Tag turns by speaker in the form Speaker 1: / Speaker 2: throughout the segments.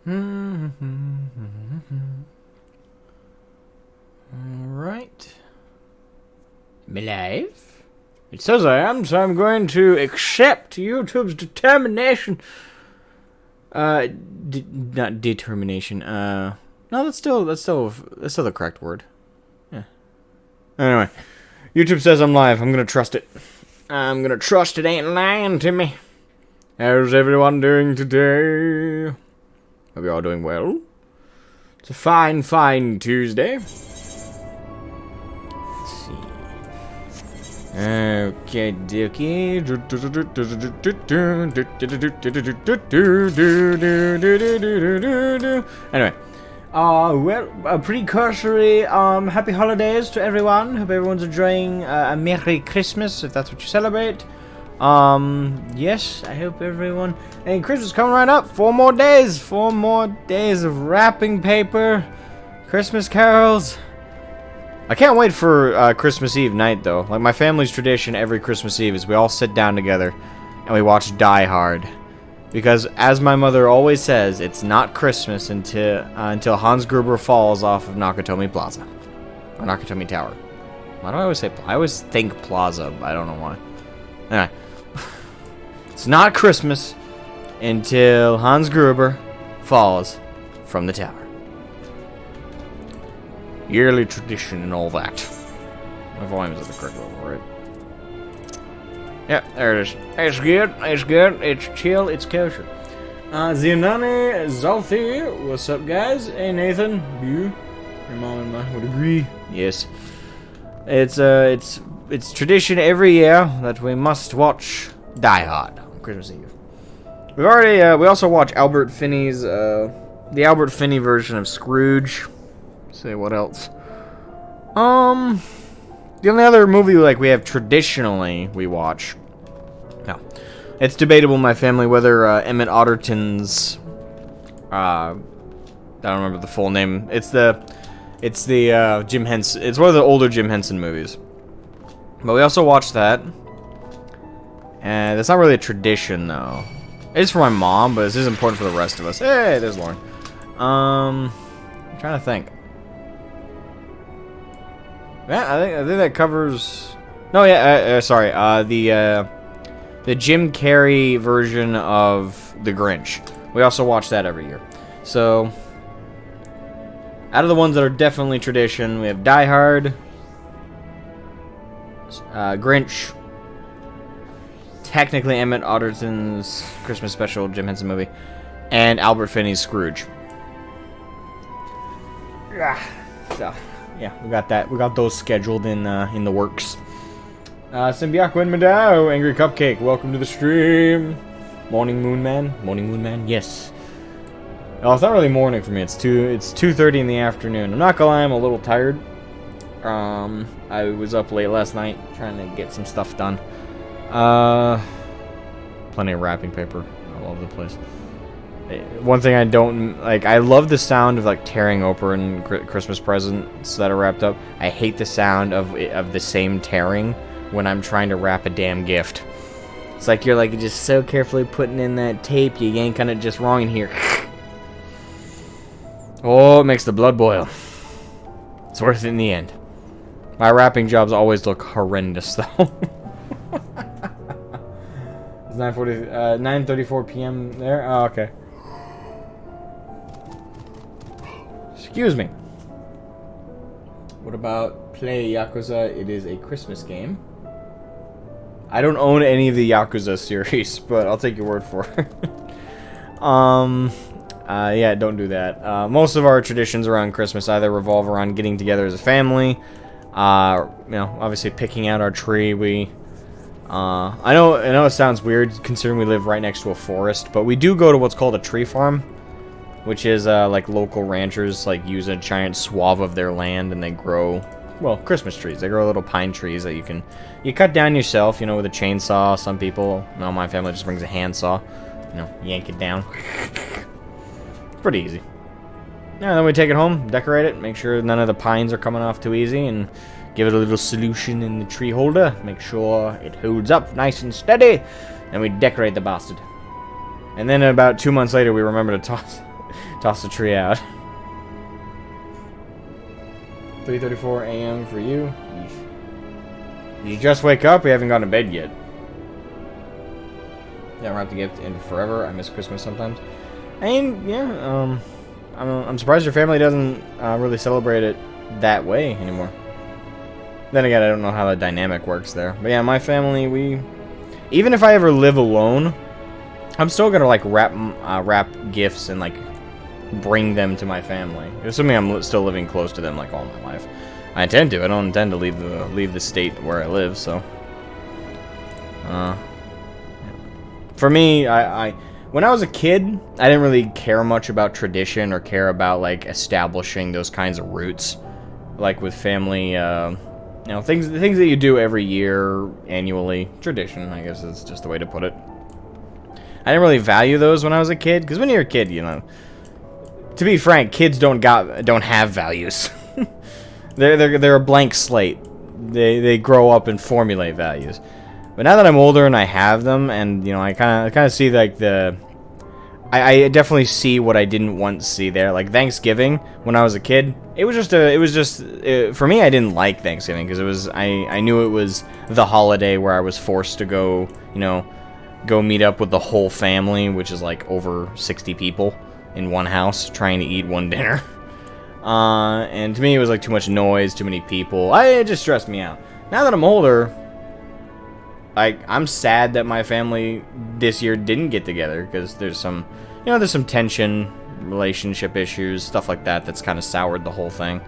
Speaker 1: Alright. Am I live? It says I am, so I'm going to accept YouTube's determination. Not determination. No, that's still the correct word. Yeah. Anyway, YouTube says I'm live. I'm gonna trust it. I'm gonna trust it ain't lying to me. How's everyone doing today? Hope you're all doing well. It's a fine Tuesday. Okay, okay. Anyway, well, a pretty cursory, happy holidays to everyone. Hope everyone's enjoying a Merry Christmas, if that's what you celebrate. Yes, I hope everyone. And Christmas coming right up. 4 more days. 4 more days of wrapping paper, Christmas carols. I can't wait for Christmas Eve night, though. Like, my family's tradition every Christmas Eve is we all sit down together and we watch Die Hard. Because, as my mother always says, it's not Christmas until Hans Gruber falls off of Nakatomi Plaza. Or Nakatomi Tower. Why do I always say I always think Plaza, but I don't know why. Anyway. It's not Christmas until Hans Gruber falls from the tower. Yearly tradition and all that. My volume is at the correct level, right? Yeah, there it is. It's good, it's good, it's chill, it's kosher. Zionani Zalthi, what's up, guys? Hey, Nathan, you? Your mom and I would agree. Yes. It's tradition every year that we must watch Die Hard on Christmas Eve. We also watched Albert Finney's, the Albert Finney version of Scrooge. Say what else? The only other movie we have traditionally we watch. No, it's debatable in my family whether Emmett Otterton's I don't remember the full name. It's the Jim Henson. It's one of the older Jim Henson movies. But we also watched that. And that's not really a tradition though. It's for my mom, but this is important for the rest of us. Hey, there's Lauren. I'm trying to think. Yeah, I think that covers. No, yeah, sorry. The Jim Carrey version of The Grinch. We also watch that every year. So, out of the ones that are definitely tradition, we have Die Hard, Grinch, technically Emmett Otterton's Christmas special Jim Henson movie, and Albert Finney's Scrooge. So. Yeah, we got that. We got those scheduled in the works. Symbiaco and Madao, Angry Cupcake, welcome to the stream. Morning Moon Man, yes. Oh, it's not really morning for me. It's 2:30 in the afternoon. I'm not gonna lie, I'm a little tired. I was up late last night trying to get some stuff done. Plenty of wrapping paper all over the place. One thing I don't like, I love the sound of tearing open Christmas presents that are wrapped up. I hate the sound of the same tearing when I'm trying to wrap a damn gift. It's like you're just so carefully putting in that tape, you yank on it just wrong in here. Oh, it makes the blood boil. It's worth it in the end. My wrapping jobs always look horrendous though. It's 9:34 p.m. there. Oh, okay. Excuse me. What about Play Yakuza? It is a Christmas game. I don't own any of the Yakuza series, but I'll take your word for it. Yeah, don't do that. Most of our traditions around Christmas either revolve around getting together as a family. Obviously picking out our tree. I know it sounds weird considering we live right next to a forest, but we do go to what's called a tree farm. Which is, local ranchers, use a giant swath of their land and they grow, well, Christmas trees. They grow little pine trees that you cut down yourself, with a chainsaw. Some people, my family just brings a handsaw, yank it down. Pretty easy. Yeah, then we take it home, decorate it, make sure none of the pines are coming off too easy, and give it a little solution in the tree holder. Make sure it holds up nice and steady, and we decorate the bastard. And then about 2 months later, we remember to Toss the tree out. 3:34 a.m. for you. Yeesh. You just wake up? We haven't gone to bed yet. Yeah, wrap the gift in forever. I miss Christmas sometimes. I mean, yeah. I'm surprised your family doesn't really celebrate it that way anymore. Then again, I don't know how the dynamic works there. But yeah, my family, even if I ever live alone, I'm still gonna like wrap gifts and like bring them to my family, assuming I'm still living close to them like all my life. I intend to. I don't intend to leave the state where I live. So, for me, when I was a kid, I didn't really care much about tradition or care about like establishing those kinds of roots, like with family. You know, things that you do every year, annually. Tradition, I guess is just the way to put it. I didn't really value those when I was a kid, because when you're a kid, you know, to be frank, kids don't have values. they're a blank slate. They grow up and formulate values. But now that I'm older and I have them, and you know, I kind of see like I definitely see what I didn't once see there. Like Thanksgiving, when I was a kid, it was just for me. I didn't like Thanksgiving because I knew it was the holiday where I was forced to go, you know, go meet up with the whole family, which is like over 60 people in one house trying to eat one dinner. And to me, it was like too much noise, too many people. It just stressed me out. Now that I'm older, like, I'm sad that my family this year didn't get together because there's some, you know, there's some tension, relationship issues, stuff like that that's kind of soured the whole thing.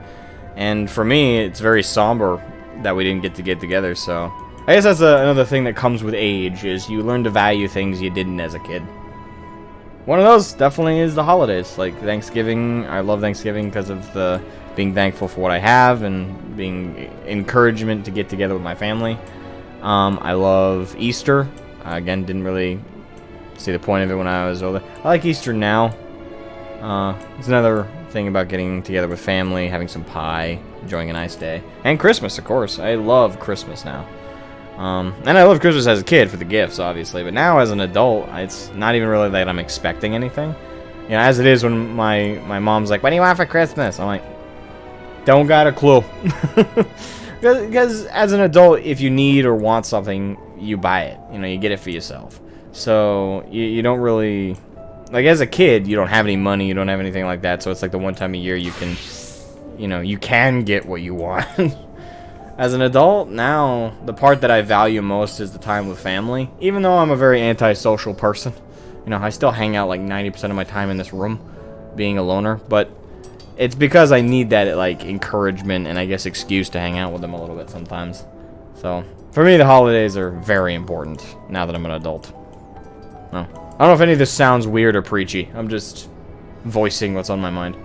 Speaker 1: And for me, it's very somber that we didn't get together, so I guess that's another thing that comes with age, is you learn to value things you didn't as a kid. One of those definitely is the holidays, like Thanksgiving. I love Thanksgiving because of the being thankful for what I have and being encouragement to get together with my family. I love Easter. Again, didn't really see the point of it when I was older. I like Easter now. It's another thing about getting together with family, having some pie, enjoying a nice day. And Christmas, of course. I love Christmas now. And I loved Christmas as a kid for the gifts, obviously. But now as an adult, it's not even really that I'm expecting anything. You know, as it is when my mom's like, "What do you want for Christmas?" I'm like, don't got a clue. Because as an adult, if you need or want something, you buy it. You know, you get it for yourself. So you don't really, like, as a kid, you don't have any money, you don't have anything like that. So it's like the one time a year you can, you know, you can get what you want. As an adult, now the part that I value most is the time with family. Even though I'm a very antisocial person, you know, I still hang out like 90% of my time in this room, being a loner. But it's because I need that, like, encouragement and I guess excuse to hang out with them a little bit sometimes. So for me, the holidays are very important now that I'm an adult. No, I don't know if any of this sounds weird or preachy. I'm just voicing what's on my mind.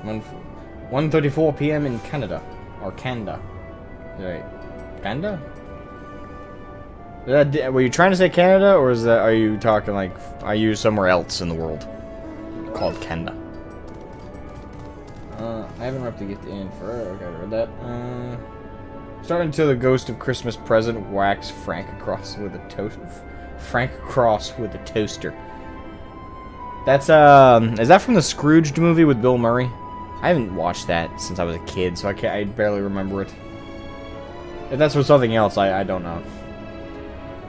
Speaker 1: 1:34 p.m. in Canada, or Canada. Right, Canada? Were you trying to say Canada, or is that? Are you talking like? Are you somewhere else in the world called Canada? I haven't wrapped the gift in forever. Okay, I read that. Starting until the ghost of Christmas present whacks Frank across with a toaster. That's is that from the Scrooged movie with Bill Murray? I haven't watched that since I was a kid, so I barely remember it. If that's for something else, I don't know.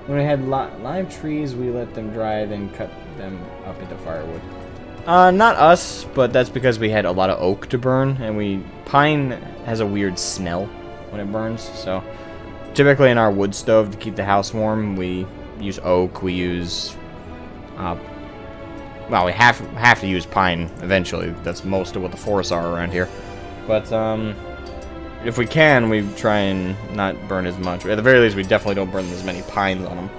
Speaker 1: When we had live trees, we let them dry, then cut them up into firewood. Not us, but that's because we had a lot of oak to burn, and pine has a weird smell when it burns, so typically in our wood stove to keep the house warm, we use oak, we use, well, we have to use pine eventually. That's most of what the forests are around here. But, if we can, we try and not burn as much. At the very least, we definitely don't burn as many pines on them.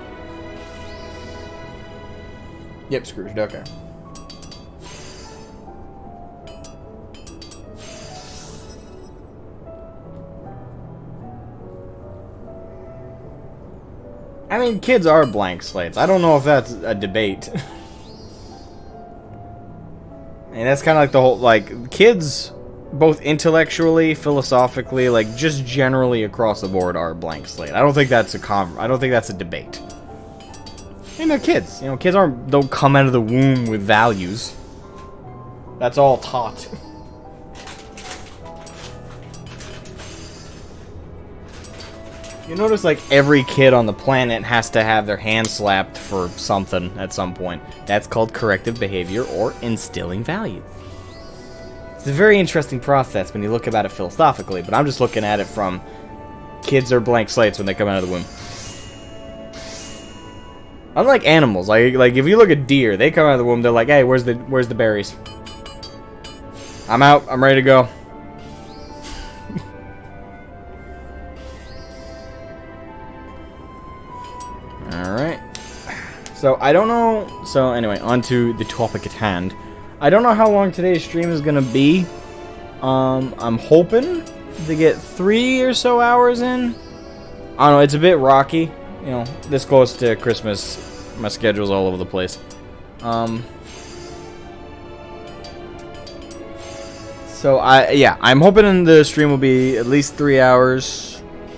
Speaker 1: Yep, Scrooged, okay. I mean, kids are blank slates. I don't know if that's a debate. And that's kind of like the whole, like, kids, both intellectually, philosophically, like, just generally across the board are a blank slate. I don't think that's a debate. And they're kids. You know, kids don't come out of the womb with values. That's all taught. You notice, like, every kid on the planet has to have their hand slapped for something at some point. That's called corrective behavior or instilling value. It's a very interesting process when you look about it philosophically, but I'm just looking at it from kids are blank slates when they come out of the womb. Unlike animals, like if you look at deer, they come out of the womb, they're like, hey, where's the berries? I'm out, I'm ready to go. Alright. So, I don't know... So, anyway, on to the topic at hand. I don't know how long today's stream is going to be. I'm hoping to get 3 or so hours in. I don't know, it's a bit rocky. You know, this close to Christmas, my schedule's all over the place. So, I'm hoping the stream will be at least 3 hours.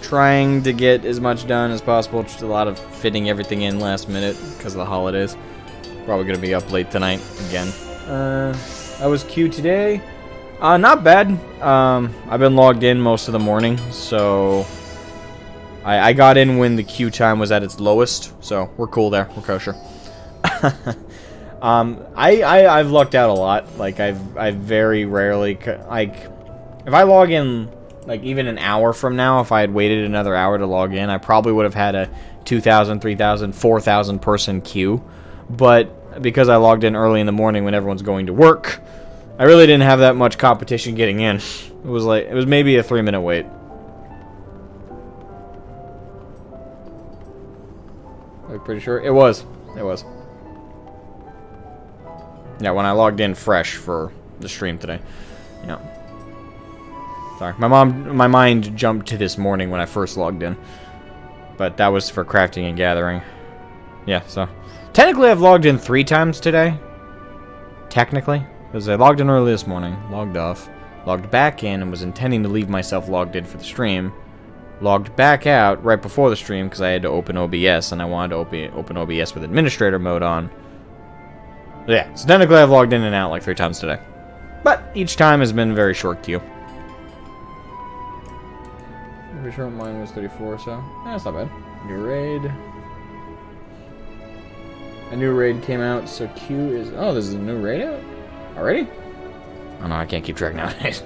Speaker 1: Trying to get as much done as possible. Just a lot of fitting everything in last minute because of the holidays. Probably going to be up late tonight again. I was queued today. Not bad. I've been logged in most of the morning, so I got in when the queue time was at its lowest, so we're cool there. We're kosher. I've lucked out a lot. Like I've very rarely if I log in. Like, even an hour from now, if I had waited another hour to log in, I probably would have had a 2,000, 3,000, 4,000 person queue. But because I logged in early in the morning when everyone's going to work, I really didn't have that much competition getting in. It was maybe a 3-minute wait. I'm pretty sure it was. It was. Yeah, when I logged in fresh for the stream today. Yeah. Sorry, my mind jumped to this morning when I first logged in. But that was for crafting and gathering. Yeah, so... Technically, I've logged in 3 times today. Technically. Because I logged in early this morning, logged off, logged back in, and was intending to leave myself logged in for the stream. Logged back out right before the stream because I had to open OBS, and I wanted to open OBS with administrator mode on. Yeah, so technically I've logged in and out like 3 times today. But each time has been a very short queue. Pretty sure mine was 34, so that's not bad. New raid. A new raid came out, so Q is... Oh, there's a new raid out? Already? Oh no, I can't keep track nowadays.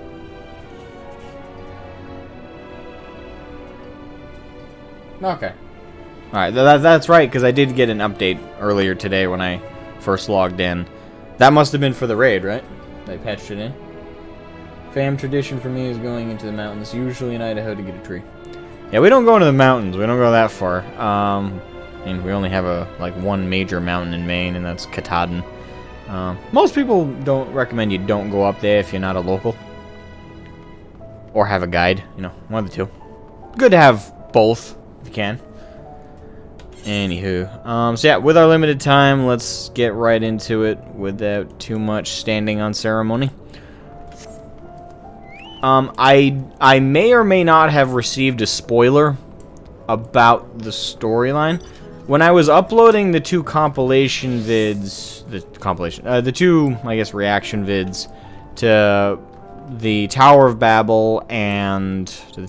Speaker 1: Okay. Alright, that's right, because I did get an update earlier today when I first logged in. That must have been for the raid, right? They patched it in. Fam tradition for me is going into the mountains, usually in Idaho, to get a tree. Yeah, we don't go into the mountains. We don't go that far. I mean, we only have one major mountain in Maine, and that's Katahdin. Most people don't recommend you don't go up there if you're not a local. Or have a guide, you know, one of the two. Good to have both, if you can. Anywho, so yeah, with our limited time, let's get right into it without too much standing on ceremony. I may or may not have received a spoiler about the storyline. When I was uploading the 2 compilation vids, the 2, I guess, reaction vids to the Tower of Babel and the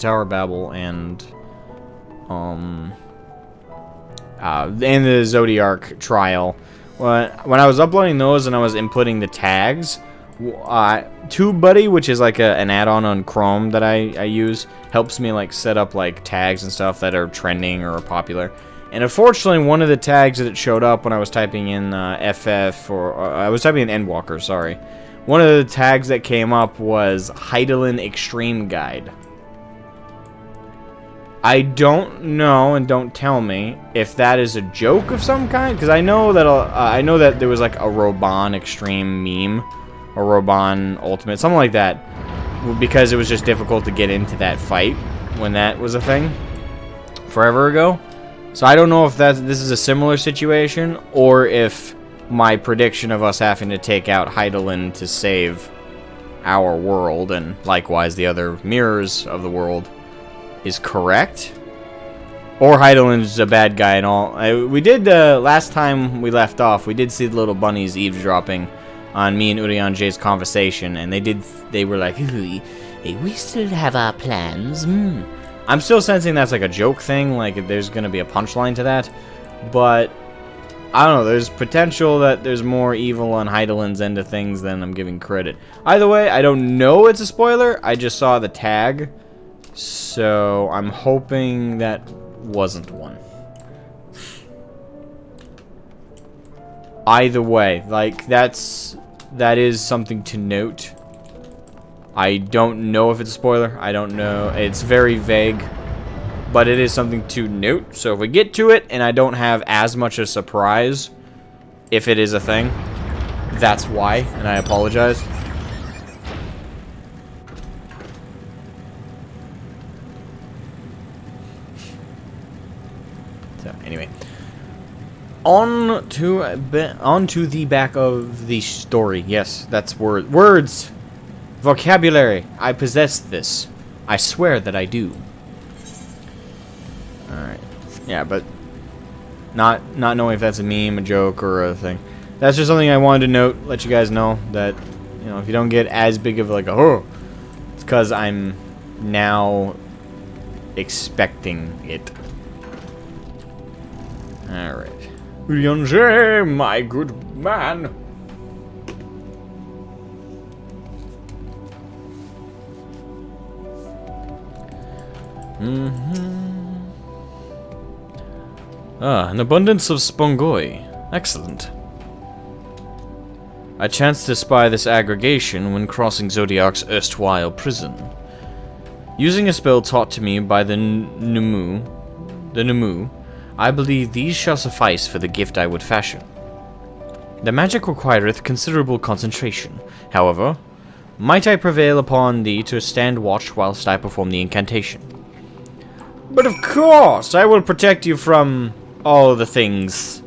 Speaker 1: Zodiac trial. When I was uploading those and I was inputting the tags, TubeBuddy, which is like an add-on on Chrome that I use, helps me like set up like tags and stuff that are trending or are popular. And unfortunately, one of the tags that it showed up when I was typing in I was typing in Endwalker, sorry. One of the tags that came up was Heidelin Extreme Guide. I don't know, and don't tell me, if that is a joke of some kind, because I know that there was like a Roban Extreme meme, or Roban Ultimate, something like that, because it was just difficult to get into that fight when that was a thing forever ago. So I don't know if this is a similar situation, or if my prediction of us having to take out Heidelin to save our world, and likewise the other mirrors of the world, is correct. Or Heidelin's a bad guy and all. We did, last time we left off, we did see the little bunnies eavesdropping on me and Urianger's conversation, and they were like, "Hey, we still have our plans." I'm still sensing that's like a joke thing, like there's gonna be a punchline to that, but I don't know, there's potential that there's more evil on Heidelin's end of things than I'm giving credit. Either way, I don't know it's a spoiler, I just saw the tag, so I'm hoping that wasn't one. Either way, like, that is something to note. I don't know if it's a spoiler, I don't know, it's very vague, but it is something to note. So if we get to it and I don't have as much a surprise, if it is a thing, that's why, and I apologize. So anyway, on to the back of the story. Yes, that's words, vocabulary. I possess this. I swear that I do. Alright. Yeah, but not knowing if that's a meme, a joke, or a thing. That's just something I wanted to note, let you guys know that, you know, if you don't get as big of like a oh, it's because I'm now expecting it. Alright. Urianger, my good man. An abundance of spongoi. Excellent. I chanced to spy this aggregation when crossing Zodiac's erstwhile prison. Using a spell taught to me by the Numu, I believe these shall suffice for the gift I would fashion. The magic requireth considerable concentration. However, might I prevail upon thee to stand watch whilst I perform the incantation? But of course, I will protect you from all the things.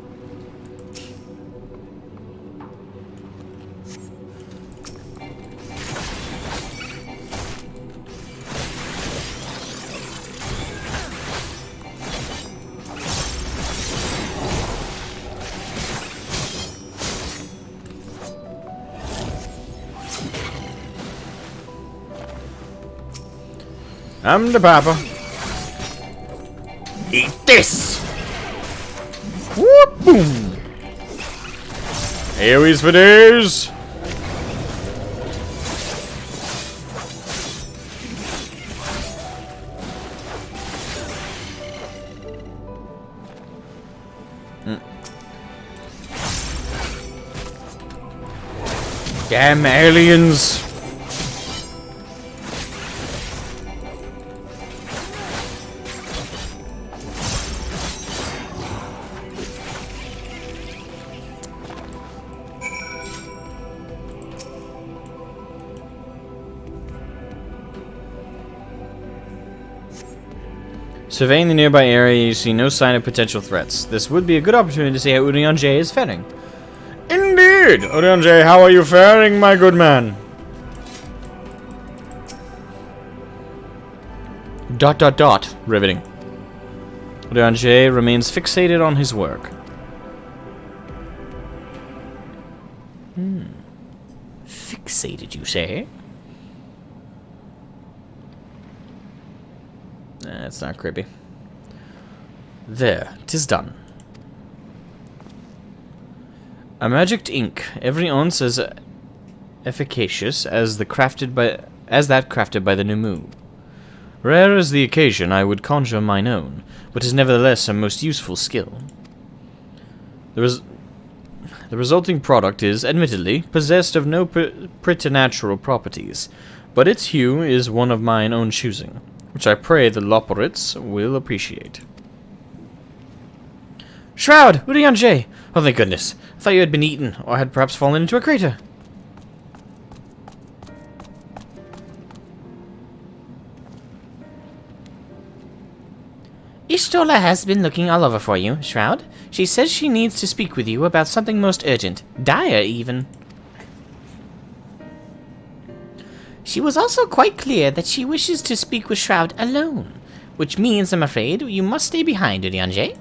Speaker 1: I'm the papa. Eat this! Whoop boom! AoEs for days! Damn aliens! Surveying the nearby area, you see no sign of potential threats. This would be a good opportunity to see how Urianger is faring. Indeed! Urianger, how are you faring, my good man? ... Riveting. Urianger remains fixated on his work. Fixated, you say? That's not creepy. There, 'tis done. A magic ink, every ounce as efficacious as that crafted by the Numu. Rare as the occasion, I would conjure mine own, but is nevertheless a most useful skill. The resulting product is, admittedly, possessed of no preternatural properties, but its hue is one of mine own choosing, which I pray the Loporits will appreciate. Shroud! Urianger! Oh, thank goodness. I thought you had been eaten, or had perhaps fallen into a crater. Ishtola has been looking all over for you, Shroud. She says she needs to speak with you about something most urgent. Dire, even. She was also quite clear that she wishes to speak with Shroud alone.
Speaker 2: which means, I'm afraid, you must stay behind, Urianger.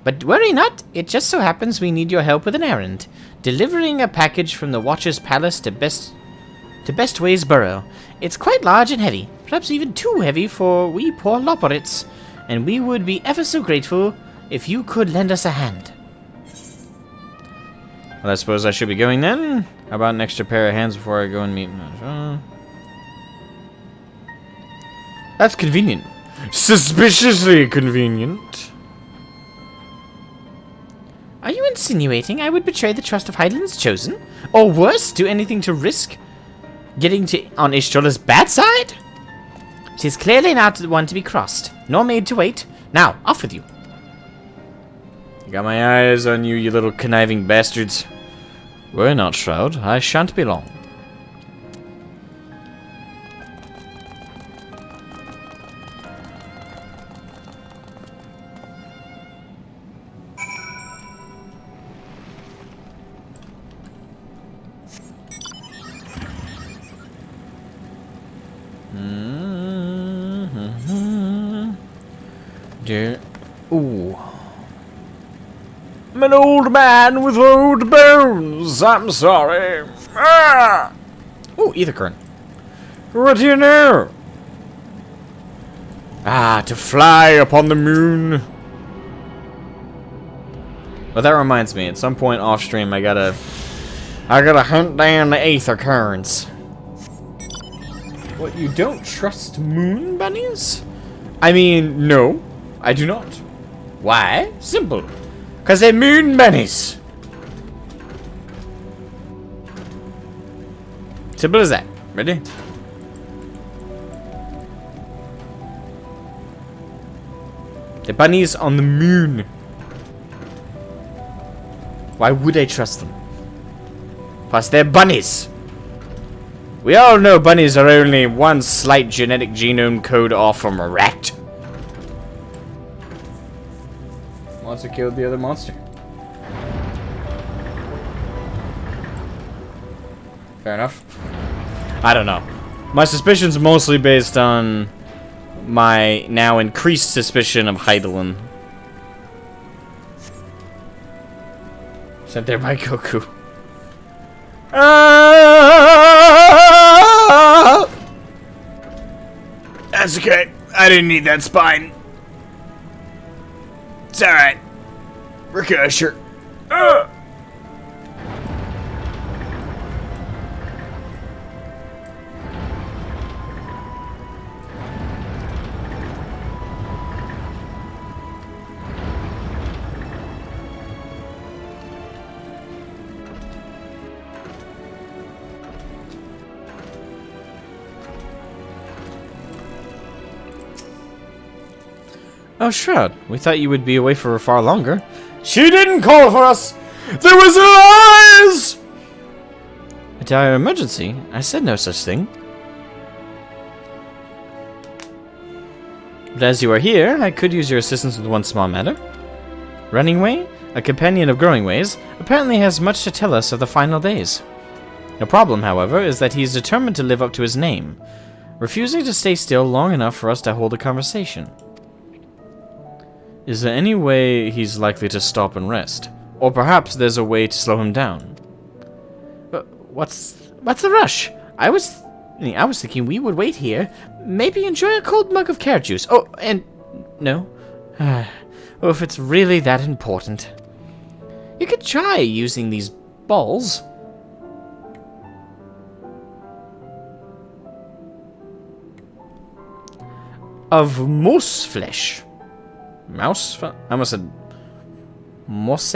Speaker 2: But worry not, it just so happens we need your help with an errand. Delivering a package from the Watcher's Palace to Bestway's Burrow. It's quite large and heavy, perhaps even too heavy for we poor loporits, and we would be ever so grateful if you could lend us a hand.
Speaker 1: Well, I suppose I should be going then. How about an extra pair of hands before I go and meet... That's convenient. Suspiciously convenient.
Speaker 2: Are you insinuating I would betray the trust of Hydaelyn's Chosen? Or worse, do anything to risk getting on Ishtrola's bad side? She's clearly not the one to be crossed, nor made to wait. Now, off with you.
Speaker 1: Got my eyes on you, you little conniving bastards. Worry not, Shroud. I shan't be long. Ooh. I'm an old man with old bones. I'm sorry. Ah!
Speaker 2: Ooh, ether current.
Speaker 1: What do you know? Ah, to fly upon the moon. Well, that reminds me. At some point off stream, I gotta hunt down the ether currents. What, you don't trust moon bunnies? I mean, no, I do not. Why? Simple. Because they're moon bunnies. Simple as that. Ready? They're bunnies on the moon. Why would I trust them? Plus, they're bunnies. We all know bunnies are only one slight genetic genome code off from a rat. Monster killed the other monster. Fair enough. I don't know. My suspicion's mostly based on my now increased suspicion of Hydaelyn. Sent there by Goku. That's okay. I didn't need that spine. It's alright. Recusher. Oh, Shroud, we thought you would be away for far longer. She didn't call for us! There was lies! A dire emergency? I said no such thing. But as you are here, I could use your assistance with one small matter. Running Way, a companion of Growing Ways, apparently has much to tell us of the final days. The problem, however, is that he is determined to live up to his name, refusing to stay still long enough for us to hold a conversation. Is there any way he's likely to stop and rest? Or perhaps there's a way to slow him down? But what's the rush? I was thinking we would wait here, maybe enjoy a cold mug of carrot juice. Oh, and no. Oh, if it's really that important. You could try using these balls. Of moose flesh. Mouse? I almost said mouse?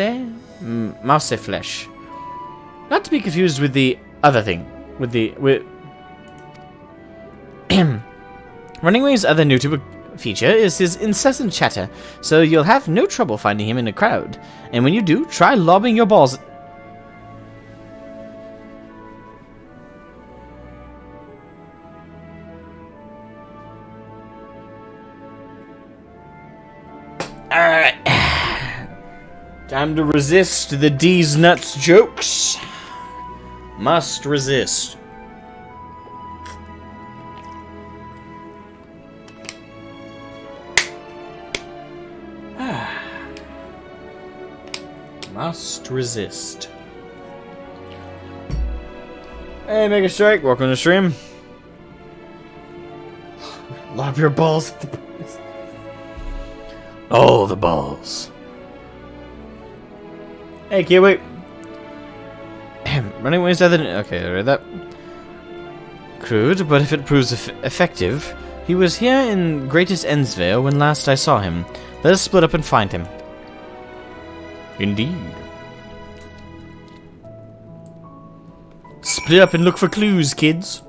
Speaker 1: Mouse flesh. Not to be confused with the other thing. With Running Way's other notable feature is his incessant chatter, so you'll have no trouble finding him in a crowd. And when you do, try lobbing your balls. Alright. Time to resist the D's nuts jokes. Must resist. Must resist. Hey, Mega Strike, welcome to the stream. Lob your balls at the boys. Oh, the balls. Hey, Kiwi. Running away is other than... Okay, I read that. Crude, but if it proves effective... He was here in Greatest Endsvale when last I saw him. Let us split up and find him. Indeed. Split up and look for clues, kids.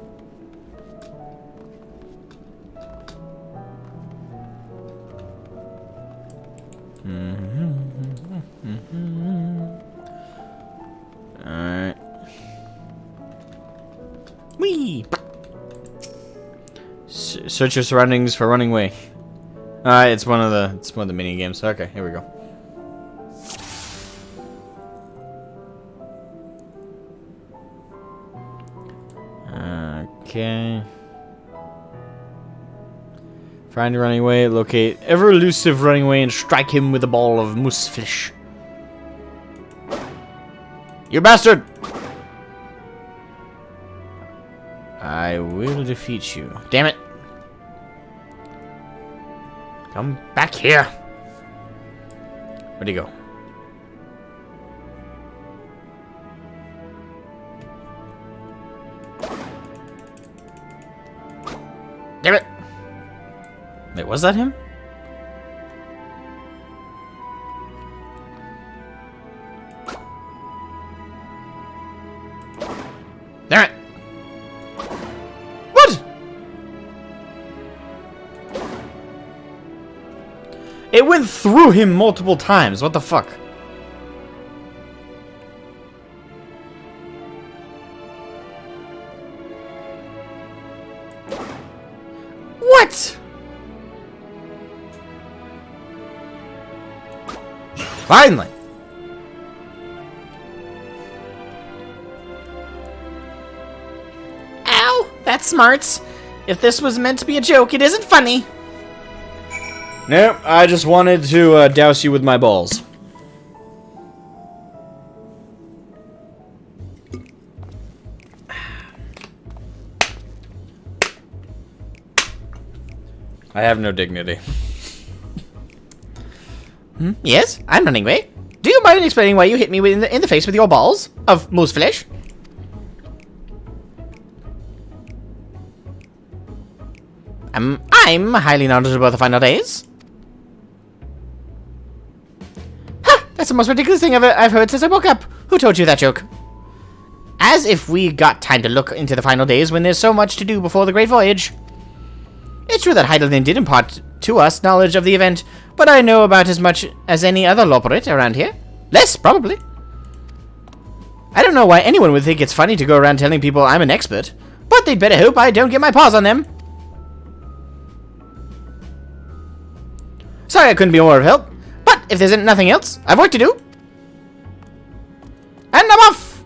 Speaker 1: Alright. Whee! Search your surroundings for running away. Alright, it's one of the mini games. Okay, here we go. Okay. Find a running away, locate ever elusive running away, and strike him with a ball of moose flesh. You bastard! I will defeat you. Damn it! Come back here! Where'd he go? Damn it! Wait, was that him? Damn it! What? It went through him multiple times. What the fuck? What? Finally. Ow! That's smarts. If this was meant to be a joke, it isn't funny. Nope, I just wanted to douse you with my balls. I have no dignity. Yes, I'm running away. Do you mind explaining why you hit me in the face with your balls of moose flesh? I'm highly knowledgeable about the final days. Ha! That's the most ridiculous thing I've heard since I woke up. Who told you that joke? As if we got time to look into the final days when there's so much to do before the Great Voyage. It's true that Heidelin did impart to us knowledge of the event, but I know about as much as any other lorperet around here. Less, probably. I don't know why anyone would think it's funny to go around telling people I'm an expert, but they'd better hope I don't get my paws on them. Sorry I couldn't be more of help, but if there's nothing else, I've work to do. And I'm off!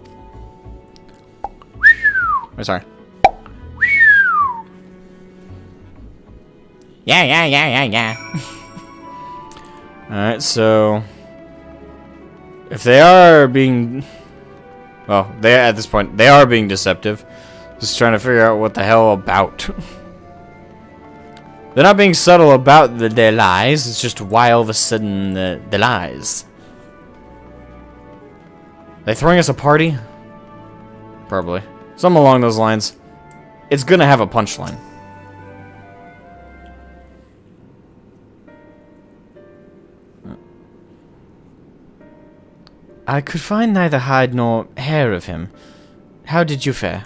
Speaker 1: Oh, sorry. Yeah. Alright, so... If they are being... Well, at this point, they are being deceptive. Just trying to figure out what the hell about. They're not being subtle about their lies, it's just why all of a sudden the lies. They throwing us a party? Probably. Something along those lines. It's gonna have a punchline. I could find neither hide nor hair of him. How did you fare?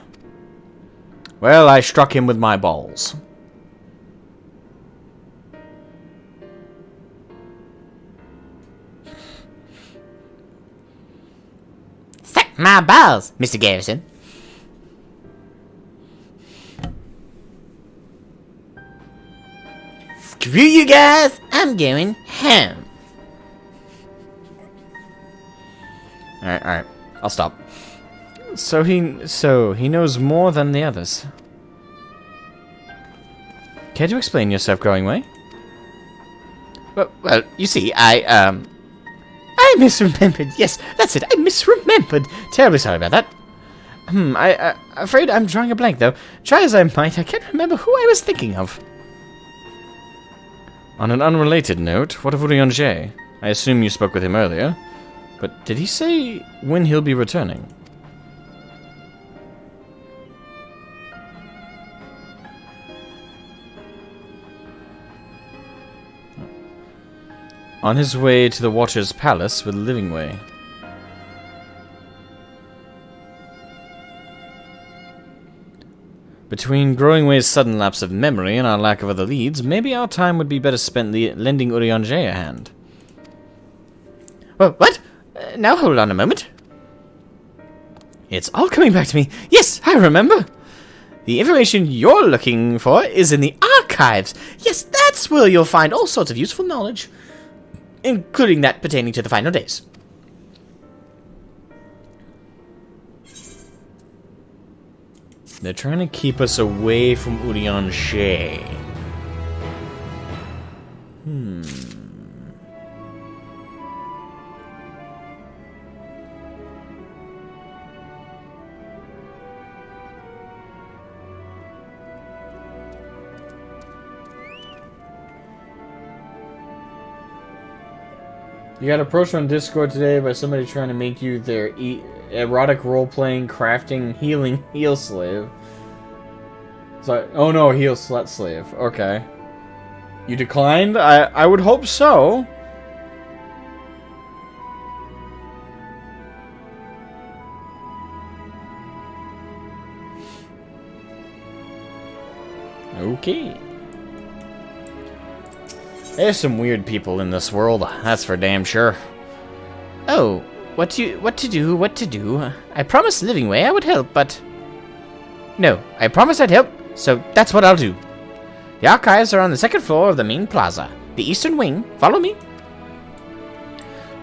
Speaker 1: Well, I struck him with my balls. Suck my balls, Mr. Garrison. Screw you guys, I'm going home. Alright, I'll stop. So he knows more than the others. Care to explain yourself going away? Well, you see, I
Speaker 2: I misremembered. Yes, that's it. I misremembered. Terribly sorry about that. I'm afraid I'm drawing a blank, though. Try as I might, I can't remember who I was thinking of.
Speaker 1: On an unrelated note, what of Urianger? I assume you spoke with him earlier, but did he say when he'll be returning? On his way to the Watcher's Palace with Livingway. Between Growingway's sudden lapse of memory and our lack of other leads, maybe our time would be better spent lending Urianger a hand.
Speaker 2: Well, what? Now hold on a moment. It's all coming back to me. Yes, I remember. The information you're looking for is in the archives. Yes, that's where you'll find all sorts of useful knowledge, including that pertaining to the final days.
Speaker 1: They're trying to keep us away from Urianger. You got approached on Discord today by somebody trying to make you their erotic role-playing, crafting, heal slave. So, oh no, heal slut slave. Okay. You declined? I would hope so. Okay. There's some weird people in this world, that's for damn sure.
Speaker 2: Oh, what to do? I promised Livingway I would help, but... No, I promised I'd help, so that's what I'll do. The archives are on the second floor of the main plaza. The eastern wing. Follow me.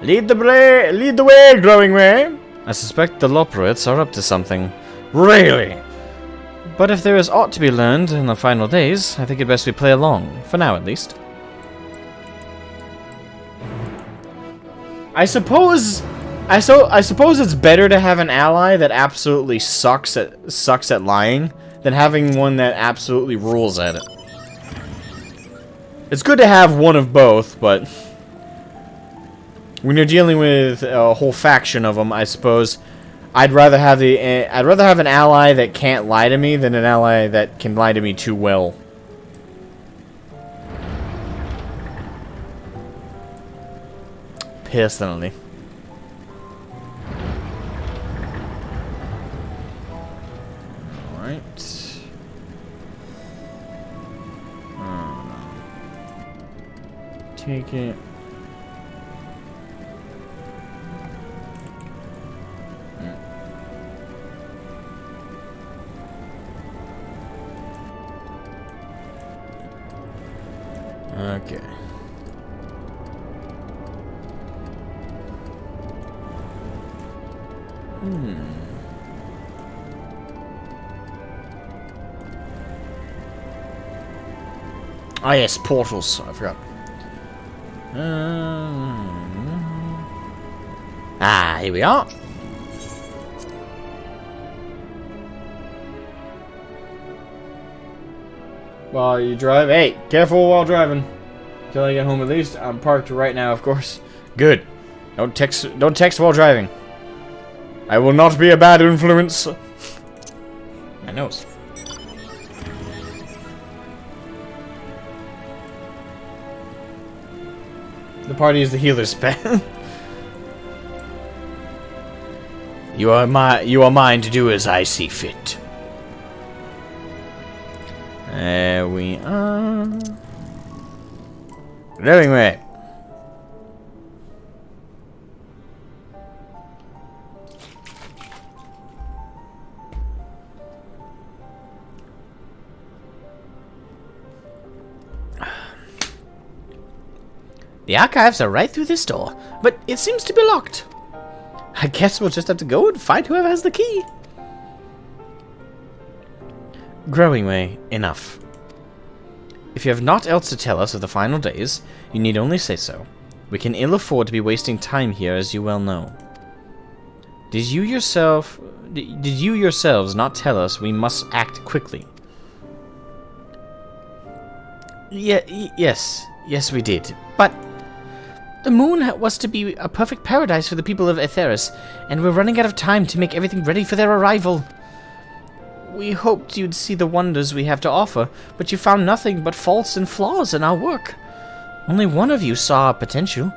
Speaker 1: Lead the way, Growingway. I suspect the Loporiths are up to something. Really? But if there is aught to be learned in the final days, I think it best we play along, for now at least. I suppose it's better to have an ally that absolutely sucks at lying than having one that absolutely rules at it. It's good to have one of both, but when you're dealing with a whole faction of them, I suppose I'd rather have an ally that can't lie to me than an ally that can lie to me too well. Personally. Alright. Take it. Okay. Oh yes, portals. I forgot.
Speaker 2: Here we are.
Speaker 1: While you drive, hey, careful while driving. Till I get home at least. I'm parked right now, of course. Good. Don't text while driving. I will not be a bad influence.
Speaker 2: My nose.
Speaker 1: The party is the healer's pet.
Speaker 2: You are mine to do as I see fit.
Speaker 1: There we are. Livingway.
Speaker 2: The archives are right through this door, but it seems to be locked. I guess we'll just have to go and find whoever has the key.
Speaker 1: Growingway, enough. If you have naught else to tell us of the final days, you need only say so.
Speaker 2: We can ill afford to be wasting time here, as you well know. Did you yourselves not tell us we must act quickly? Yes, we did. But the moon was to be a perfect paradise for the people of Aetheris, and we're running out of time to make everything ready for their arrival. We hoped you'd see the wonders we have to offer, but you found nothing but faults and flaws in our work. Only one of you saw our potential,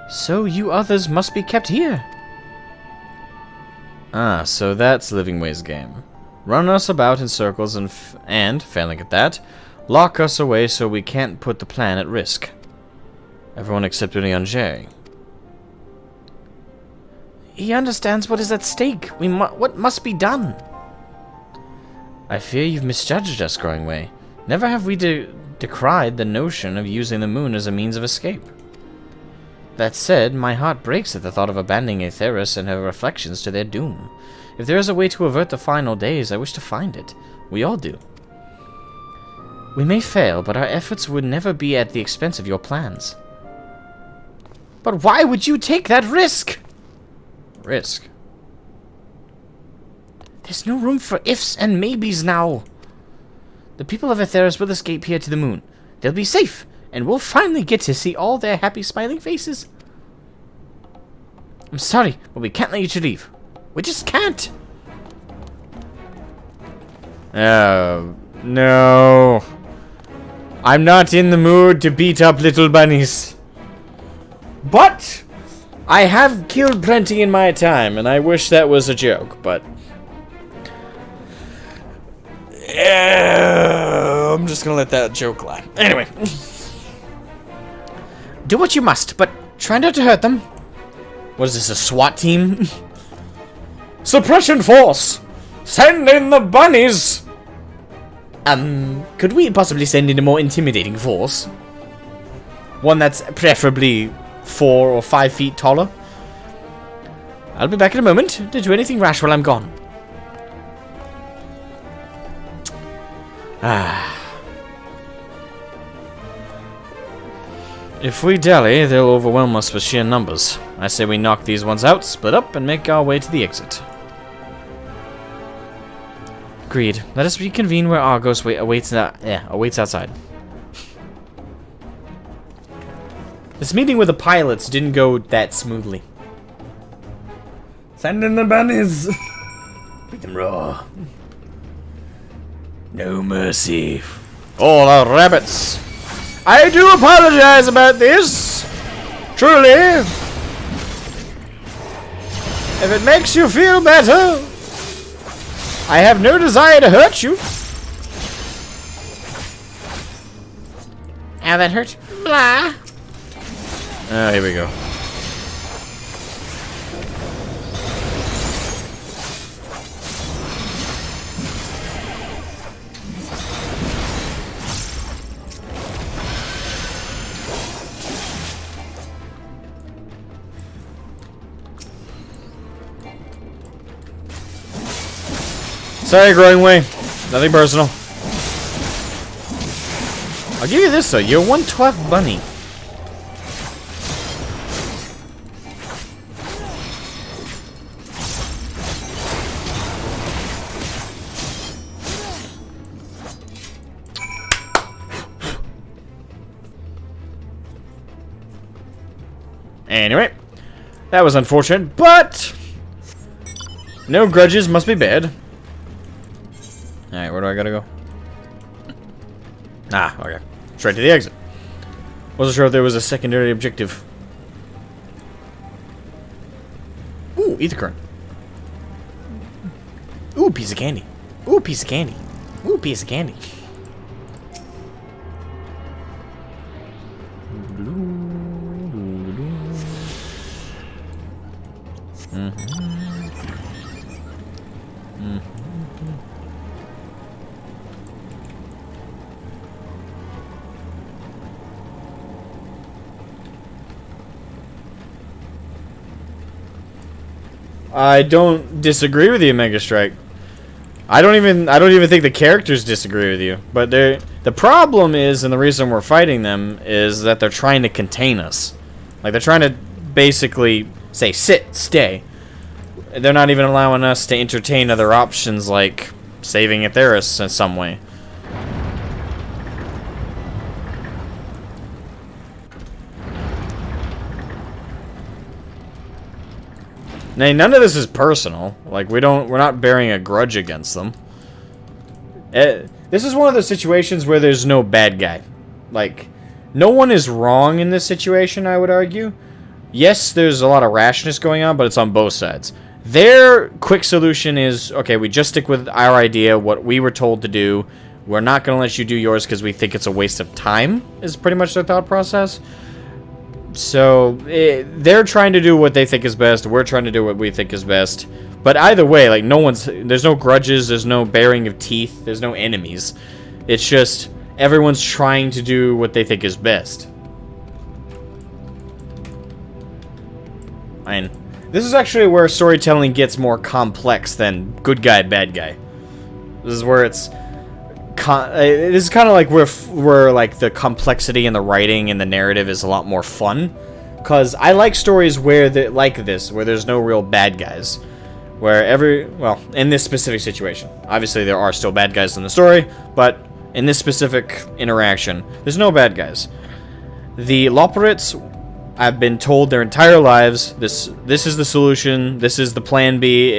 Speaker 2: so you others must be kept here. Ah, so that's Living Way's game. Run us about in circles and, failing at that, lock us away so we can't put the plan at risk. Everyone except Urianger. He understands what is at stake. What must be done? I fear you've misjudged us, Growing Way. Never have we decried the notion of using the moon as a means of escape. That said, my heart breaks at the thought of abandoning Aetheris and her reflections to their doom. If there is a way to avert the final days, I wish to find it. We all do. We may fail, but our efforts would never be at the expense of your plans. But why would you take that risk? Risk? There's no room for ifs and maybes now. The people of Aetheris will escape here to the moon. They'll be safe, and we'll finally get to see all their happy, smiling faces. I'm sorry, but we can't let you to leave. We just can't.
Speaker 1: No. I'm not in the mood to beat up little bunnies. But I have killed plenty in my time, and I wish that was a joke, but I'm just gonna let that joke lie. Anyway.
Speaker 2: Do what you must, but try not to hurt them.
Speaker 1: What is this, a SWAT team? Suppression force! Send in the bunnies!
Speaker 2: Could we possibly send in a more intimidating force? One that's preferably 4 or 5 feet taller? I'll be back in a moment. Don't do anything rash while I'm gone.
Speaker 1: If we dally, they'll overwhelm us with sheer numbers. I say we knock these ones out, split up, and make our way to the exit.
Speaker 2: Agreed. Let us reconvene where Argos awaits outside.
Speaker 1: This meeting with the pilots didn't go that smoothly. Send in the bunnies! Beat them raw. No mercy. All our rabbits. I do apologize about this. Truly. If it makes you feel better. I have no desire to hurt you.
Speaker 2: Ow, that hurt. Blah.
Speaker 1: Oh, here we go. Sorry, Growing Way. Nothing personal. I'll give you this though. You're 1/12 bunny. Anyway, that was unfortunate, but no grudges must be bared. Alright, where do I gotta go? Ah, okay. Straight to the exit. Wasn't sure if there was a secondary objective. Ooh, ether current. Ooh, piece of candy. Ooh, piece of candy. Ooh, piece of candy. I don't disagree with you, Mega Strike. I don't even think the characters disagree with you. But the problem is, and the reason we're fighting them is that they're trying to contain us. Like, they're trying to basically say, sit, stay. They're not even allowing us to entertain other options like saving Atheris in some way. Now, none of this is personal. Like, we're not bearing a grudge against them. This is one of those situations where there's no bad guy. Like, no one is wrong in this situation, I would argue. Yes, there's a lot of rashness going on, but it's on both sides. Their quick solution is, okay, we just stick with our idea, what we were told to do. We're not going to let you do yours because we think it's a waste of time, is pretty much their thought process. So, they're trying to do what they think is best. We're trying to do what we think is best. But either way, like, there's no grudges, there's no baring of teeth, there's no enemies. It's just, everyone's trying to do what they think is best. I mean, this is actually where storytelling gets more complex than good guy, bad guy. This is where it's... this is kind of like where like the complexity in the writing and the narrative is a lot more fun, because I like stories where like this, where there's no real bad guys, where well, in this specific situation, obviously there are still bad guys in the story, but in this specific interaction, there's no bad guys. The Loporrits, I've been told their entire lives, this is the solution, this is the plan B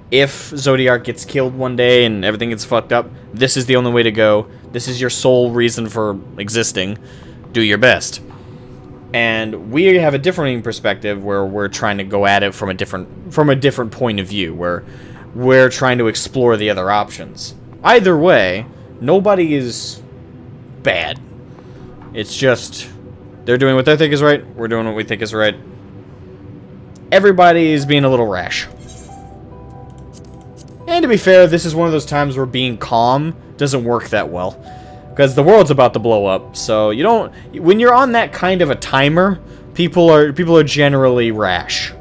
Speaker 1: if Zodiac gets killed one day and everything gets fucked up, this is the only way to go. This is your sole reason for existing. Do your best. And we have a differing perspective where we're trying to go at it from a different point of view, where we're trying to explore the other options. Either way, nobody is bad. It's just they're doing what they think is right, we're doing what we think is right. Everybody is being a little rash. And to be fair, this is one of those times where being calm doesn't work that well. Because the world's about to blow up, so you don't... When you're on that kind of a timer, people are generally rash.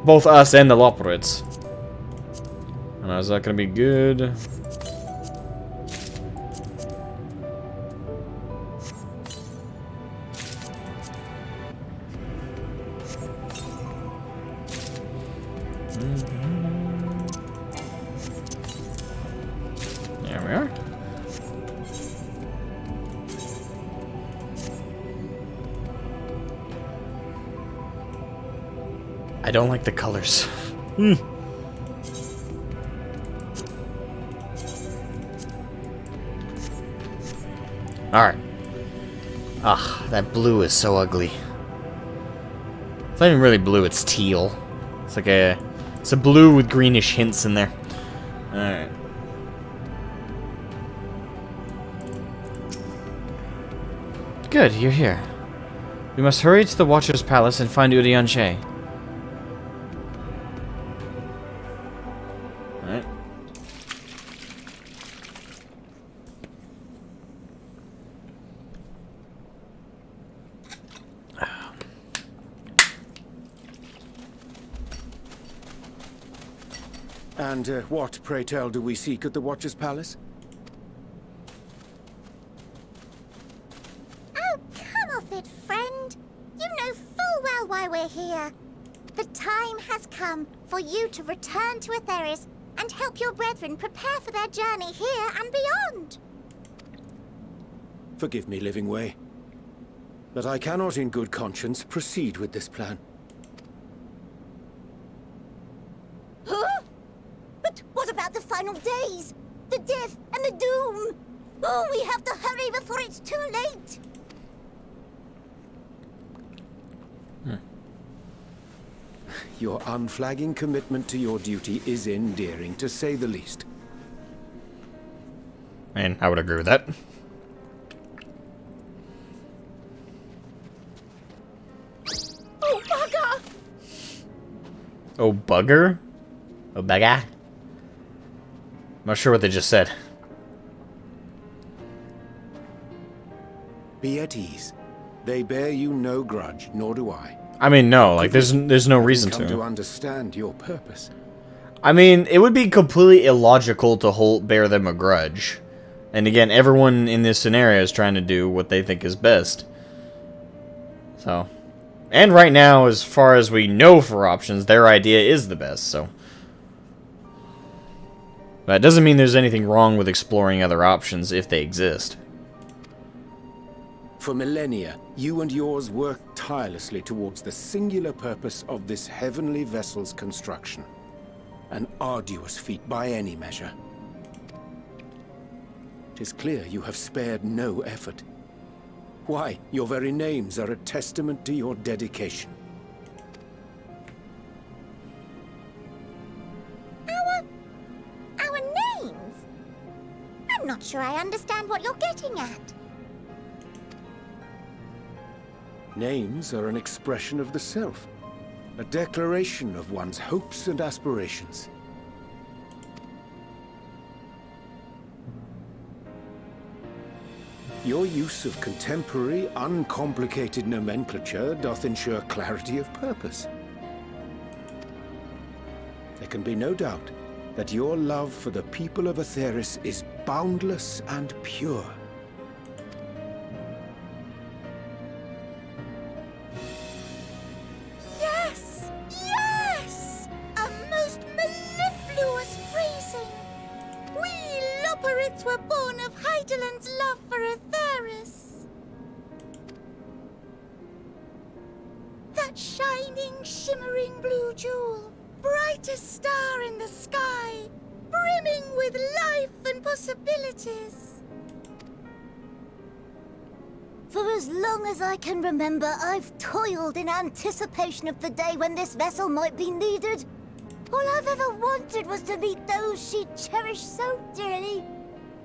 Speaker 1: Both us and the Loporrits. I don't know, is that going to be good? There we are. I don't like the colors. Alright. Ugh, that blue is so ugly. It's not even really blue, it's teal. It's like it's a blue with greenish hints in there. Alright. Good, you're here. We must hurry to the Watcher's Palace and find Urianger. Alright.
Speaker 3: And what, pray tell, do we seek at the Watcher's Palace?
Speaker 4: Oh, come off it, friend. You know full well why we're here. The time has come for you to return to Atheris and help your brethren prepare for their journey here and beyond.
Speaker 3: Forgive me, Living Way, but I cannot in good conscience proceed with this plan.
Speaker 4: Huh? But what about the final days? The death and the doom? Oh, we have to hurry before it's too late.
Speaker 3: Your unflagging commitment to your duty is endearing, to say the least.
Speaker 1: And I would agree with that.
Speaker 4: Oh, bugger!
Speaker 1: Oh, bugger? Oh, bugger? I'm not sure what they just said.
Speaker 3: Be at ease. They bear you no grudge, nor do I.
Speaker 1: I mean, no, like, there's no reason
Speaker 3: Come to
Speaker 1: to.
Speaker 3: understand your purpose.
Speaker 1: I mean, it would be completely illogical to bear them a grudge. And again, everyone in this scenario is trying to do what they think is best. So So, and right now, as far as we know for options, their idea is the best, so. That doesn't mean there's anything wrong with exploring other options if they exist.
Speaker 3: For millennia, you and yours worked tirelessly towards the singular purpose of this heavenly vessel's construction. An arduous feat by any measure. It is clear you have spared no effort. Why, your very names are a testament to your dedication.
Speaker 4: Our names? I'm not sure I understand what you're getting at.
Speaker 3: Names are an expression of the self, a declaration of one's hopes and aspirations. Your use of contemporary, uncomplicated nomenclature doth ensure clarity of purpose. There can be no doubt that your love for the people of Atheris is boundless and pure.
Speaker 4: Yes! Yes! A most mellifluous phrasing! We Loporrits were born of Heideland's love for Atheris. That shining, shimmering blue jewel, brightest star in the sky, brimming with life and possibilities. For as long as I can remember, I've toiled in anticipation of the day when this vessel might be needed. All I've ever wanted was to meet those she cherished so dearly,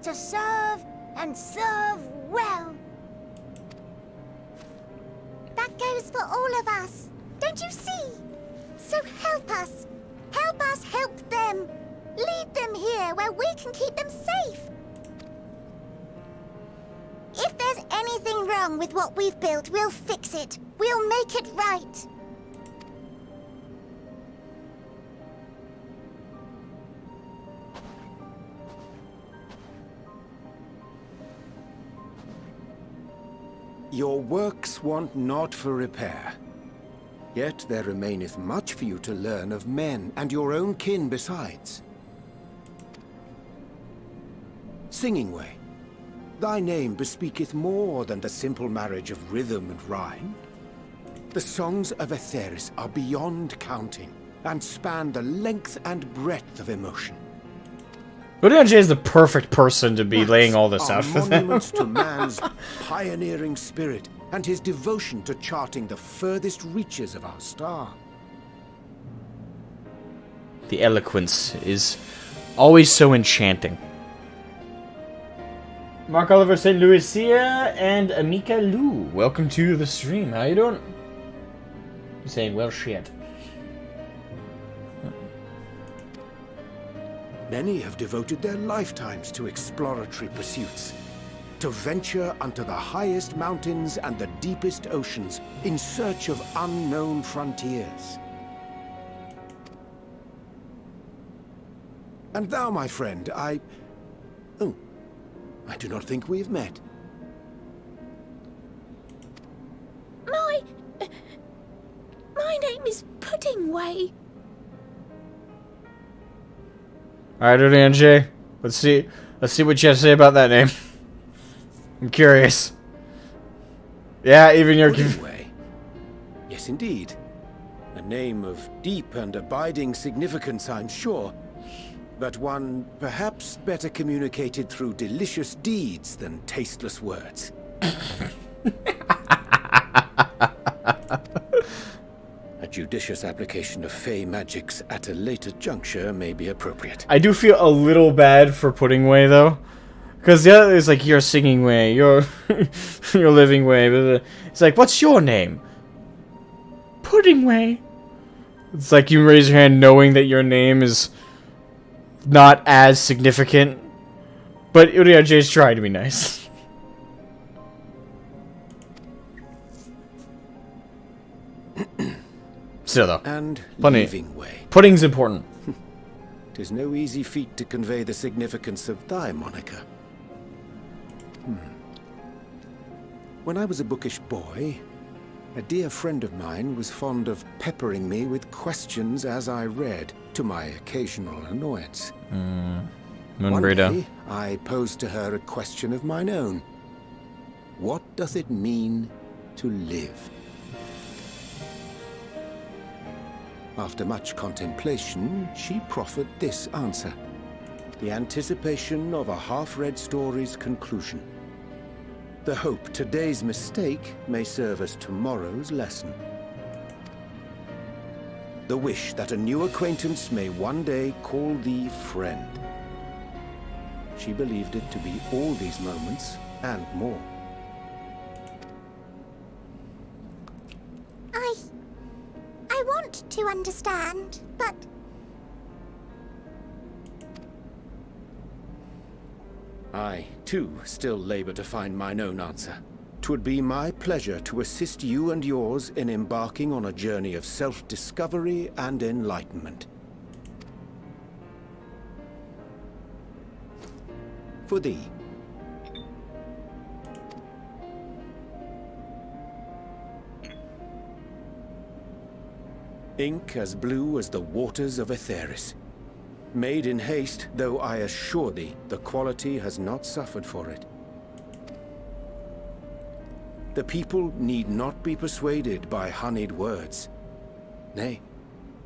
Speaker 4: to serve and serve well. That goes for all of us, don't you see? So help us. Help us help them. Lead them here where we can keep them safe. If there's anything wrong with what we've built, we'll fix it. We'll make it right.
Speaker 3: Your works want not for repair. Yet there remaineth much for you to learn of men, and your own kin besides. Singing Way, thy name bespeaketh more than the simple marriage of rhythm and rhyme. The songs of Atheris are beyond counting, and span the length and breadth of emotion.
Speaker 1: Urianger is the perfect person to be laying all this
Speaker 3: Are
Speaker 1: out for them.
Speaker 3: monuments to man's pioneering spirit, and his devotion to charting the furthest reaches of our star.
Speaker 1: The eloquence is always so enchanting. Mark Oliver St. Lucia and Amika Lou, welcome to the stream. How you doing? I'm saying, well, shit.
Speaker 3: Many have devoted their lifetimes to exploratory pursuits, to venture unto the highest mountains and the deepest oceans in search of unknown frontiers. And thou, my friend, I do not think we've met.
Speaker 4: My name is Puddingway.
Speaker 1: Alright, Urianger, let's see what you have to say about that name. I'm curious. Yeah, even your...
Speaker 3: Puddingway. Yes, indeed. A name of deep and abiding significance, I'm sure. But one perhaps better communicated through delicious deeds than tasteless words. A judicious application of fey magics at a later juncture may be appropriate.
Speaker 1: I do feel a little bad for Puddingway, though. Because the other is like, you're Singing Way, you're your Living Way. But it's like, what's your name? Puddingway. It's like you raise your hand knowing that your name is not as significant. But Urianger's trying to be nice. Still, though.
Speaker 3: And
Speaker 1: Funny.
Speaker 3: Living Way.
Speaker 1: Pudding's important.
Speaker 3: 'Tis no easy feat to convey the significance of thy moniker. When I was a bookish boy, A dear friend of mine was fond of peppering me with questions as I read, to my occasional annoyance. One day, I posed to her a question of mine own. What does it mean to live? After much contemplation, she proffered this answer. The anticipation of a half-read story's conclusion. The hope today's mistake may serve as tomorrow's lesson. The wish that a new acquaintance may one day call thee friend. She believed it to be all these moments and more.
Speaker 4: I want to understand, but...
Speaker 3: I, too, still labor to find mine own answer. 'Twould be my pleasure to assist you and yours in embarking on a journey of self-discovery and enlightenment. For thee. Ink as blue as the waters of Aetheris. Made in haste, though I assure thee, the quality has not suffered for it. The people need not be persuaded by honeyed words. Nay,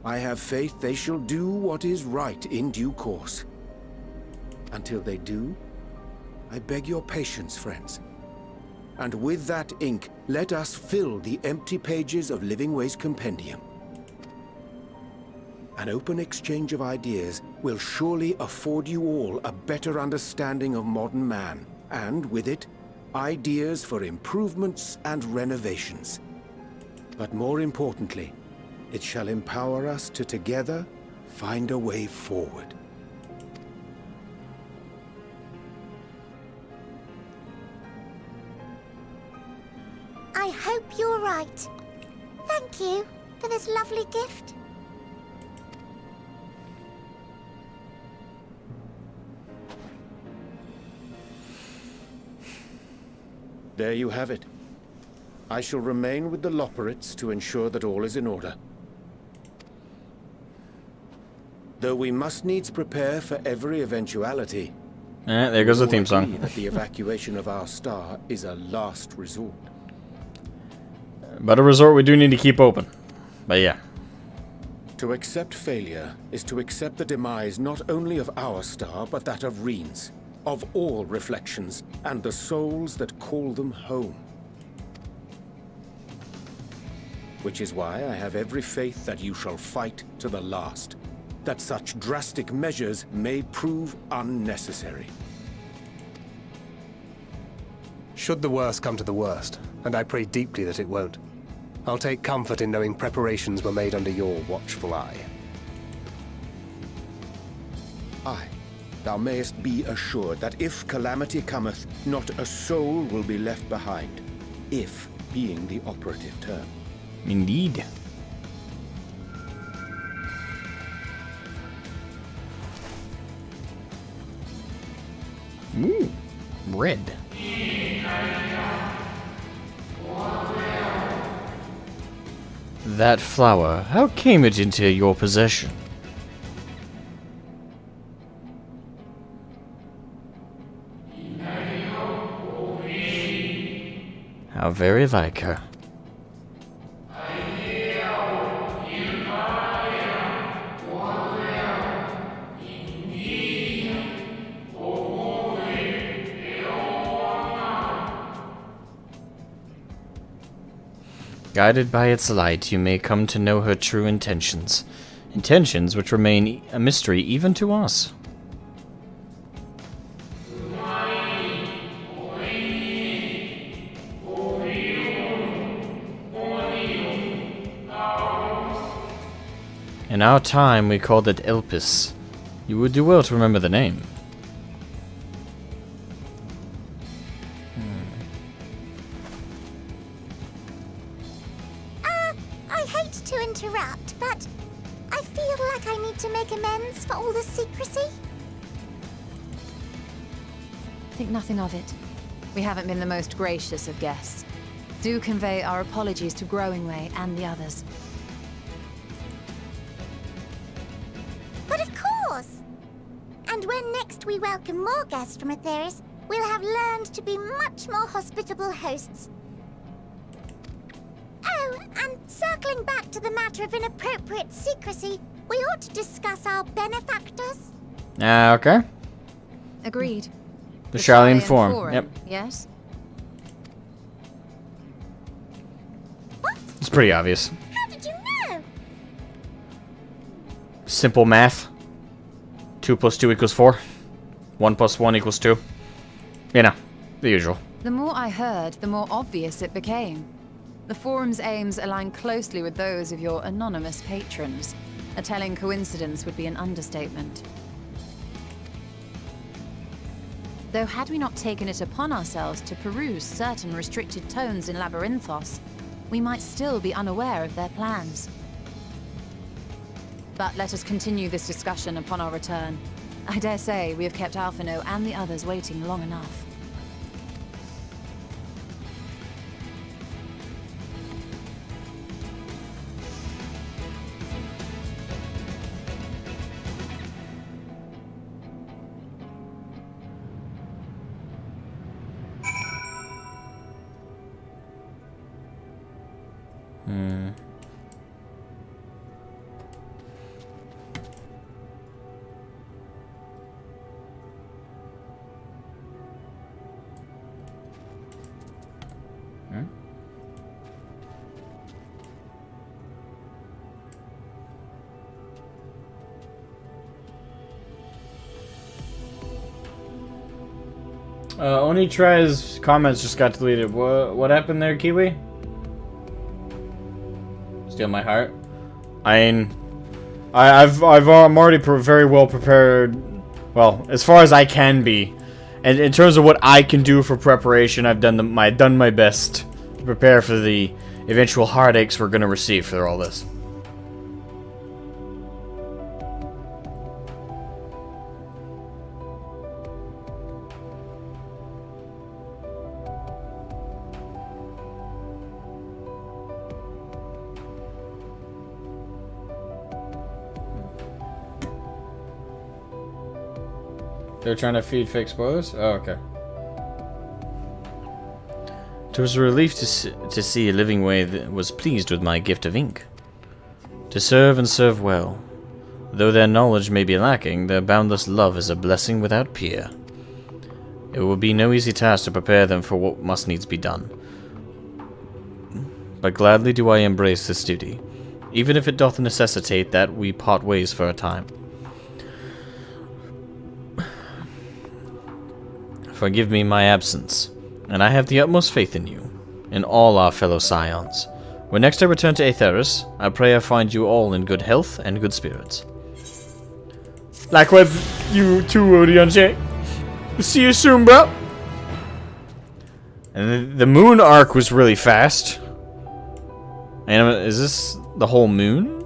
Speaker 3: I have faith they shall do what is right in due course. Until they do, I beg your patience, friends. And with that ink, let us fill the empty pages of Livingway's compendium. An open exchange of ideas will surely afford you all a better understanding of modern man, and with it, ideas for improvements and renovations. But more importantly, it shall empower us to together find a way forward.
Speaker 4: I hope you're right. Thank you for this lovely gift.
Speaker 3: There you have it. I shall remain with the Loporrits to ensure that all is in order. Though we must needs prepare for every eventuality.
Speaker 1: There goes the theme
Speaker 3: agree
Speaker 1: song.
Speaker 3: that the evacuation of our star is a last resort.
Speaker 1: But a resort we do need to keep open. But yeah.
Speaker 3: To accept failure is to accept the demise not only of our star, but that of Reen's, of all reflections, and the souls that call them home. Which is why I have every faith that you shall fight to the last, that such drastic measures may prove unnecessary.
Speaker 5: Should the worst come to the worst, and I pray deeply that it won't, I'll take comfort in knowing preparations were made under your watchful eye.
Speaker 3: Aye. Thou mayest be assured that if calamity cometh, not a soul will be left behind. If being the operative term.
Speaker 1: Indeed. Ooh, red. That flower, how came it into your possession? How very like her. Guided by its light, you may come to know her true intentions. Intentions which remain a mystery even to us. In our time, we called it Elpis. You would do well to remember the name.
Speaker 4: I hate to interrupt, but I feel like I need to make amends for all the secrecy.
Speaker 6: Think nothing of it. We haven't been the most gracious of guests. Do convey our apologies to Growingway and the others.
Speaker 4: But of course! And when next we welcome more guests from Aetheris, we'll have learned to be much more hospitable hosts. Oh, and circling back to the matter of inappropriate secrecy, we ought to discuss our benefactors.
Speaker 1: Okay.
Speaker 6: Agreed.
Speaker 1: The Charlene
Speaker 6: Charlian
Speaker 1: form.
Speaker 6: Forum,
Speaker 1: Yep.
Speaker 6: Yes?
Speaker 4: What?
Speaker 1: It's pretty obvious.
Speaker 4: How did you know?
Speaker 1: Simple math. 2 + 2 = 4. 1 + 1 = 2. You know, the usual.
Speaker 6: The more I heard, the more obvious it became. The forum's aims align closely with those of your anonymous patrons. A telling coincidence would be an understatement. Though had we not taken it upon ourselves to peruse certain restricted tones in Labyrinthos, we might still be unaware of their plans. But let us continue this discussion upon our return. I dare say we have kept Alphino and the others waiting long enough.
Speaker 1: Oni tries comments just got deleted. What happened there, Kiwi? Steal my heart. I'm already very well prepared. Well, as far as I can be, and in terms of what I can do for preparation, I've done my best to prepare for the eventual heartaches we're gonna receive for all this. They're trying to feed fake spoilers? Oh, okay.
Speaker 2: It was a relief to see a living way that was pleased with my gift of ink. To serve and serve well. Though their knowledge may be lacking, their boundless love is a blessing without peer. It will be no easy task to prepare them for what must needs be done. But gladly do I embrace this duty, even if it doth necessitate that we part ways for a time. Forgive me my absence, and I have the utmost faith in you, in all our fellow scions. When next I return to Aetheris, I pray I find you all in good health and good spirits.
Speaker 1: Likewise, you too, Urianger. See you soon, bro.
Speaker 2: And the moon arc was really fast. And is this the whole moon?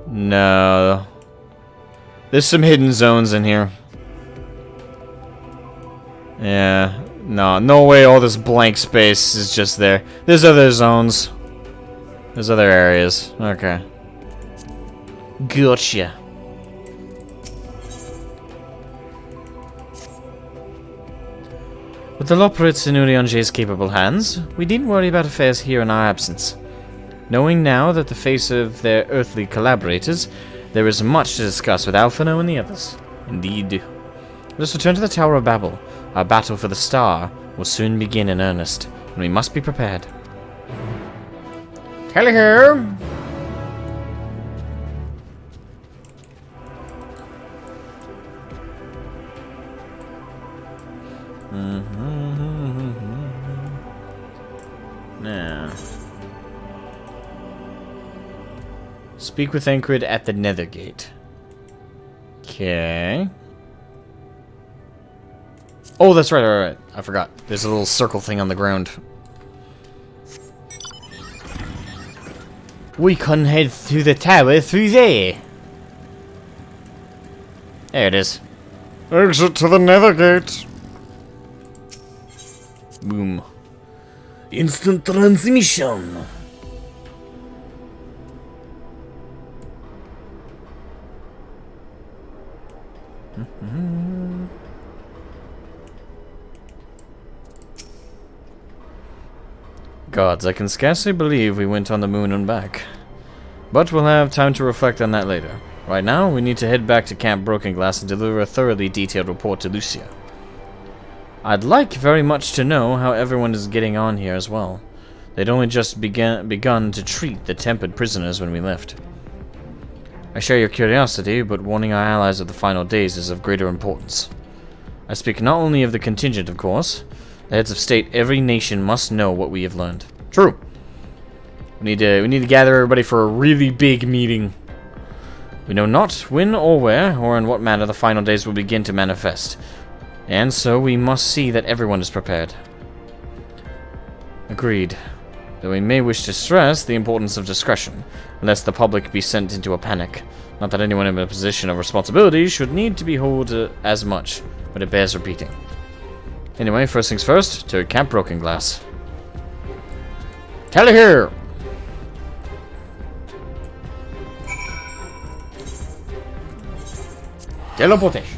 Speaker 2: No. There's some hidden zones in here. Yeah. No way all this blank space is just there. There's other zones. There's other areas. Okay. Gotcha. With the Loporits in Urianger's capable hands, we needn't worry about affairs here in our absence. Knowing now that the face of their earthly collaborators, there is much to discuss with Alphino and the others. Indeed. Let us return to the Tower of Babel. Our battle for the star will soon begin in earnest, and we must be prepared.
Speaker 1: Hello.
Speaker 2: Now. Speak with Encred at the Nethergate. Okay. Oh, that's right. I forgot. There's a little circle thing on the ground. We can head through the tower through there. There it is.
Speaker 1: Exit to the nether gate. Boom. Instant transmission. Gods, I can scarcely believe we went on the moon and back. But we'll have time to reflect on that later. Right now, we need to head back to Camp Broken Glass and deliver a thoroughly detailed report to Lucia. I'd like very much to know how everyone is getting on here as well. They'd only just begun to treat the tempered prisoners when we left. I share your curiosity, but warning our allies of the final days is of greater importance. I speak not only of the contingent, of course. The heads of state, every nation must know what we have learned. True. We need to gather everybody for a really big meeting. We know not when or where, or in what manner the final days will begin to manifest. And so we must see that everyone is prepared. Agreed. Though we may wish to stress the importance of discretion, lest the public be sent into a panic. Not that anyone in a position of responsibility should need to behold as much, but it bears repeating. Anyway, first things first, to Camp Broken Glass. Tally here! Teleportation.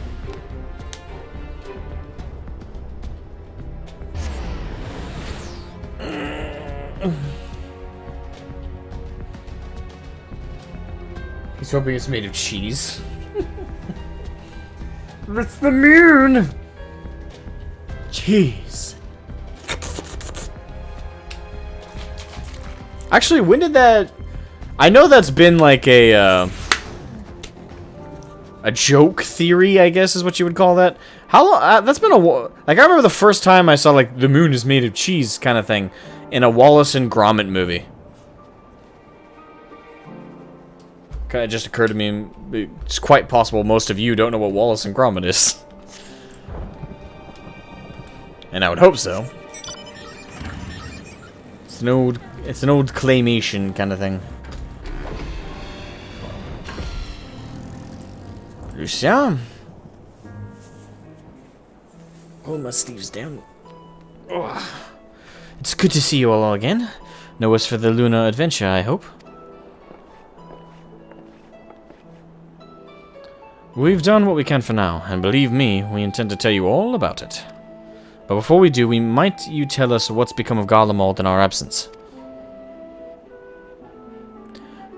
Speaker 1: He's hoping it's made of cheese. That's the moon! Cheese. Actually, when did that... I know that's been like a joke theory, I guess is what you would call that. How long... that's been a... Like, I remember the first time I saw, like, the moon is made of cheese kind of thing in a Wallace and Gromit movie. Kind of just occurred to me, it's quite possible most of you don't know what Wallace and Gromit is. And I would hope so. It's an old claymation kind of thing. Lucia? Hold my sleeves down. Oh. It's good to see you all again. No worse for the Luna adventure, I hope. We've done what we can for now, and believe me, we intend to tell you all about it. But before we do, might you tell us what's become of Garlemald in our absence?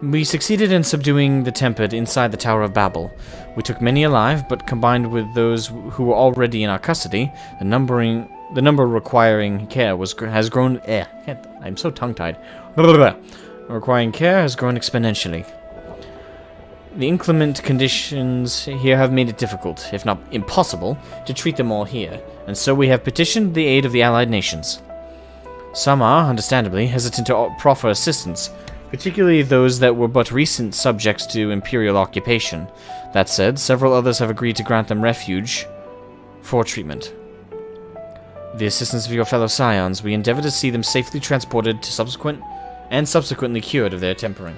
Speaker 1: We succeeded in subduing the Tempered inside the Tower of Babel. We took many alive, but combined with those who were already in our custody, the number requiring care has grown... I'm so tongue-tied. Requiring care has grown exponentially. The inclement conditions here have made it difficult, if not impossible, to treat them all here, and so we have petitioned the aid of the allied nations. Some are, understandably, hesitant to proffer assistance, particularly those that were but recent subjects to imperial occupation. That said, several others have agreed to grant them refuge for treatment. With the assistance of your fellow scions, we endeavor to see them safely transported to subsequently cured of their tempering.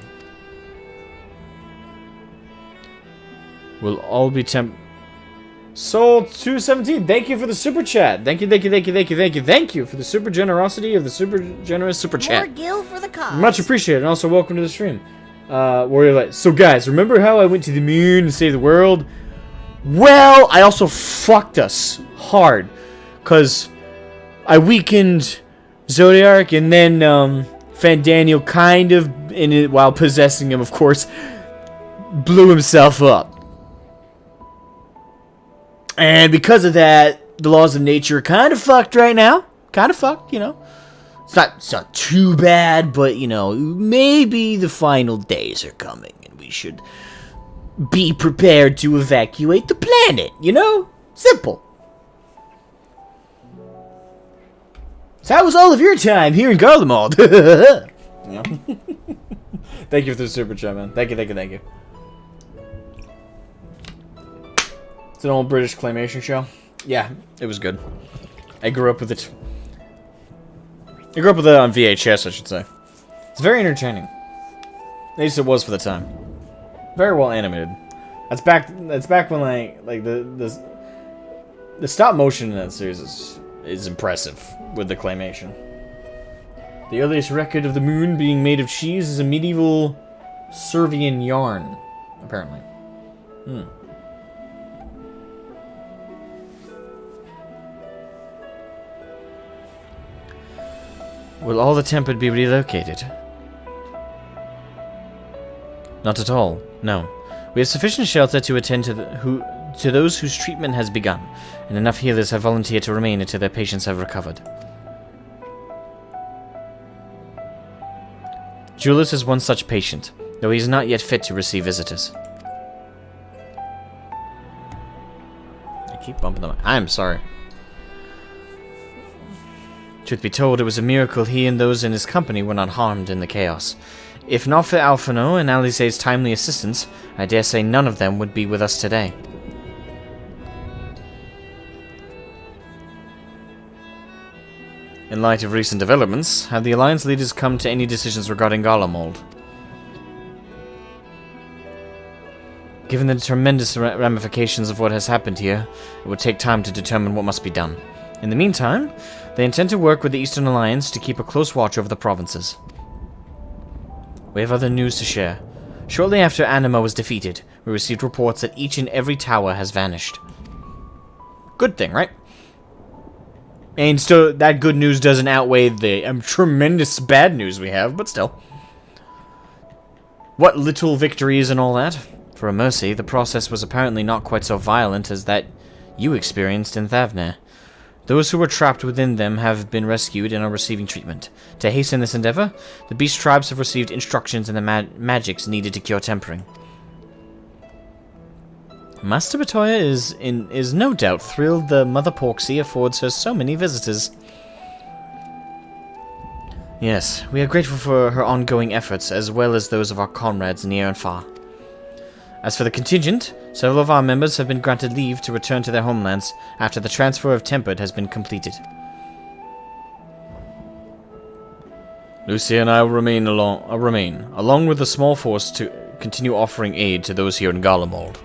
Speaker 1: We'll all be Soul 217, thank you for the super chat. Thank you for the super generosity of the super generous super chat.
Speaker 7: More gil for the cause.
Speaker 1: Much appreciated, and also welcome to the stream. Warrior Light. So guys, remember how I went to the moon and saved the world? Well, I also fucked us hard, cause I weakened Zodiac, and then Fandaniel kind of, while possessing him, of course, blew himself up. And because of that, the laws of nature are kind of fucked right now. Kind of fucked, you know. It's not too bad, but, you know, maybe the final days are coming, and we should be prepared to evacuate the planet, you know? Simple. So how was all of your time here in Garlemald? Yeah. Thank you for the super chat, man. Thank you. It's an old British claymation show. Yeah, it was good. I grew up with it. I grew up with it on VHS, I should say. It's very entertaining. At least it was for the time. Very well animated. That's back when like the The stop motion in that series is impressive with the claymation. The earliest record of the moon being made of cheese is a medieval Servian yarn, apparently. Will all the tempered be relocated? Not at all, no. We have sufficient shelter to attend to those whose treatment has begun, and enough healers have volunteered to remain until their patients have recovered. Julius is one such patient, though he is not yet fit to receive visitors. I keep bumping them. I'm sorry. Truth be told, it was a miracle he and those in his company were not harmed in the chaos. If not for Alphino and Alice's timely assistance, I dare say none of them would be with us today. In light of recent developments, have the Alliance leaders come to any decisions regarding Garlemald? Given the tremendous ramifications of what has happened here, it would take time to determine what must be done. In the meantime, they intend to work with the Eastern Alliance to keep a close watch over the provinces. We have other news to share. Shortly after Anima was defeated, we received reports that each and every tower has vanished. Good thing, right? And still, that good news doesn't outweigh the tremendous bad news we have, but still. What little victories and all that. For a mercy, the process was apparently not quite so violent as that you experienced in Thavner. Those who were trapped within them have been rescued and are receiving treatment. To hasten this endeavor, the beast tribes have received instructions in the magics needed to cure tempering. Master Batoya is no doubt thrilled the Mother Porksy affords her so many visitors. Yes, we are grateful for her ongoing efforts, as well as those of our comrades near and far. As for the contingent, several of our members have been granted leave to return to their homelands after the transfer of Tempered has been completed. Lucia and I will remain, along with a small force, to continue offering aid to those here in Garlemald.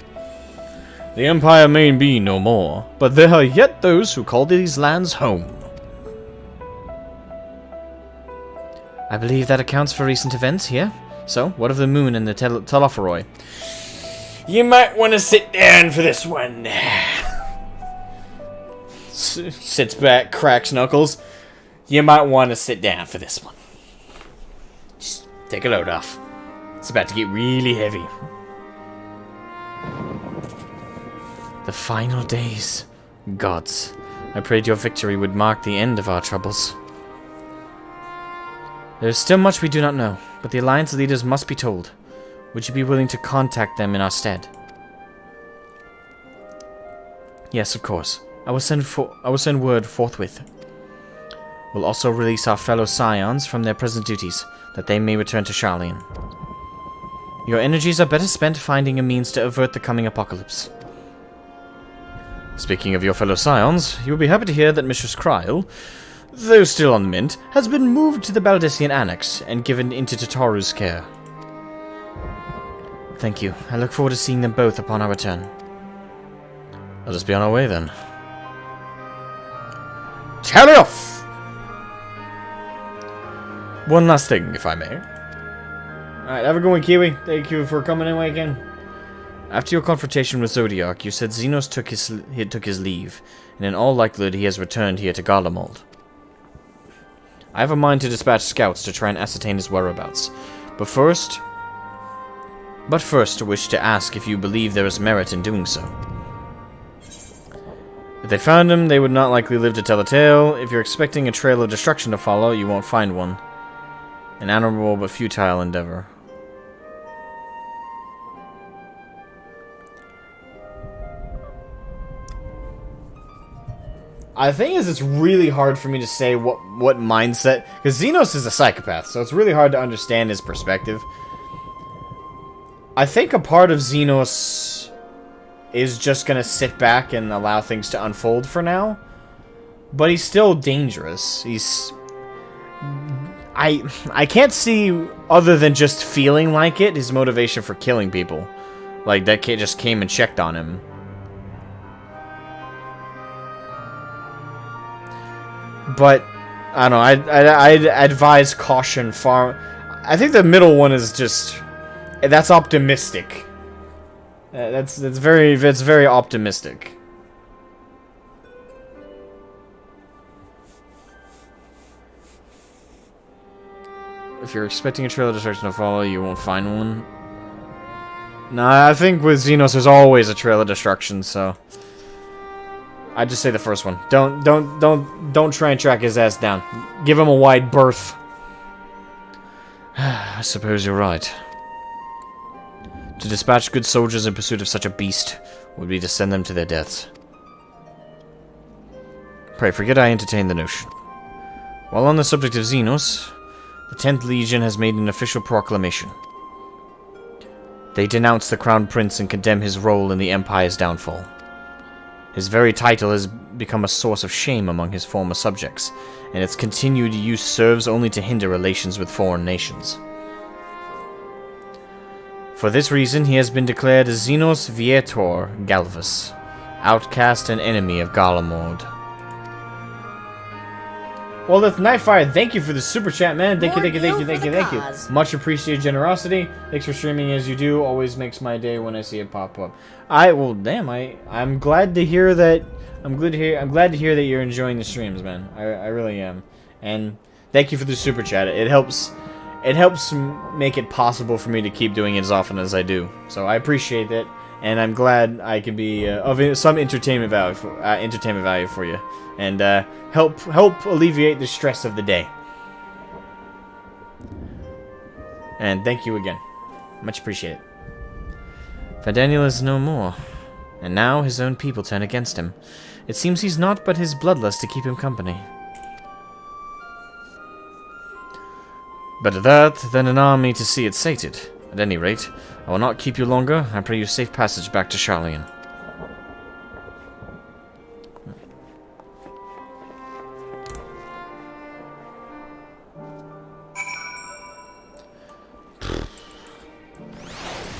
Speaker 1: The Empire may be no more, but there are yet those who call these lands home. I believe that accounts for recent events here. So, what of the moon and the Telophoroi? You might want to sit down for this one. Sits back, cracks knuckles. You might want to sit down for this one. Just take a load off. It's about to get really heavy. The final days. Gods, I prayed your victory would mark the end of our troubles. There is still much we do not know, but the Alliance leaders must be told. Would you be willing to contact them in our stead? Yes, of course. I will send word forthwith. We'll also release our fellow Scions from their present duties, that they may return to Sharlayan. Your energies are better spent finding a means to avert the coming apocalypse. Speaking of your fellow Scions, you will be happy to hear that Mistress Kryl, though still on the mint, has been moved to the Baldessian Annex and given into Tataru's care. Thank you. I look forward to seeing them both upon our return. Let us be on our way then. Tally off! One last thing, if I may. Alright, have a good one, Kiwi. Thank you for coming in again. After your confrontation with Zodiac, you said Xenos took his leave, and in all likelihood he has returned here to Garlemald. I have a mind to dispatch scouts to try and ascertain his whereabouts, but first I wish to ask if you believe there is merit in doing so. If they found him, they would not likely live to tell a tale. If you're expecting a trail of destruction to follow, you won't find one. An honorable but futile endeavor. The thing is, it's really hard for me to say what mindset, because Xenos is a psychopath, so it's really hard to understand his perspective. I think a part of Xenos is just gonna sit back and allow things to unfold for now, but he's still dangerous. I can't see, other than just feeling like it, his motivation for killing people. Like, that kid just came and checked on him. But I don't know. I'd advise caution far. I think the middle one is just that's optimistic. That's very optimistic. If you're expecting a trail of destruction to follow, you won't find one. Nah, I think with Xenos there's always a trail of destruction, so I'd just say the first one. Don't try and track his ass down. Give him a wide berth. I suppose you're right. To dispatch good soldiers in pursuit of such a beast would be to send them to their deaths. Pray forget I entertain the notion. While on the subject of Xenos, the 10th Legion has made an official proclamation. They denounce the Crown Prince and condemn his role in the Empire's downfall. His very title has become a source of shame among his former subjects, and its continued use serves only to hinder relations with foreign nations. For this reason, he has been declared a Xenos Viator Galvus, outcast and enemy of Garlemord. Well, that's Nightfire. Thank you for the super chat, man. Thank you. Much appreciated generosity. Thanks for streaming as you do. Always makes my day when I see it pop up. I'm glad to hear that. I'm glad to hear that you're enjoying the streams, man. I really am. And thank you for the super chat. It helps make it possible for me to keep doing it as often as I do. So I appreciate that, and I'm glad I can be of some entertainment value for you, and help alleviate the stress of the day. And thank you again. Much appreciated. Fadaniel is no more, and now his own people turn against him. It seems he's naught but his bloodlust to keep him company. Better that than an army to see it sated. At any rate, I will not keep you longer. I pray you safe passage back to Charlian.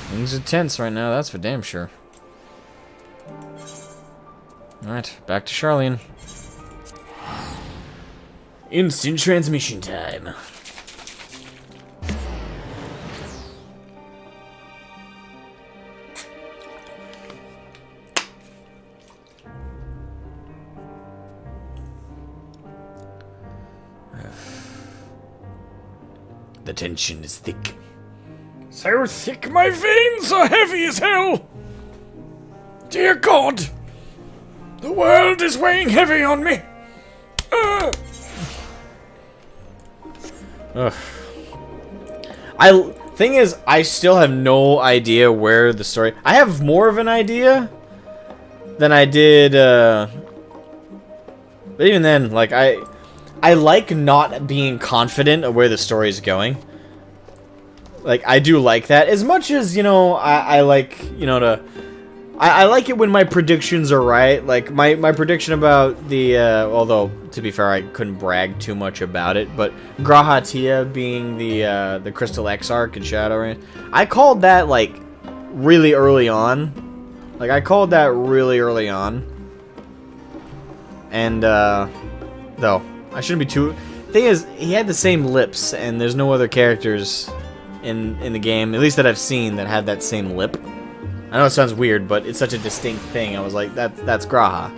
Speaker 1: Things are tense right now, that's for damn sure. Alright, back to Charlian. Instant transmission time. The tension is thick. So thick my veins are heavy as hell! Dear God! The world is weighing heavy on me! Ugh. Thing is, I still have no idea where the story... I have more of an idea than I did, but even then, like, I like not being confident of where the story is going. Like, I do like that. As much as, you know, I like, you know, I like it when my predictions are right. Like, my prediction about the, although, to be fair, I couldn't brag too much about it, but Grahatia being the Crystal Exarch in Shadowrun, I called that, like, really early on. Like, I called that really early on. And, though, I shouldn't be too... Thing is, he had the same lips, and there's no other characters in the game, at least that I've seen, that have that same lip. I know it sounds weird, but it's such a distinct thing. I was like, that's Graha.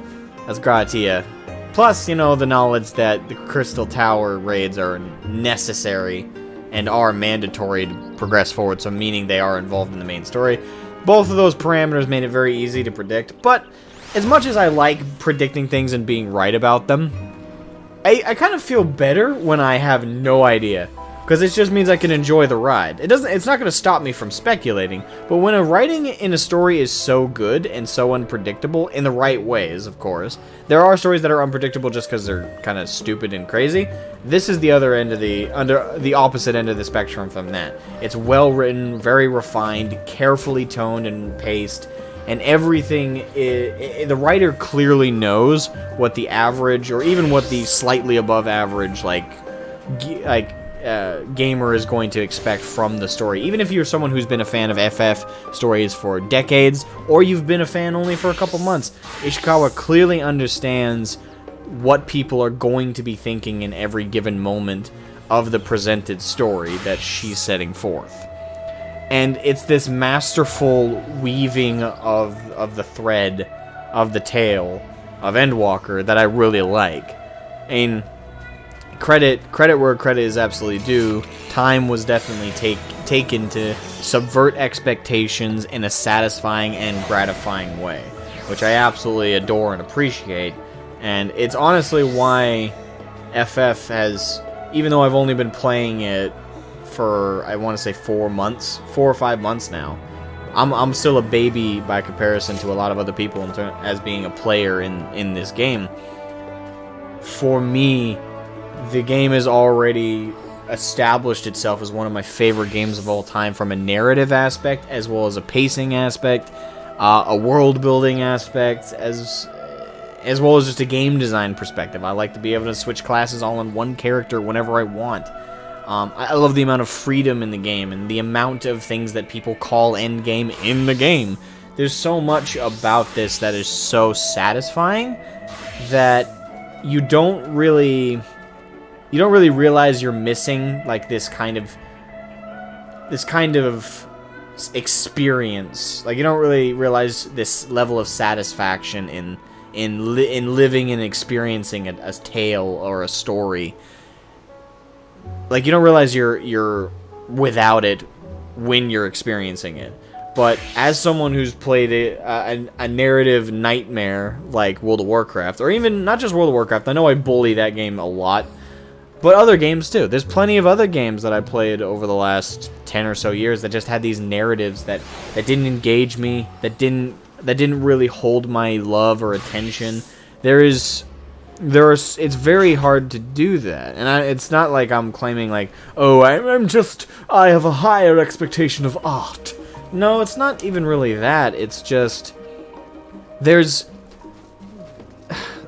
Speaker 1: That's Grahatia. Plus, you know, the knowledge that the Crystal Tower raids are necessary and are mandatory to progress forward, so meaning they are involved in the main story. Both of those parameters made it very easy to predict, but as much as I like predicting things and being right about them, I kind of feel better when I have no idea. Because it just means I can enjoy the ride. It's not going to stop me from speculating, but when a writing in a story is so good and so unpredictable, in the right ways, of course, there are stories that are unpredictable just because they're kind of stupid and crazy. This is the other end of the opposite end of the spectrum from that. It's well written, very refined, carefully toned and paced, and everything, the writer clearly knows what the average, or even what the slightly above average, gamer is going to expect from the story. Even if you're someone who's been a fan of FF stories for decades, or you've been a fan only for a couple months, Ishikawa clearly understands what people are going to be thinking in every given moment of the presented story that she's setting forth. And it's this masterful weaving of the thread of the tale of Endwalker that I really like. And credit where credit is absolutely due. Time was definitely taken to subvert expectations in a satisfying and gratifying way, which I absolutely adore and appreciate. And it's honestly why FF has, even though I've only been playing it for, I want to say 4 or 5 months now, I'm still a baby by comparison to a lot of other people as being a player in this game. For me, the game has already established itself as one of my favorite games of all time from a narrative aspect, as well as a pacing aspect, a world building aspect, as well as just a game design perspective. I like to be able to switch classes all in one character whenever I want. I love the amount of freedom in the game and the amount of things that people call endgame in the game. There's so much about this that is so satisfying that you don't really realize you're missing like this kind of experience. Like, you don't really realize this level of satisfaction in living and experiencing a tale or a story. Like, you don't realize you're without it when you're experiencing it. But as someone who's played a narrative nightmare like World of Warcraft, or even not just World of Warcraft, I know I bully that game a lot, but other games too. There's plenty of other games that I played over the last 10 or so years that just had these narratives that didn't engage me, that didn't really hold my love or attention. It's very hard to do that, and it's not like I'm claiming like, oh, I have a higher expectation of art. No, it's not even really that. It's just there's,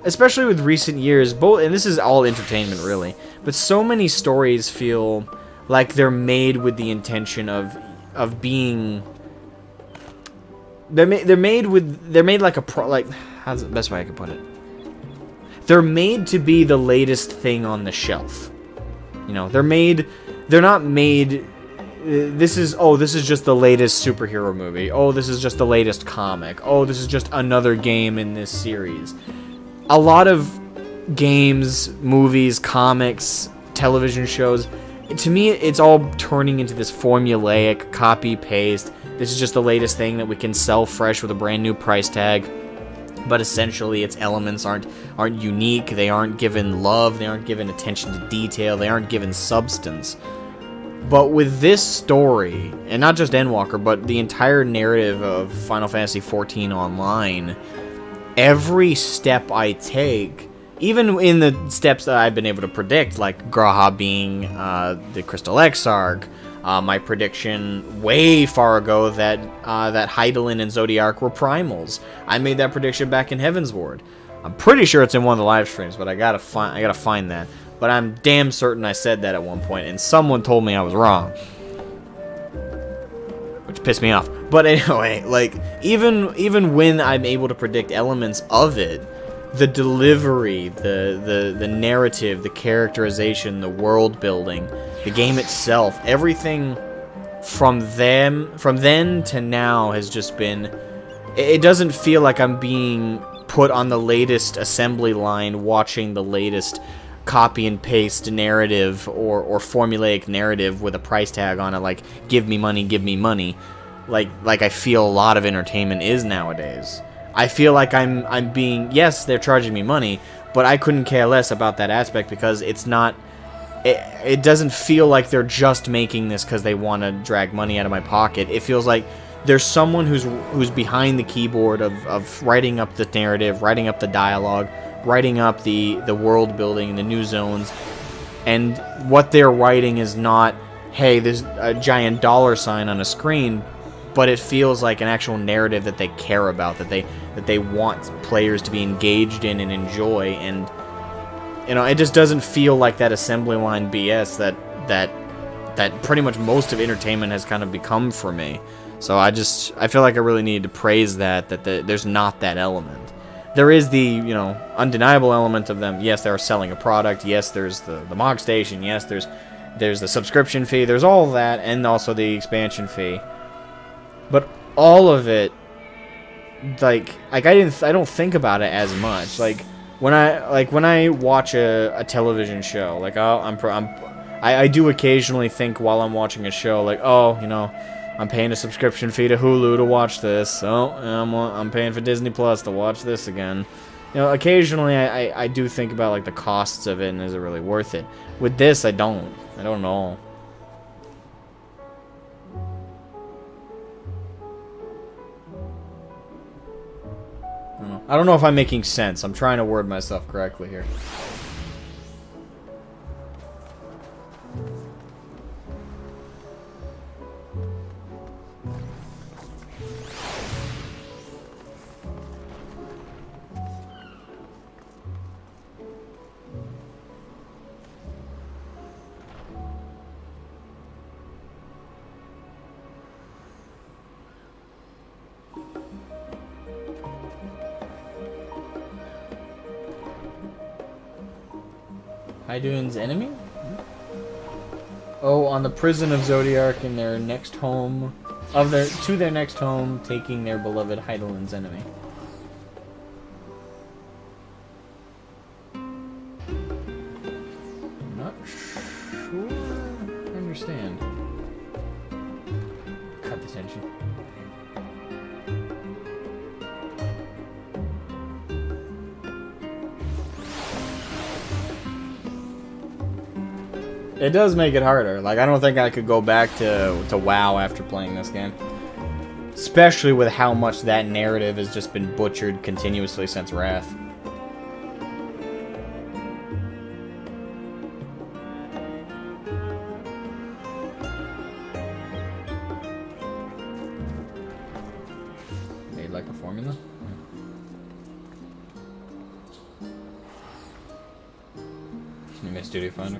Speaker 1: especially with recent years, and this is all entertainment really, but so many stories feel like they're made with the intention of being. They're made like how's the best way I can put it? They're made to be the latest thing on the shelf. You know, they're not made. This is just the latest superhero movie. Oh, this is just the latest comic. Oh, this is just another game in this series. A lot of games, movies, comics, television shows, to me, it's all turning into this formulaic copy-paste. This is just the latest thing that we can sell fresh with a brand new price tag. But essentially, its elements aren't unique. They aren't given love. They aren't given attention to detail. They aren't given substance. But with this story, and not just Endwalker, but the entire narrative of Final Fantasy XIV Online, every step I take, even in the steps that I've been able to predict, like Graha being the Crystal Exarch, my prediction way far ago that Hydaelyn and Zodiac were primals. I made that prediction back in Heavensward. I'm pretty sure it's in one of the live streams, but I gotta find that. But I'm damn certain I said that at one point, and someone told me I was wrong, which pissed me off. But anyway, like even when I'm able to predict elements of it, the delivery, the narrative, the characterization, the world building, the game itself, everything from then to now has just been. It doesn't feel like I'm being put on the latest assembly line watching the latest copy and paste narrative or formulaic narrative with a price tag on it, like give me money, like I feel a lot of entertainment is nowadays. I feel like I'm being, yes, they're charging me money, but I couldn't care less about that aspect because it's not. It doesn't feel like they're just making this because they want to drag money out of my pocket. It feels like there's someone who's behind the keyboard of writing up the narrative, writing up the dialogue, writing up the world building, the new zones, and what they're writing is not, hey, there's a giant dollar sign on a screen, but it feels like an actual narrative that they care about, that they want players to be engaged in and enjoy, and it just doesn't feel like that assembly line BS that pretty much most of entertainment has kind of become for me. So I feel like I really needed to praise that there's not that element. there is the, you know, undeniable element of them. Yes, they are selling a product. Yes, there's the Mog Station. Yes, there's the subscription fee. There's all of that, and also the expansion fee. But all of it, like I don't think about it as much. Like when I watch a television show, like I do occasionally think while I'm watching a show, like, oh, you know, I'm paying a subscription fee to Hulu to watch this. Oh, I'm paying for Disney Plus to watch this again. You know, occasionally I do think about like the costs of it and is it really worth it. With this, I don't know. I don't know if I'm making sense. I'm trying to word myself correctly here. Hyduin's enemy? Oh, on the prison of Zodiark in their next home, to their next home, taking their beloved Hyduin's enemy. Not sure I understand. Cut the tension. It does make it harder. Like, I don't think I could go back to WoW after playing this game. Especially with how much that narrative has just been butchered continuously since Wrath. Made like a formula? Can you make Studio Finder?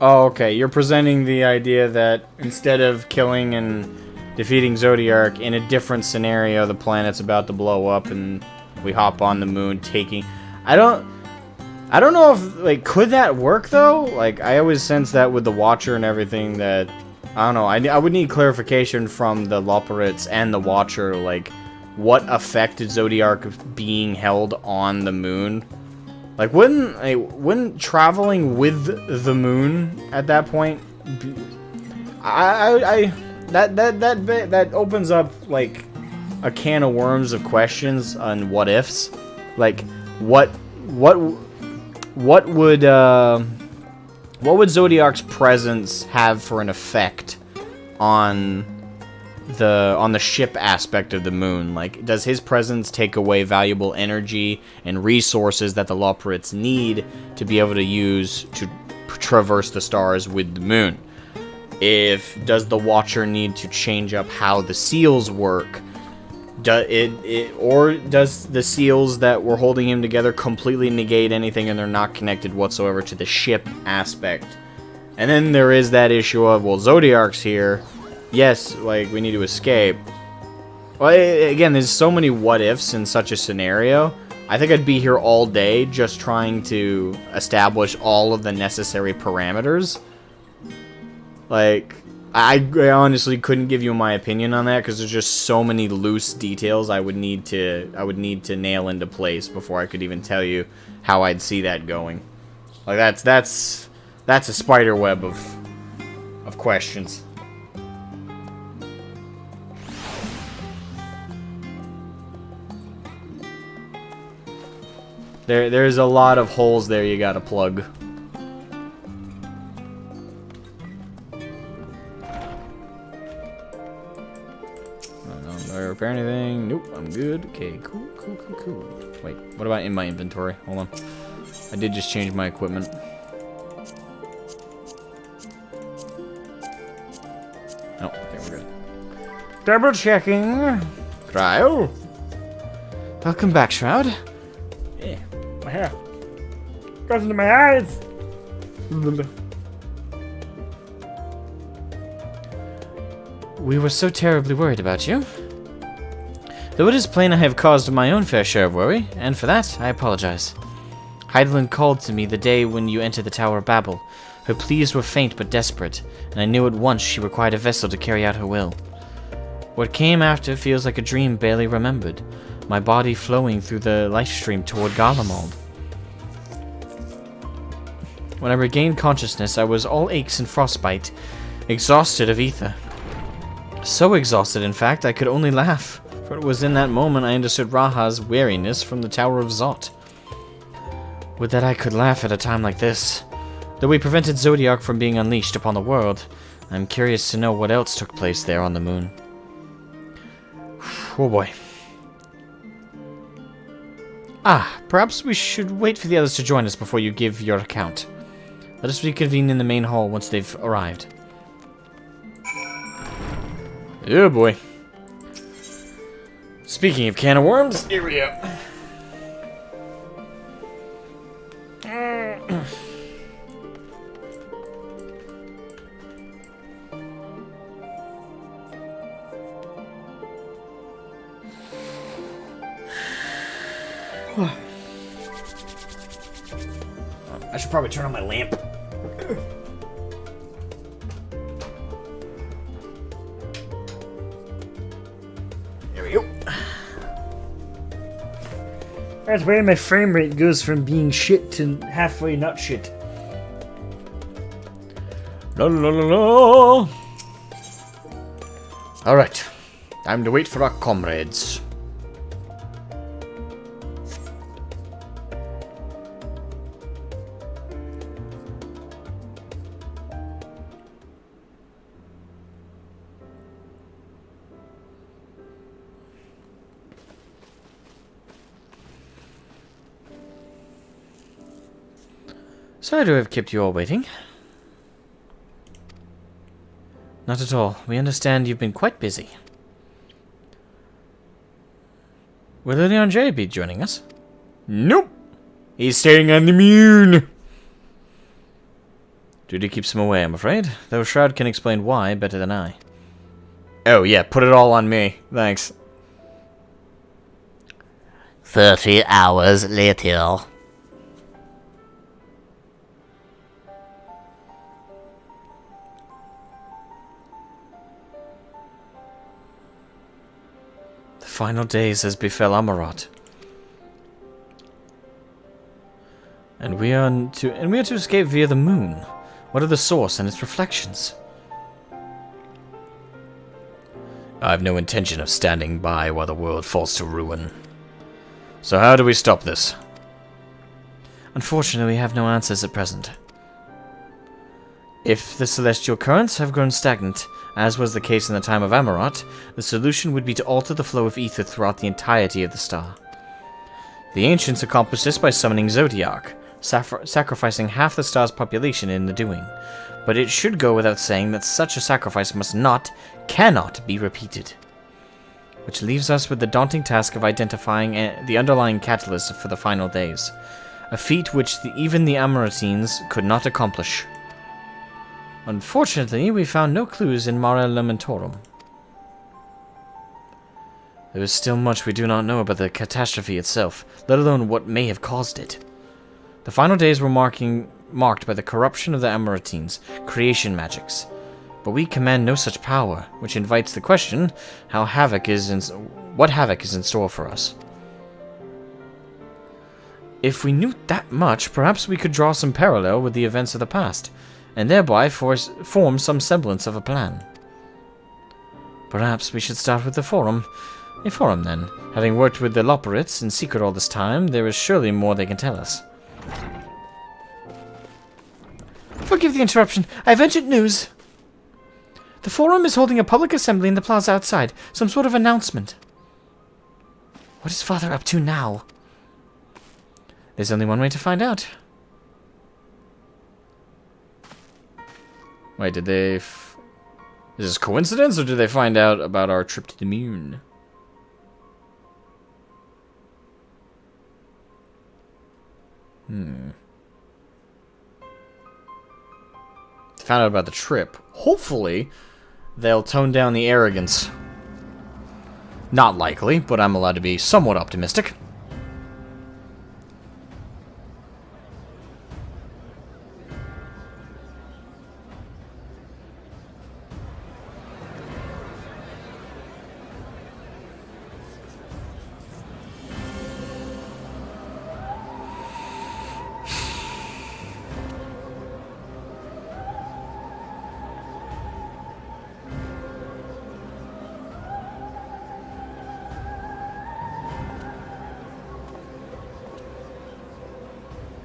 Speaker 1: Oh, okay. You're presenting the idea that instead of killing and defeating Zodiark, in a different scenario, the planet's about to blow up and we hop on the moon taking... I don't know if, like, could that work, though? Like, I always sense that with the Watcher and everything that... I don't know. I would need clarification from the Loporrits and the Watcher, like, what affected Zodiark being held on the moon? Like, wouldn't traveling with the moon at that point be, that opens up like a can of worms of questions on what ifs. Like, what would Zodiark's presence have for an effect on the ship aspect of the moon? Like, does his presence take away valuable energy and resources that the Loporrits need to be able to use to traverse the stars with the moon? Does the Watcher need to change up how the seals work? Or does the seals that were holding him together completely negate anything and they're not connected whatsoever to the ship aspect? And then there is that issue of, well, Zodiark's here. Yes, like, we need to escape. Well, again, there's so many what-ifs in such a scenario. I think I'd be here all day just trying to establish all of the necessary parameters. Like, I honestly couldn't give you my opinion on that because there's just so many loose details I would need to nail into place before I could even tell you how I'd see that going. Like that's a spider web of questions. There's a lot of holes there you gotta plug. Do I repair anything? Nope, I'm good. Okay, cool. Wait, what about in my inventory? Hold on. I did just change my equipment. Oh, okay, we're good. Double checking. Trial.
Speaker 2: Welcome back, Shroud.
Speaker 1: Yeah, my hair goes into my eyes.
Speaker 2: We were so terribly worried about you. Though it is plain I have caused my own fair share of worry, and for that, I apologize. Heidelin called to me the day when you entered the Tower of Babel. Her pleas were faint but desperate, and I knew at once she required a vessel to carry out her will. What came after feels like a dream barely remembered, my body flowing through the life stream toward Garlemald. When I regained consciousness, I was all aches and frostbite, exhausted of ether. So exhausted, in fact, I could only laugh, for it was in that moment I understood Raha's weariness from the Tower of Zot. Would that I could laugh at a time like this. Though we prevented Zodiac from being unleashed upon the world, I'm curious to know what else took place there on the moon. Oh boy. Perhaps we should wait for the others to join us before you give your account. Let us reconvene in the main hall once they've arrived.
Speaker 1: Oh boy. Speaking of can of worms, here we go. I should probably turn on my lamp. There we go. That's where my frame rate goes from being shit to halfway not shit. La la la la. Alright. Time to wait for our comrades.
Speaker 2: Sorry to have kept you all waiting. Not at all. We understand you've been quite busy. Will Urianger be joining us?
Speaker 1: Nope. He's staying on the moon.
Speaker 2: Duty keeps him away, I'm afraid. Though Shroud can explain why better than I.
Speaker 1: Oh yeah, put it all on me. Thanks.
Speaker 7: 30 hours later.
Speaker 2: Final days as befell Amarat. And we are to escape via the moon. What are the source and its reflections?
Speaker 1: I have no intention of standing by while the world falls to ruin. So how do we stop this?
Speaker 2: Unfortunately, we have no answers at present. If the celestial currents have grown stagnant, as was the case in the time of Amarat, the solution would be to alter the flow of ether throughout the entirety of the star. The ancients accomplished this by summoning Zodiac, sacrificing half the star's population in the doing. But it should go without saying that such a sacrifice cannot be repeated. Which leaves us with the daunting task of identifying the underlying catalyst for the final days. A feat which even the Amaratines could not accomplish. Unfortunately, we found no clues in Mare Lamentorum. There is still much we do not know about the catastrophe itself, let alone what may have caused it. The final days were marked by the corruption of the Amaratines, creation magics, But we command no such power, which invites the question, what havoc is in store for us. If we knew that much, perhaps we could draw some parallel with the events of the past, and thereby form some semblance of a plan. Perhaps we should start with the Forum. A Forum, then. Having worked with the Loperites in secret all this time, there is surely more they can tell us. Forgive the interruption. I have urgent news. The Forum is holding a public assembly in the plaza outside. Some sort of announcement. What is Father up to now? There's only one way to find out. Wait, did they... Is this coincidence, or did they find out about our trip to the moon? Found out about the trip. Hopefully, they'll tone down the arrogance. Not likely, but I'm allowed to be somewhat optimistic.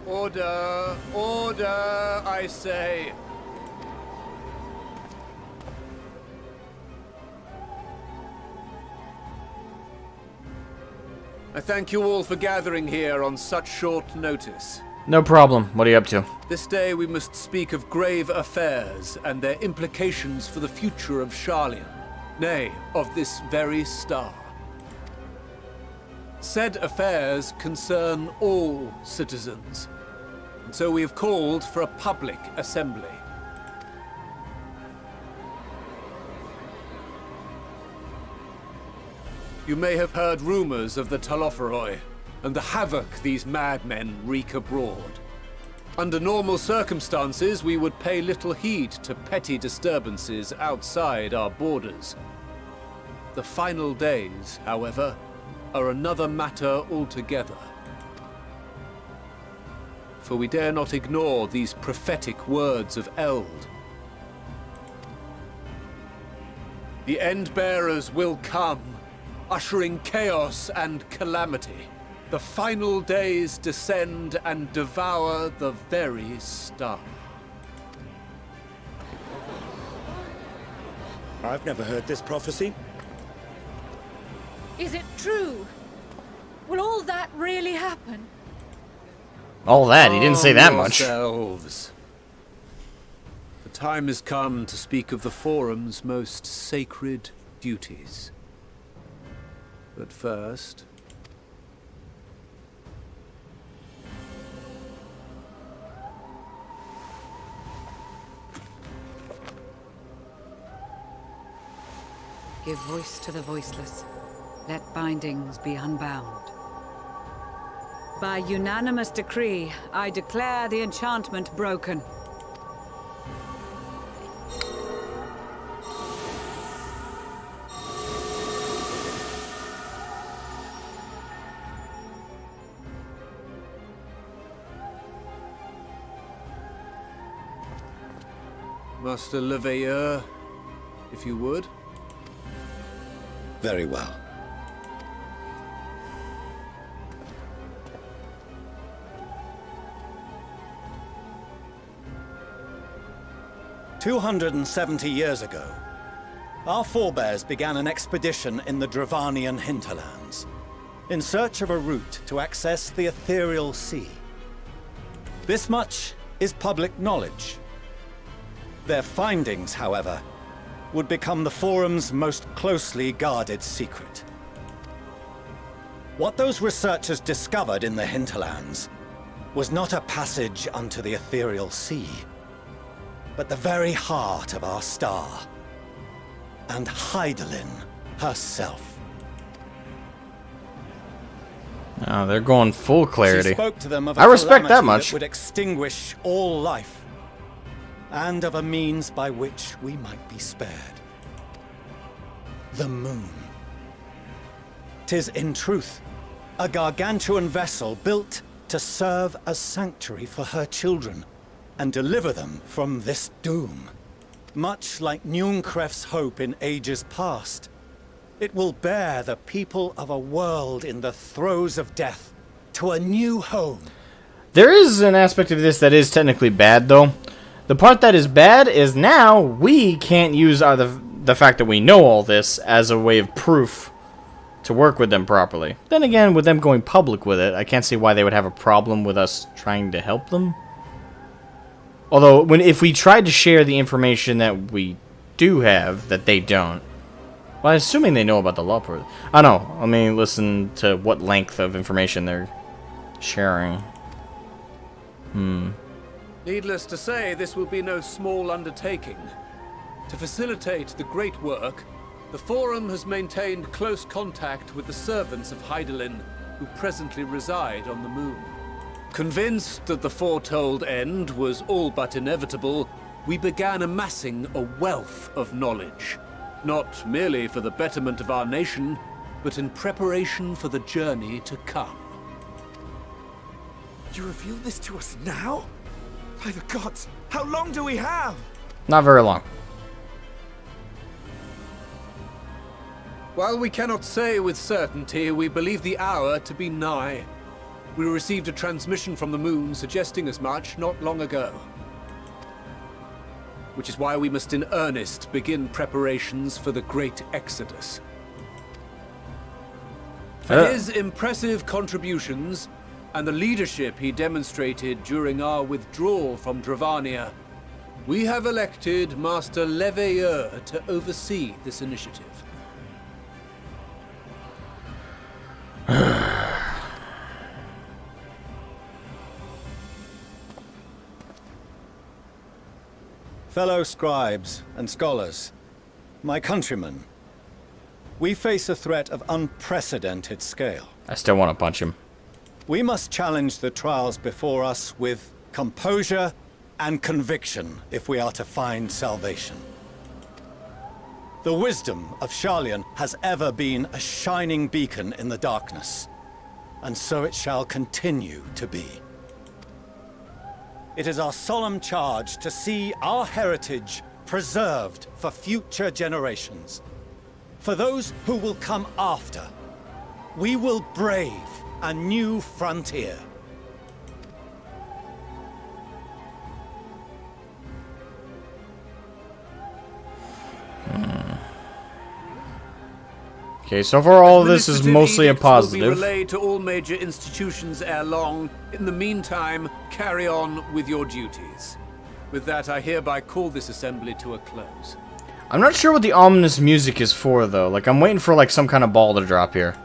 Speaker 8: Order! Order, I say! I thank you all for gathering here on such short notice.
Speaker 2: No problem. What are you up to?
Speaker 8: This day we must speak of grave affairs and their implications for the future of Sharlayan, nay, of this very star. Said affairs concern all citizens, and so we have called for a public assembly. You may have heard rumors of the Telophoroi and the havoc these madmen wreak abroad. Under normal circumstances, we would pay little heed to petty disturbances outside our borders. The final days, however, are another matter altogether. For we dare not ignore these prophetic words of Eld. The Endbearers will come, ushering chaos and calamity. The final days descend and devour the very star.
Speaker 9: I've never heard this prophecy.
Speaker 10: Is it true? Will all that really happen?
Speaker 2: All that? He didn't say that much.
Speaker 8: Yourselves. The time has come to speak of the Forum's most sacred duties. But first...
Speaker 11: Give voice to the voiceless. Let bindings be unbound. By unanimous decree, I declare the enchantment broken.
Speaker 8: Master Leveilleur, if you would.
Speaker 9: Very well. "270 years ago, our forebears began an expedition in the Dravanian hinterlands, in search of a route to access the ethereal sea. This much is public knowledge. Their findings, however, would become the Forum's most closely guarded secret. What those researchers discovered in the hinterlands was not a passage unto the ethereal sea, but the very heart of our star, and Hydaelyn herself.
Speaker 2: Oh, they're going full clarity.
Speaker 9: She spoke to them of a
Speaker 2: I respect that
Speaker 9: calamity
Speaker 2: much.
Speaker 9: that would extinguish all life, and of a means by which we might be spared. The moon. 'Tis in truth a gargantuan vessel built to serve as sanctuary for her children and deliver them from this doom. Much like Nunkref's hope in ages past, it will bear the people of a world in the throes of death to a new home.
Speaker 1: There is an aspect of this that is technically bad, though. The part that is bad is now we can't use the fact that we know all this as a way of proof to work with them properly. Then again, with them going public with it, I can't see why they would have a problem with us trying to help them. Although, if we tried to share the information that we do have, that they don't, well, assuming they know about the law. I don't know. Let me listen to what length of information they're sharing.
Speaker 8: Needless to say, this will be no small undertaking. To facilitate the great work, the Forum has maintained close contact with the servants of Hydaelyn, who presently reside on the moon. Convinced that the foretold end was all but inevitable, we began amassing a wealth of knowledge, not merely for the betterment of our nation, but in preparation for the journey to come.
Speaker 12: You reveal this to us now? By the gods, how long do we have?
Speaker 1: Not very long.
Speaker 8: While we cannot say with certainty, we believe the hour to be nigh. We received a transmission from the moon suggesting as much not long ago. Which is why we must in earnest begin preparations for the great exodus. For his impressive contributions, and the leadership he demonstrated during our withdrawal from Dravania, we have elected Master Leveilleur to oversee this initiative.
Speaker 9: Fellow scribes and scholars, my countrymen, we face a threat of unprecedented scale.
Speaker 1: I still want to punch him.
Speaker 9: We must challenge the trials before us with composure and conviction if we are to find salvation. The wisdom of Sharlayan has ever been a shining beacon in the darkness, and so it shall continue to be. It is our solemn charge to see our heritage preserved for future generations. For those who will come after, we will brave a new frontier.
Speaker 1: Okay, so far all of this is mostly a positive.
Speaker 8: Will be relayed to all major institutions ere long. In the meantime, carry on with your duties. With that, I hereby call this assembly to a close.
Speaker 1: I'm not sure what the ominous music is for, though. Like, I'm waiting for, like, some kind of ball to drop here.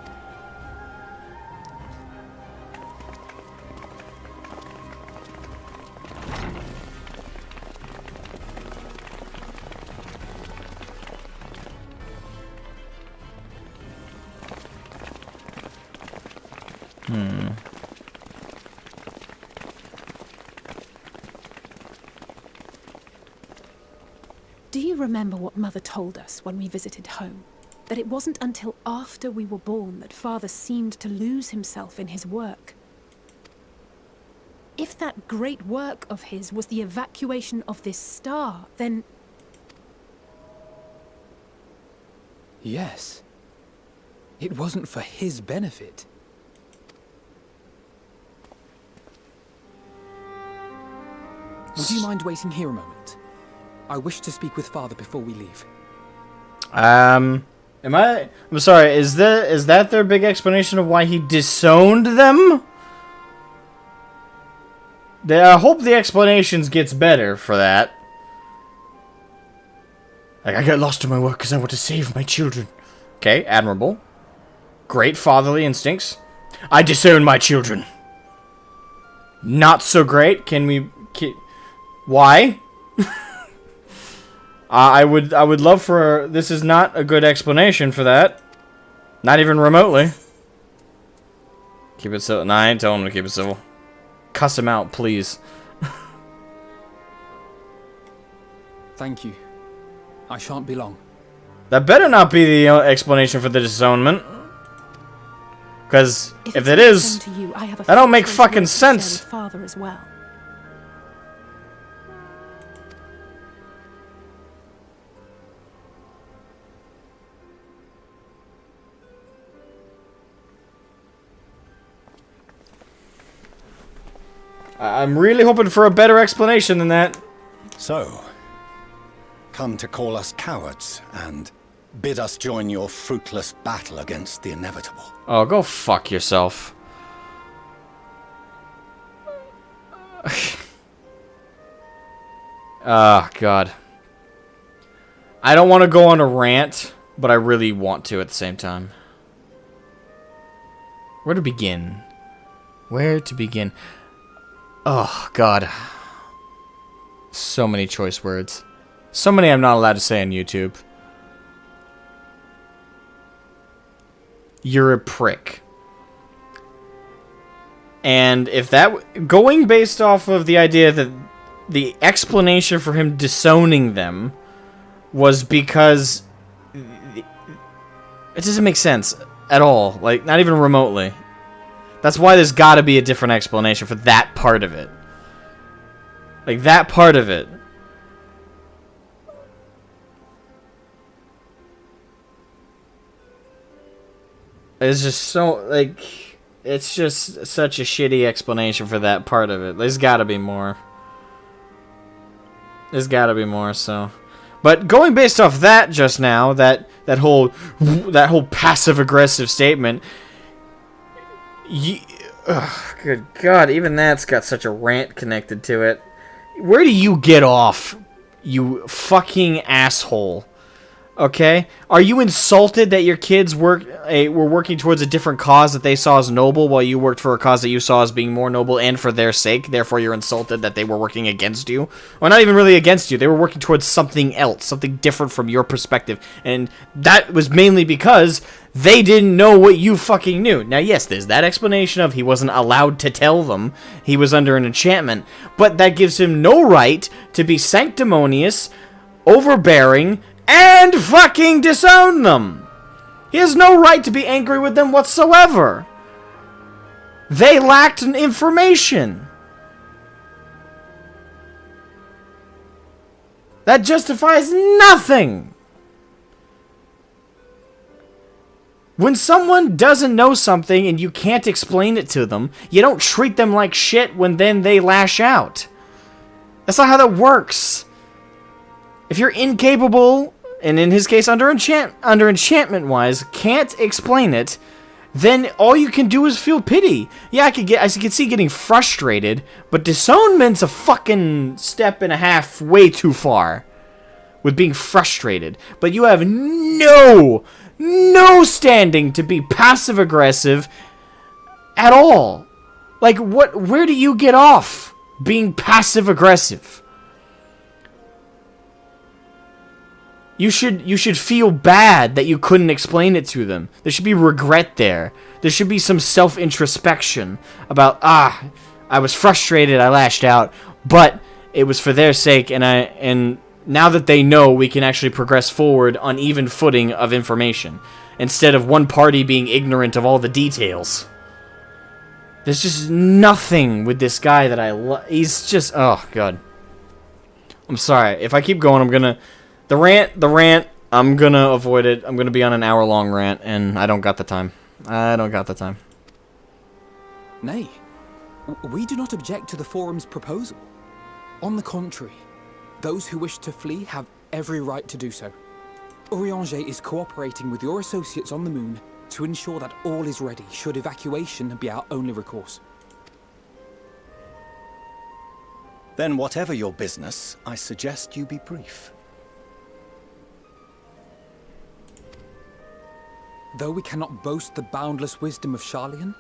Speaker 13: Do you remember what Mother told us when we visited home? That it wasn't until after we were born that Father seemed to lose himself in his work. If that great work of his was the evacuation of this star, then...
Speaker 14: Yes. It wasn't for his benefit. Would you mind waiting here a moment? I wish to speak with Father before we leave.
Speaker 1: I'm sorry, is that their big explanation of why he disowned them? I hope the explanations gets better for that. Like, I got lost in my work because I want to save my children. Okay, admirable. Great fatherly instincts. I disown my children. Not so great. Why? I would love for... This is not a good explanation for that. Not even remotely. Keep it civil. Nah, I ain't telling him to keep it civil. Cuss him out, please.
Speaker 14: Thank you. I shan't be long.
Speaker 1: That better not be the explanation for the disownment. Because if it is, that don't make fucking sense.
Speaker 13: Father as well.
Speaker 1: I'm really hoping for a better explanation than that.
Speaker 9: So, come to call us cowards and bid us join your fruitless battle against the inevitable.
Speaker 1: Oh, go fuck yourself. Oh, God. I don't want to go on a rant, but I really want to at the same time. Where to begin? Where to begin? Oh, God. So many choice words. So many I'm not allowed to say on YouTube. You're a prick. And if that... Going based off of the idea that the explanation for him disowning them was because... It doesn't make sense at all. Like, not even remotely. That's why there's gotta be a different explanation for that part of it. Like, that part of it. It's just so, like... It's just such a shitty explanation for that part of it. There's gotta be more. There's gotta be more, so... But going based off that just now, that whole passive-aggressive statement... good God, even that's got such a rant connected to it. Where do you get off, you fucking asshole? Okay? Are you insulted that your kids were working towards a different cause that they saw as noble while you worked for a cause that you saw as being more noble and for their sake? Therefore, you're insulted that they were working against you? Well, not even really against you. They were working towards something else, something different from your perspective. And that was mainly because they didn't know what you fucking knew. Now, yes, there's that explanation of he wasn't allowed to tell them. He was under an enchantment. But that gives him no right to be sanctimonious, overbearing, and fucking disown them. He has no right to be angry with them whatsoever. They lacked information. That justifies nothing. When someone doesn't know something and you can't explain it to them, you don't treat them like shit when then they lash out. That's not how that works. If you're incapable, and in his case under enchantment-wise, can't explain it, then all you can do is feel pity. Yeah, I could see getting frustrated, but disownment's a fucking step and a half way too far with being frustrated. But you have no standing to be passive-aggressive at all. Like, where do you get off being passive-aggressive? You should feel bad that you couldn't explain it to them. There should be regret there. There should be some self-introspection about, I was frustrated, I lashed out, but it was for their sake, and now that they know, we can actually progress forward on even footing of information, instead of one party being ignorant of all the details. There's just nothing with this guy that I love. He's just, oh, God. I'm sorry. If I keep going, I'm gonna... The rant, I'm gonna avoid it. I'm gonna be on an hour-long rant, and I don't got the time. I don't got the time.
Speaker 14: Nay, we do not object to the Forum's proposal. On the contrary, those who wish to flee have every right to do so. Urianger is cooperating with your associates on the moon to ensure that all is ready should evacuation be our only recourse.
Speaker 9: Then whatever your business, I suggest you be brief.
Speaker 14: Though we cannot boast the boundless wisdom of Sharlayan,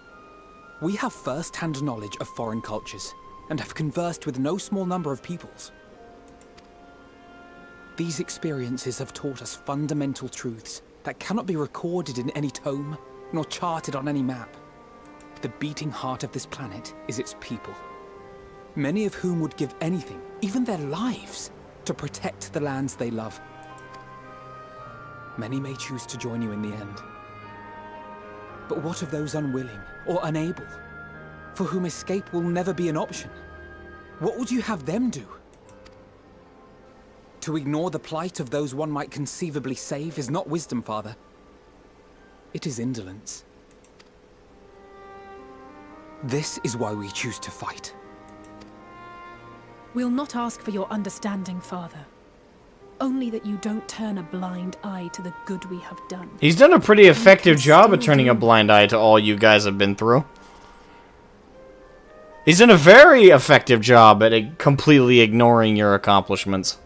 Speaker 14: we have first-hand knowledge of foreign cultures, and have conversed with no small number of peoples. These experiences have taught us fundamental truths that cannot be recorded in any tome, nor charted on any map. The beating heart of this planet is its people, many of whom would give anything, even their lives, to protect the lands they love. Many may choose to join you in the end. But what of those unwilling or unable, for whom escape will never be an option? What would you have them do? To ignore the plight of those one might conceivably save is not wisdom, Father. It is indolence. This is why we choose to fight.
Speaker 13: We'll not ask for your understanding, Father. Only that you don't turn a blind eye to the good we have done.
Speaker 1: He's done a pretty effective job of turning a blind eye to all you guys have been through. He's done a very effective job at completely ignoring your accomplishments.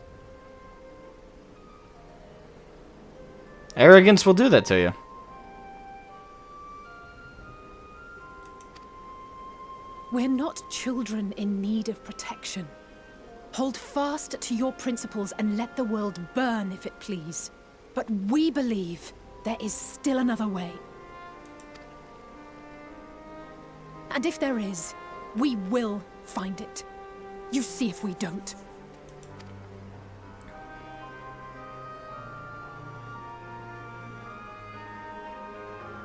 Speaker 1: Arrogance will do that to you.
Speaker 13: We're not children in need of protection. Hold fast to your principles and let the world burn if it please. But we believe there is still another way. And if there is, we will find it. You see if we don't.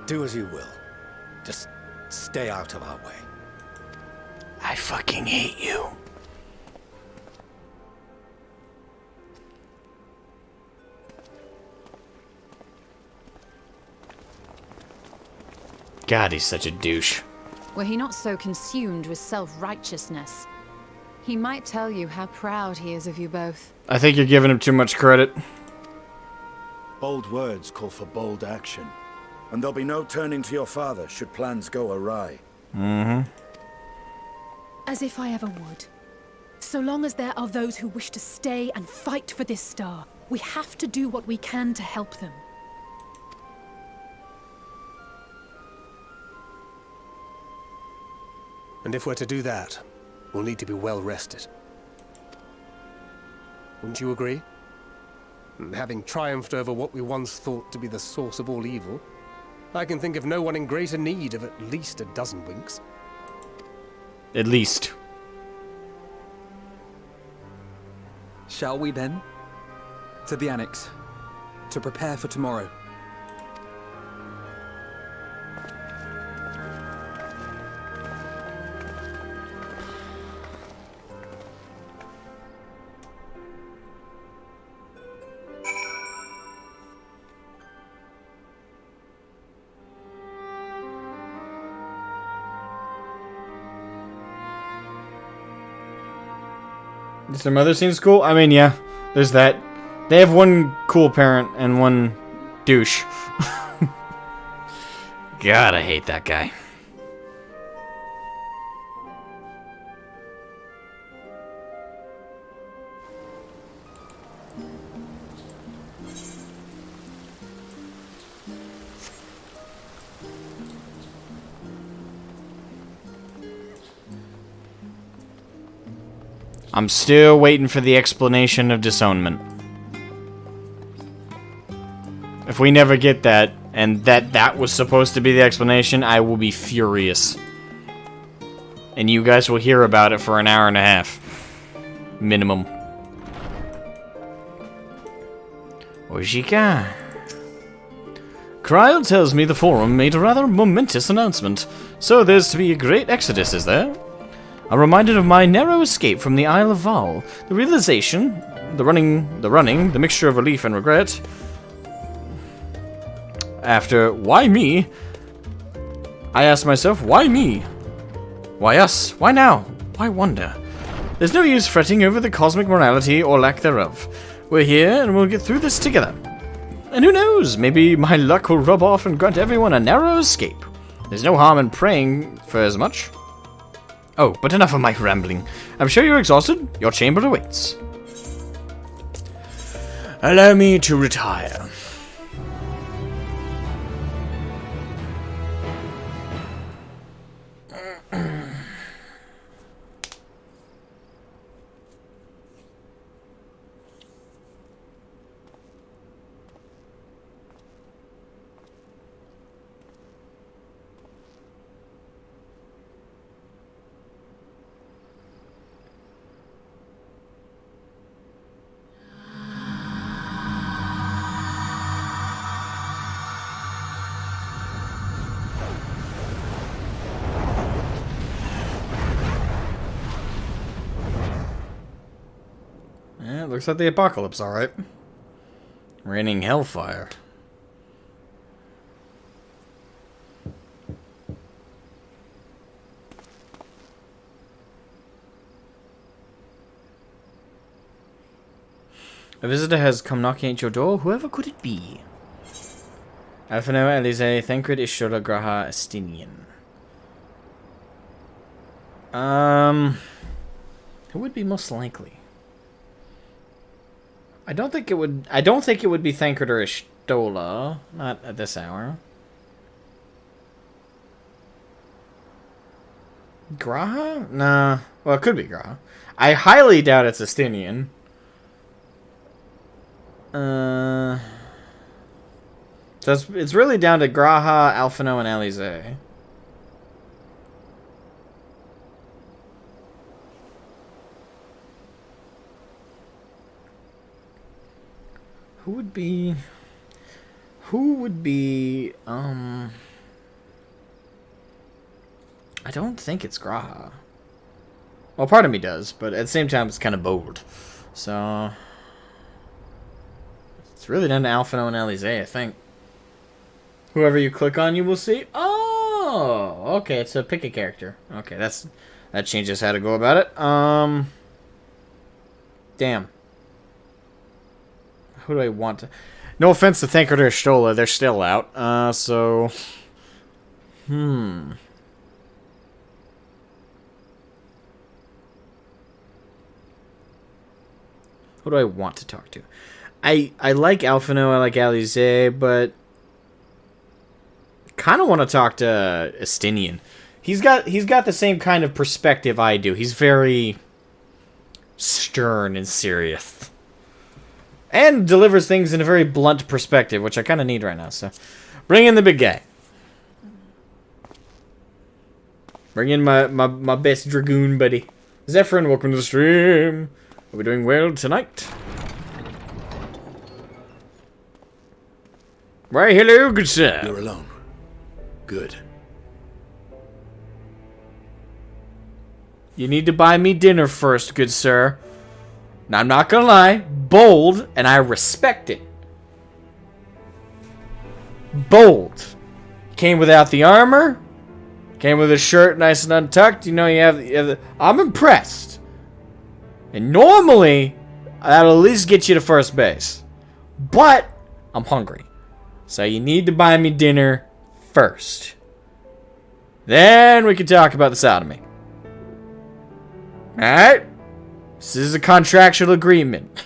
Speaker 9: Do as you will. Just stay out of our way.
Speaker 1: I fucking hate you. God, he's such a douche.
Speaker 6: Were he not so consumed with self-righteousness, he might tell you how proud he is of you both.
Speaker 1: I think you're giving him too much credit.
Speaker 15: Bold words call for bold action. And there'll be no turning to your father should plans go awry.
Speaker 1: Mm-hmm.
Speaker 13: As if I ever would. So long as there are those who wish to stay and fight for this star, we have to do what we can to help them.
Speaker 5: And if we're to do that, we'll need to be well rested. Wouldn't you agree? And having triumphed over what we once thought to be the source of all evil, I can think of no one in greater need of at least a dozen winks.
Speaker 1: At least.
Speaker 14: Shall we then? To the Annex. To prepare for tomorrow.
Speaker 1: Is their mother seems cool? I mean, yeah, there's that. They have one cool parent and one douche. God, I hate that guy. I'm still waiting for the explanation of disownment. If we never get that, and that was supposed to be the explanation, I will be furious. And you guys will hear about it for an hour and a half. Minimum. Ojika. Cryle tells me the Forum made a rather momentous announcement. So there's to be a great exodus, is there? I'm reminded of my narrow escape from the Isle of Val. The realization, the running, the mixture of relief and regret. After, why me? I asked myself, why me? Why us? Why now? Why wonder? There's no use fretting over the cosmic morality or lack thereof. We're here and we'll get through this together. And who knows, maybe my luck will rub off and grant everyone a narrow escape. There's no harm in praying for as much. Oh, but enough of my rambling. I'm sure you're exhausted. Your chamber awaits. Allow me to retire. Yeah, it looks like the apocalypse, alright. Raining hellfire. A visitor has come knocking at your door. Whoever could it be? Alphino, Elise, Thancred, Ishura, Graha, Estinian. Who would be most likely? I don't think it would be Thancred or Ishtola. Not at this hour. Graha? Nah. Well, it could be Graha. I highly doubt it's Estinian. So it's really down to Graha, Alphino, and Elise. Who would be, I don't think it's Graha. Well, part of me does, but at the same time, it's kind of bold. So, it's really down to Alphino and Elise, I think. Whoever you click on, you will see. Oh, okay, it's a pick a character. Okay, that changes how to go about it. Damn. Who do I want to... No offense to Thancred or Stola, they're still out. So... Who do I want to talk to? I like Alphino, I like Elise, but... kind of want to talk to Estinian. He's got the same kind of perspective I do. He's very... stern and serious. And delivers things in a very blunt perspective, which I kind of need right now. So, bring in the big guy. Bring in my best dragoon buddy. Zephyrin, welcome to the stream. Are we doing well tonight? Why, hello, good sir.
Speaker 15: You're alone. Good.
Speaker 1: You need to buy me dinner first, good sir. Now, I'm not gonna lie, bold, and I respect it. Bold. Came without the armor. Came with a shirt nice and untucked. You know, you have the I'm impressed. And normally, that'll at least get you to first base. But, I'm hungry. So you need to buy me dinner first. Then we can talk about the sodomy. Alright? This is a contractual agreement.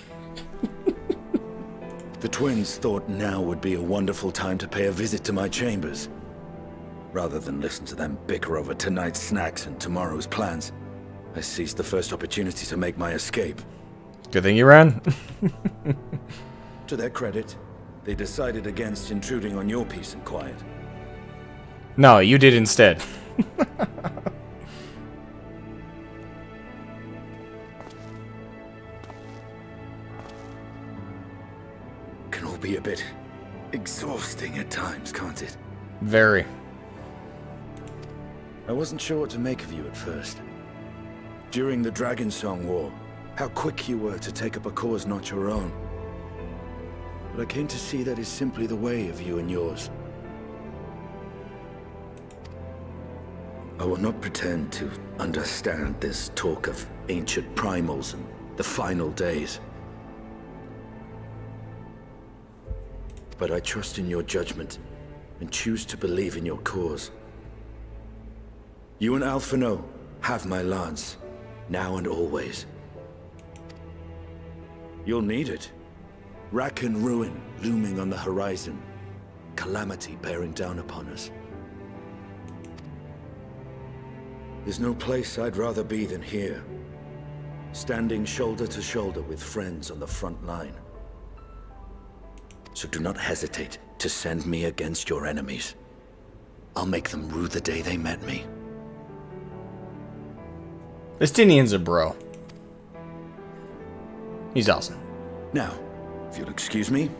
Speaker 15: The twins thought now would be a wonderful time to pay a visit to my chambers. Rather than listen to them bicker over tonight's snacks and tomorrow's plans, I seized the first opportunity to make my escape.
Speaker 1: Good thing you ran.
Speaker 15: To their credit, they decided against intruding on your peace and quiet.
Speaker 1: No, you did instead.
Speaker 15: Can all be a bit exhausting at times, can't it?
Speaker 1: Very.
Speaker 15: I wasn't sure what to make of you at first. During the Dragon Song War, how quick you were to take up a cause not your own. But I came to see that is simply the way of you and yours. I will not pretend to understand this talk of ancient primals and the final days. But I trust in your judgment and choose to believe in your cause. You and Alphino have my lance, now and always. You'll need it. Rack and ruin looming on the horizon. Calamity bearing down upon us. There's no place I'd rather be than here. Standing shoulder to shoulder with friends on the front line. So do not hesitate to send me against your enemies. I'll make them rue the day they met me.
Speaker 1: Estinian's a bro. He's awesome.
Speaker 15: Now, if you'll excuse me,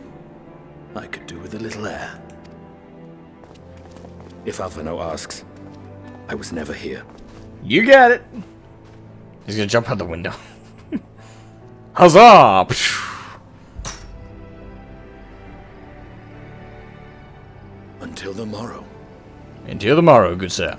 Speaker 15: I could do with a little air. If Alphino asks, I was never here.
Speaker 1: You got it. He's gonna jump out the window. Huzzah!
Speaker 15: Until the morrow.
Speaker 1: Until the morrow, good sir.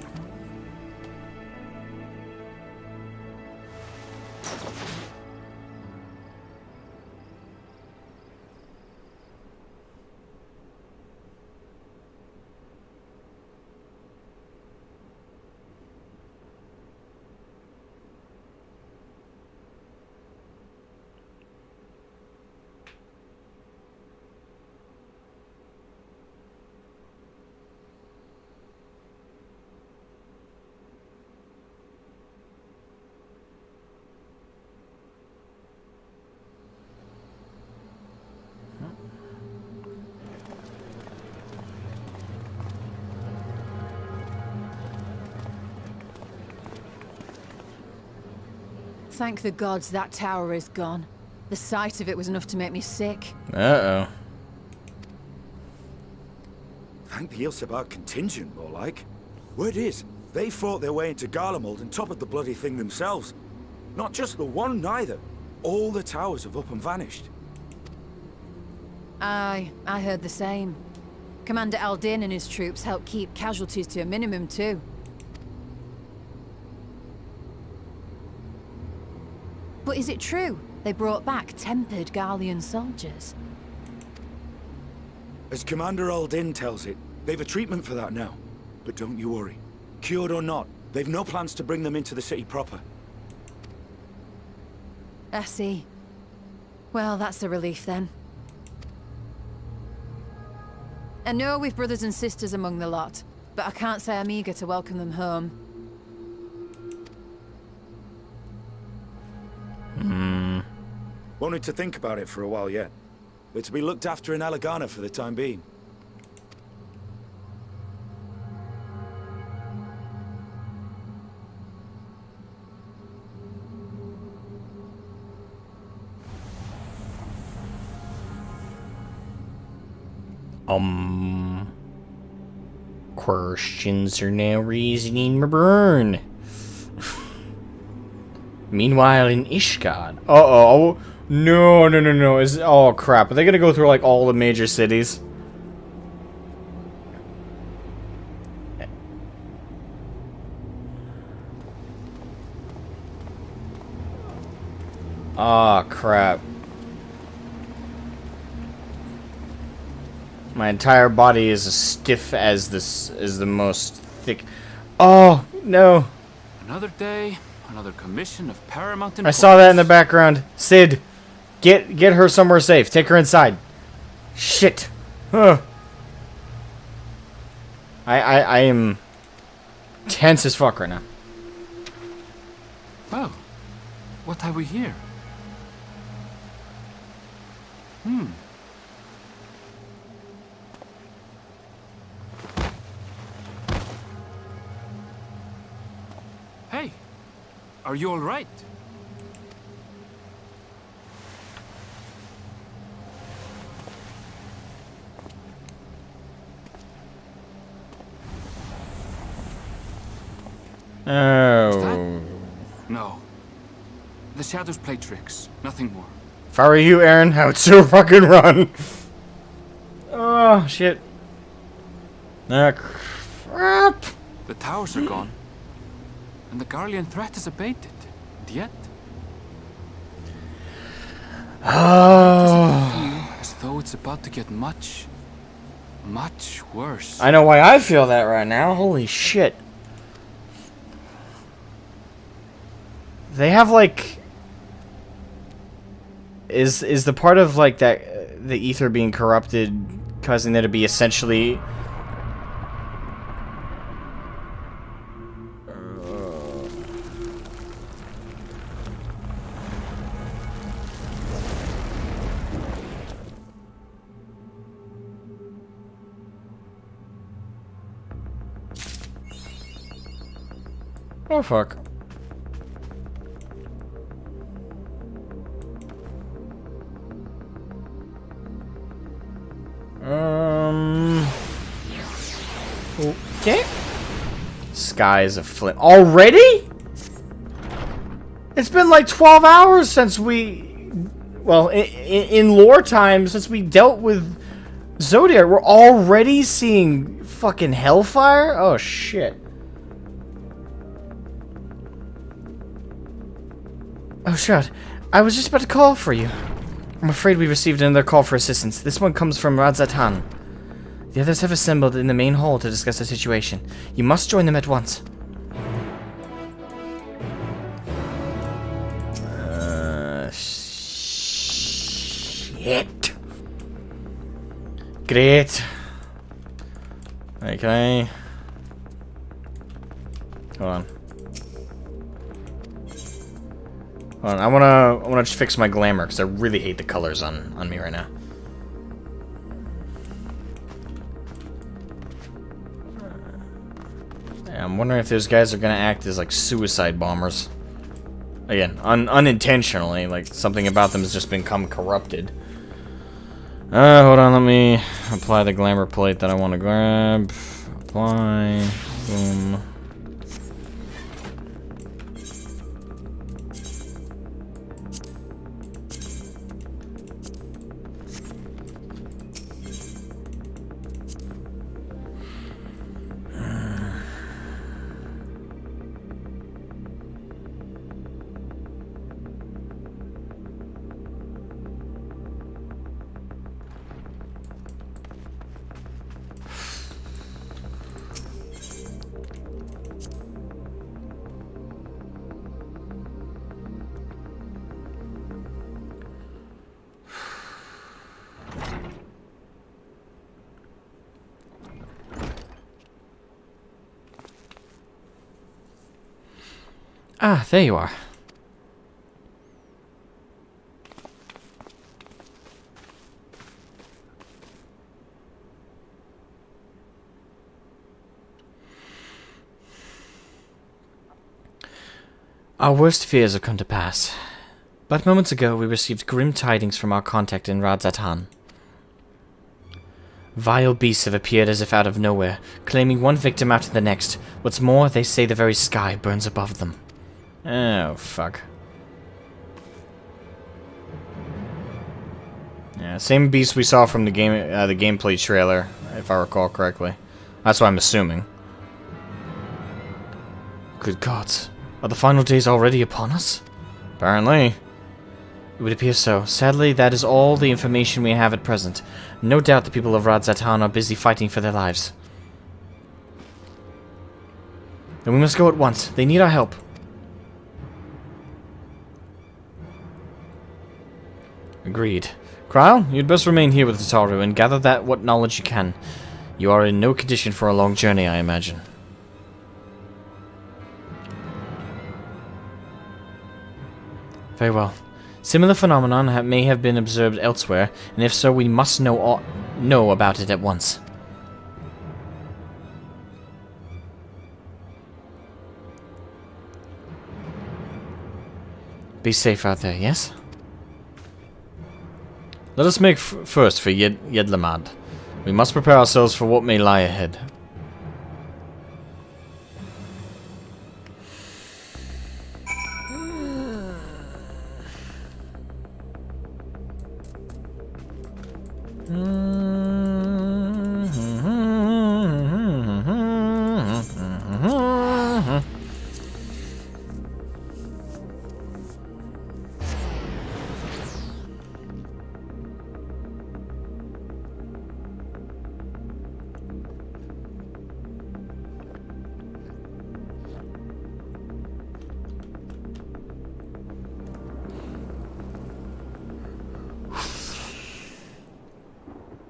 Speaker 6: Thank the gods that tower is gone. The sight of it was enough to make me sick.
Speaker 1: Uh-oh.
Speaker 15: Thank the Ilsebar contingent, more like. Word is, they fought their way into Garlemald and toppled the bloody thing themselves. Not just the one, neither. All the towers have up and vanished.
Speaker 6: Aye, I heard the same. Commander Aldin and his troops helped keep casualties to a minimum, too. But is it true they brought back tempered Garlean soldiers?
Speaker 15: As Commander Aldin tells it, they've a treatment for that now. But don't you worry. Cured or not, they've no plans to bring them into the city proper.
Speaker 6: I see. Well, that's a relief then. I know we've brothers and sisters among the lot, but I can't say I'm eager to welcome them home.
Speaker 15: Wanted to think about it for a while yet. They're to be looked after in Alagana for the time being.
Speaker 1: Questions are now raising in my burn. Meanwhile, in Ishgard. Uh-oh. No. Oh, crap. Are they gonna go through, like, all the major cities? Oh, crap. My entire body is as stiff as this is the most thick. Oh, no.
Speaker 16: Another day, another commission of paramount
Speaker 1: I
Speaker 16: importance.
Speaker 1: saw that in the background. Sid, get her somewhere safe. Take her inside. Shit. Huh. I am tense as fuck right now.
Speaker 16: Well, what have we here? Hey, are you all right?
Speaker 1: Oh.
Speaker 16: No. The shadows play tricks, nothing more.
Speaker 1: If I were you, Aaron, I would still fucking run. Oh, shit. Ah, crap.
Speaker 16: The towers are gone, and the Garlean threat is abated. And yet,
Speaker 1: Oh.
Speaker 16: feel as though it's about to get much, much worse.
Speaker 1: I know why I feel that right now. Holy shit. They have, like... Is the part of, like, that the ether being corrupted causing there to be essentially... Oh, fuck. Okay. Skies of flint. Already? It's been like 12 hours since we well, in lore time, since we dealt with Zodiac, we're already seeing fucking hellfire? Oh, shit. Oh, shit. I was just about to call for you. I'm afraid we received another call for assistance. This one comes from Radzatan. The others have assembled in the main hall to discuss the situation. You must join them at once. Shit. Great. Okay. Hold on. Hold on. I wanna just fix my glamour because I really hate the colors on me right now. Yeah, I'm wondering if those guys are gonna act as like suicide bombers. Again, unintentionally, like something about them has just become corrupted. Hold on, let me apply the glamour plate that I want to grab. Apply. Boom. Ah, there you are. Our worst fears have come to pass. But moments ago we received grim tidings from our contact in Radzatan. Vile beasts have appeared as if out of nowhere, claiming one victim after the next. What's more, they say the very sky burns above them. Oh, fuck. Yeah, same beast we saw from the gameplay trailer, if I recall correctly. That's what I'm assuming. Good gods. Are the final days already upon us? Apparently. It would appear so. Sadly, that is all the information we have at present. No doubt the people of Radzatan are busy fighting for their lives. Then we must go at once. They need our help. Agreed. Krile, you'd best remain here with Tataru and gather what knowledge you can. You are in no condition for a long journey, I imagine. Very well. Similar phenomenon may have been observed elsewhere, and if so, we must know about it at once. Be safe out there, yes? Let us make first for Yedlamad. We must prepare ourselves for what may lie ahead.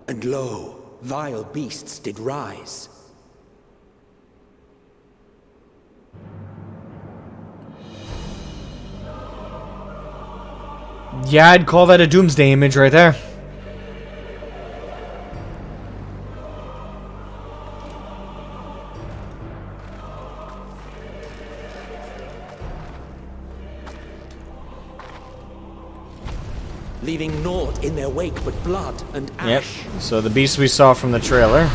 Speaker 3: And lo, vile beasts did rise.
Speaker 1: Yeah, I'd call that a doomsday image right there.
Speaker 3: Leaving naught in their wake but blood and ash.
Speaker 1: Yep, so the beast we saw from the trailer.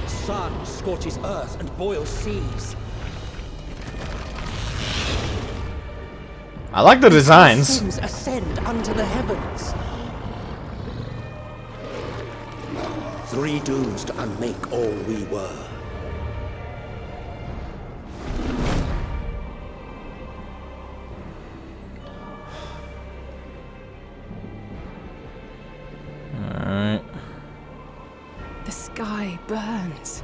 Speaker 3: Sun scorches earth and boils seas.
Speaker 1: I like the designs.
Speaker 17: Sins ascend unto the heavens. 3 dooms to unmake all we were.
Speaker 1: Alright.
Speaker 13: The sky burns.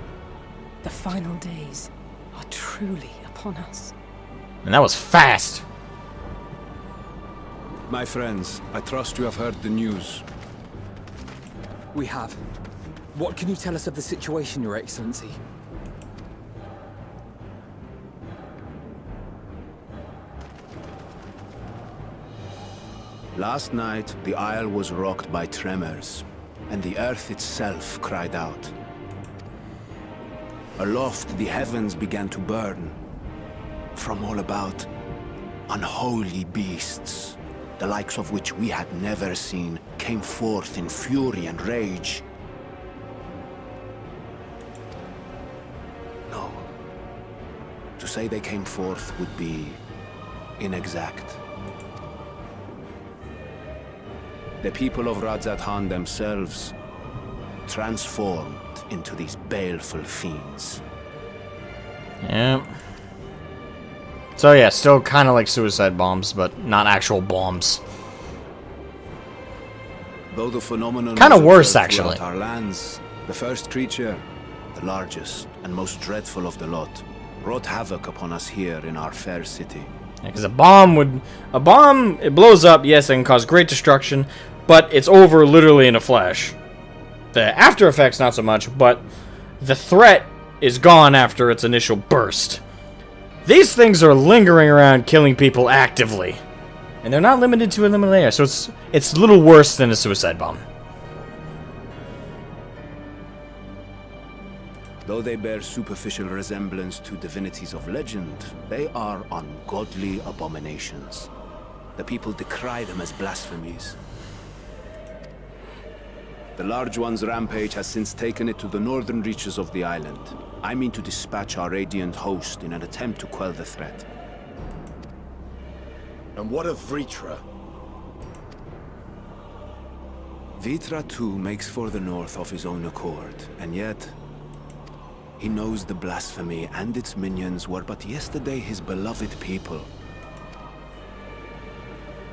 Speaker 13: The final days are truly upon us.
Speaker 1: And that was fast.
Speaker 18: My friends, I trust you have heard the news.
Speaker 14: We have. What can you tell us of the situation, Your Excellency?
Speaker 3: Last night, the Isle was rocked by tremors, and the earth itself cried out. Aloft, the heavens began to burn. From all about, unholy beasts, the likes of which we had never seen, came forth in fury and rage. No. To say they came forth would be inexact. The people of Radzat-Han themselves transformed into these baleful fiends.
Speaker 1: Yeah. So yeah, still kind of like suicide bombs, but not actual bombs.
Speaker 3: Though the phenomenon
Speaker 1: kind of
Speaker 3: was
Speaker 1: worse,
Speaker 3: observed
Speaker 1: actually.
Speaker 3: throughout our lands, the first creature, the largest and most dreadful of the lot, wrought havoc upon us here in our fair city.
Speaker 1: Because a bomb, it blows up, yes, and can cause great destruction, but it's over literally in a flash. The after effects, not so much, but the threat is gone after its initial burst. These things are lingering around killing people actively. And they're not limited to eliminate, so it's a little worse than a suicide bomb.
Speaker 3: Though they bear superficial resemblance to divinities of legend, they are ungodly abominations. The people decry them as blasphemies. The large one's rampage has since taken it to the northern reaches of the island. I mean to dispatch our radiant host in an attempt to quell the threat.
Speaker 15: And what of Vritra?
Speaker 3: Vritra too makes for the north of his own accord, and yet he knows the blasphemy and its minions were but yesterday his beloved people.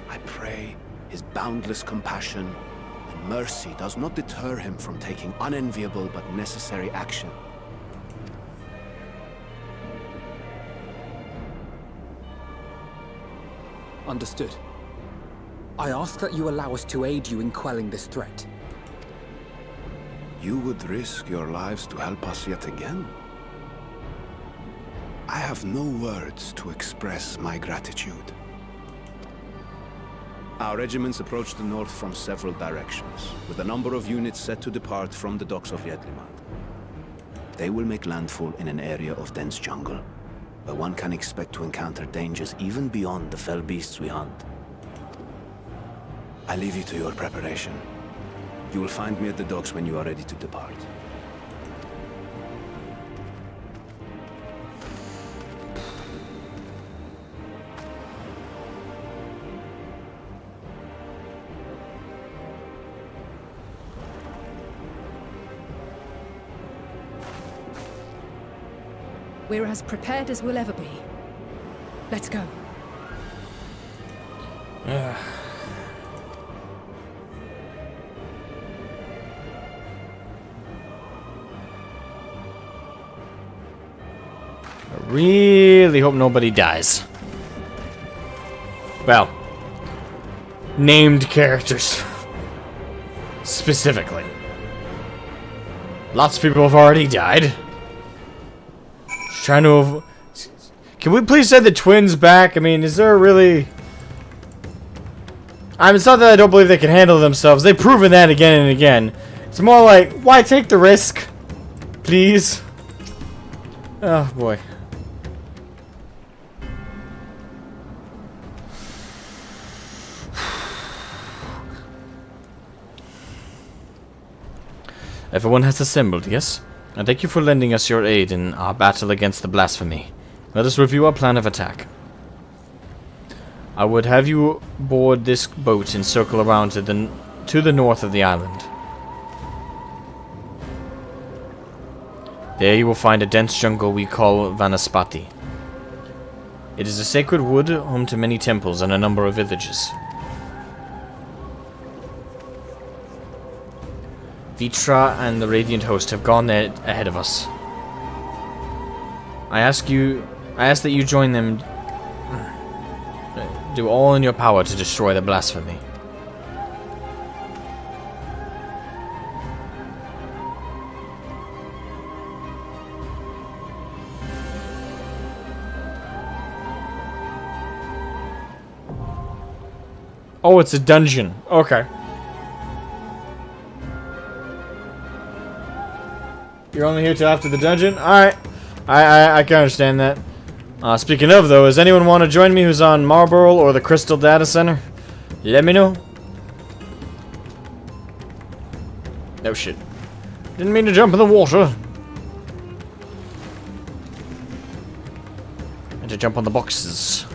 Speaker 3: I pray his boundless compassion and mercy does not deter him from taking unenviable but necessary action.
Speaker 14: Understood. I ask that you allow us to aid you in quelling this threat.
Speaker 3: You would risk your lives to help us yet again? I have no words to express my gratitude. Our regiments approach the north from several directions, with a number of units set to depart from the docks of Yedlimad. They will make landfall in an area of dense jungle, where one can expect to encounter dangers even beyond the fell beasts we hunt. I leave you to your preparation. You will find me at the docks when you are ready to depart.
Speaker 13: We're as prepared as we'll ever be. Let's go.
Speaker 1: I really hope nobody dies. Well, named characters. Specifically. Lots of people have already died. Just trying to... Can we please send the twins back? I mean, is there really... it's not that I don't believe they can handle themselves. They've proven that again and again. It's more like, why take the risk? Please. Oh, boy. Everyone has assembled, yes? And thank you for lending us your aid in our battle against the blasphemy. Let us review our plan of attack. I would have you board this boat and circle around to the north of the island. There you will find a dense jungle we call Vanaspati. It is a sacred wood, home to many temples and a number of villages. Vitra and the Radiant Host have gone there ahead of us. I ask that you join them. Do all in your power to destroy the blasphemy. Oh, it's a dungeon. Okay. You're only here till after the dungeon? Alright. I can understand that. Speaking of, though, does anyone want to join me who's on Marlborough or the Crystal Data Center? Let me know. No shit. Didn't mean to jump in the water. And to jump on the boxes.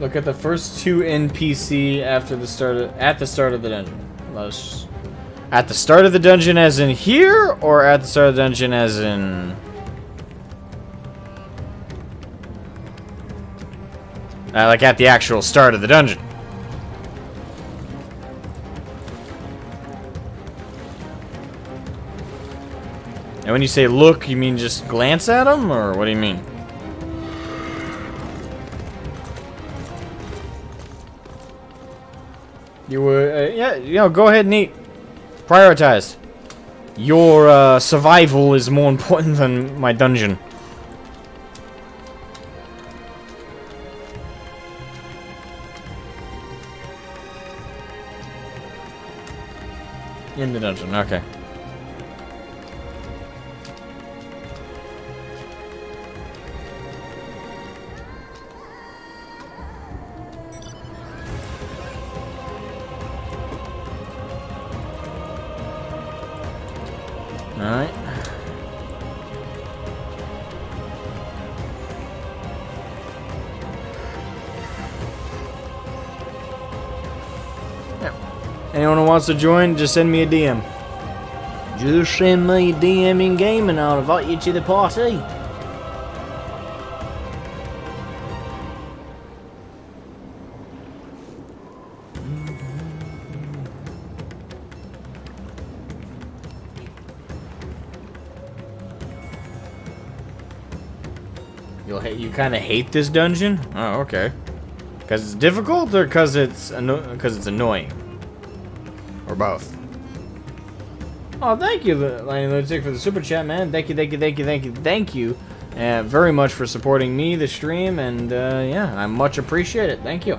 Speaker 1: Look at the first 2 NPC at the start of the dungeon. At the start of the dungeon as in here, or at the start of the dungeon as in... like at the actual start of the dungeon. And when you say look, you mean just glance at them, or what do you mean? You were, yeah, you know, go ahead and eat. Prioritize. Your survival is more important than my dungeon. In the dungeon, okay. Alright. Yeah. Anyone who wants to join, just send me a DM. Just send me a DM in game and I'll invite you to the party. You kind of hate this dungeon? Oh, okay. Because it's difficult, or because it's annoying, or both? Oh, thank you, Lightning Lunatic, for the super chat, man. Thank you, very much for supporting me, the stream, and yeah, I much appreciate it. Thank you.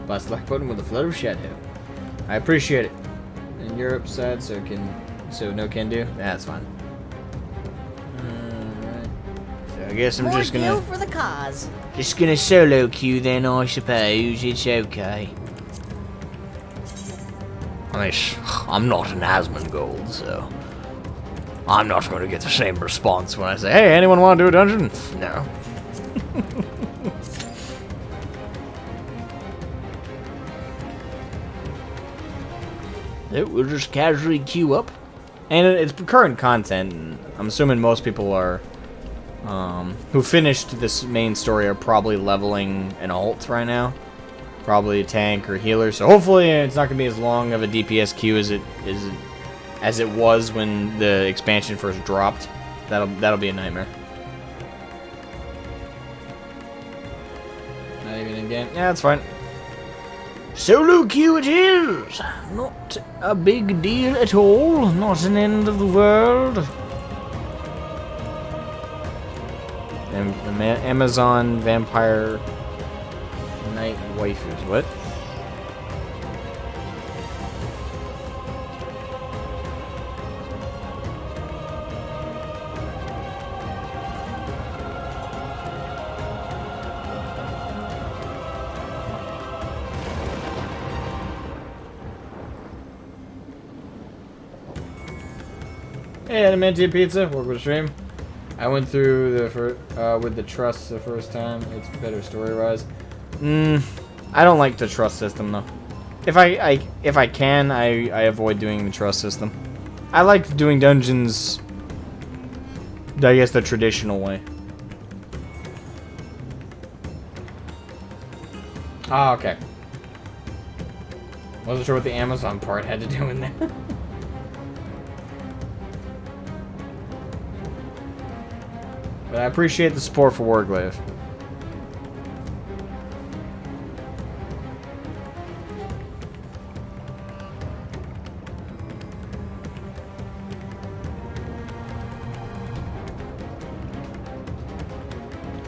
Speaker 1: Blast the like button with a Fluttershy hit. I appreciate it. And you're upset, so no can do. That's fine. I guess I'm just gonna...
Speaker 19: for the cause.
Speaker 1: Just gonna solo queue then, I suppose. It's okay. I mean, I'm not an Asmongold, so... I'm not gonna get the same response when I say, hey, anyone wanna do a dungeon? No. We'll just casually queue up. And it's current content, and I'm assuming most people are... who finished this main story are probably leveling an ult right now. Probably a tank or healer, so hopefully it's not going to be as long of a DPS queue as it was when the expansion first dropped. That'll be a nightmare. Not even in game? Yeah, that's fine. Solo queue it is! Not a big deal at all. Not an end of the world. Amazon Vampire Night Waifus. What? Hey, Adamantium Pizza, welcome to the stream. I went through the with the trust the first time. It's better story-wise. I don't like the trust system though. If I can, I avoid doing the trust system. I like doing dungeons, I guess, the traditional way. Ah, okay. Wasn't sure what the Amazon part had to do in there. But I appreciate the support for Warglaive.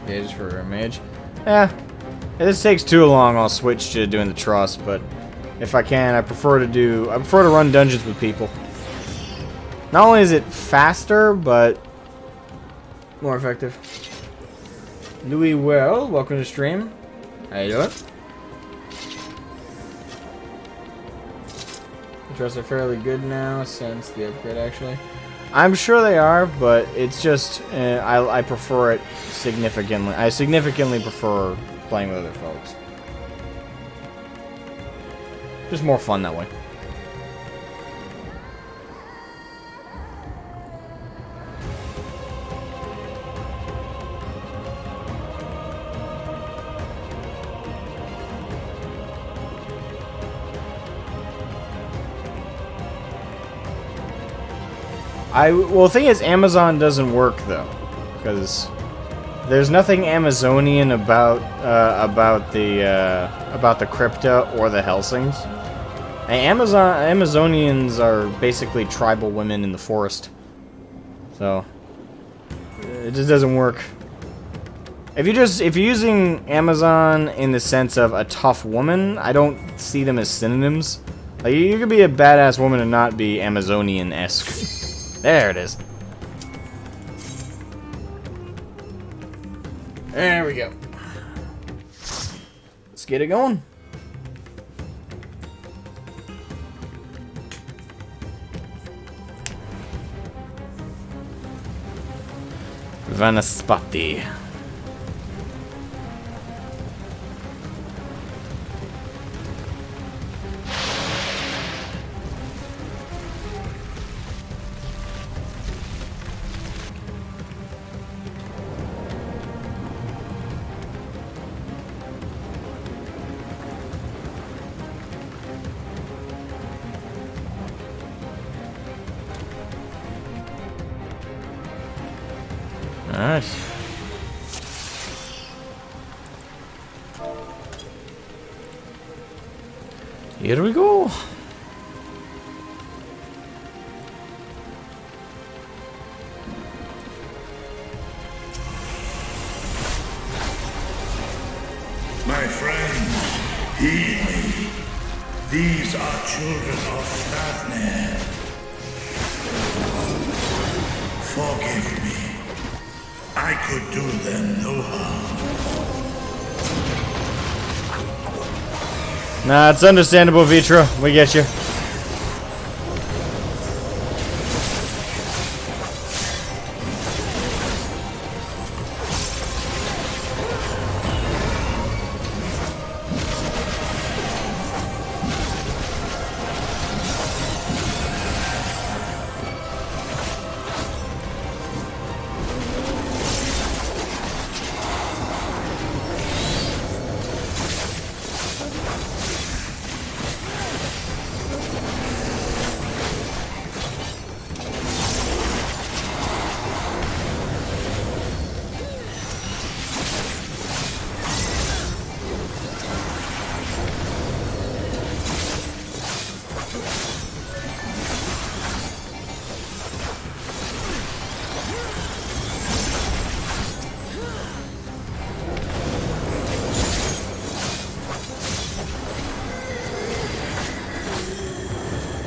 Speaker 1: Yeah, just for a mage. Yeah. If this takes too long, I'll switch to doing the trust, but if I can, I prefer to run dungeons with people. Not only is it faster, but more effective. Louis Well, welcome to the stream. How you doing? The trusts are fairly good now since the upgrade, actually. I'm sure they are, but it's just I prefer it significantly. I significantly prefer playing with other folks. Just more fun that way. Well, the thing is, Amazon doesn't work though, because there's nothing Amazonian about the crypta or the Helsings. And Amazonians are basically tribal women in the forest, so it just doesn't work. If you're using Amazon in the sense of a tough woman, I don't see them as synonyms. Like, you could be a badass woman and not be Amazonian-esque. There it is. There we go. Let's get it going. Vanaspati. Alright. Here we go.
Speaker 19: My friends, heed me. These are children of Stavner. Forgive me. I could do them no harm.
Speaker 1: Nah, it's understandable, Vitra. We get you.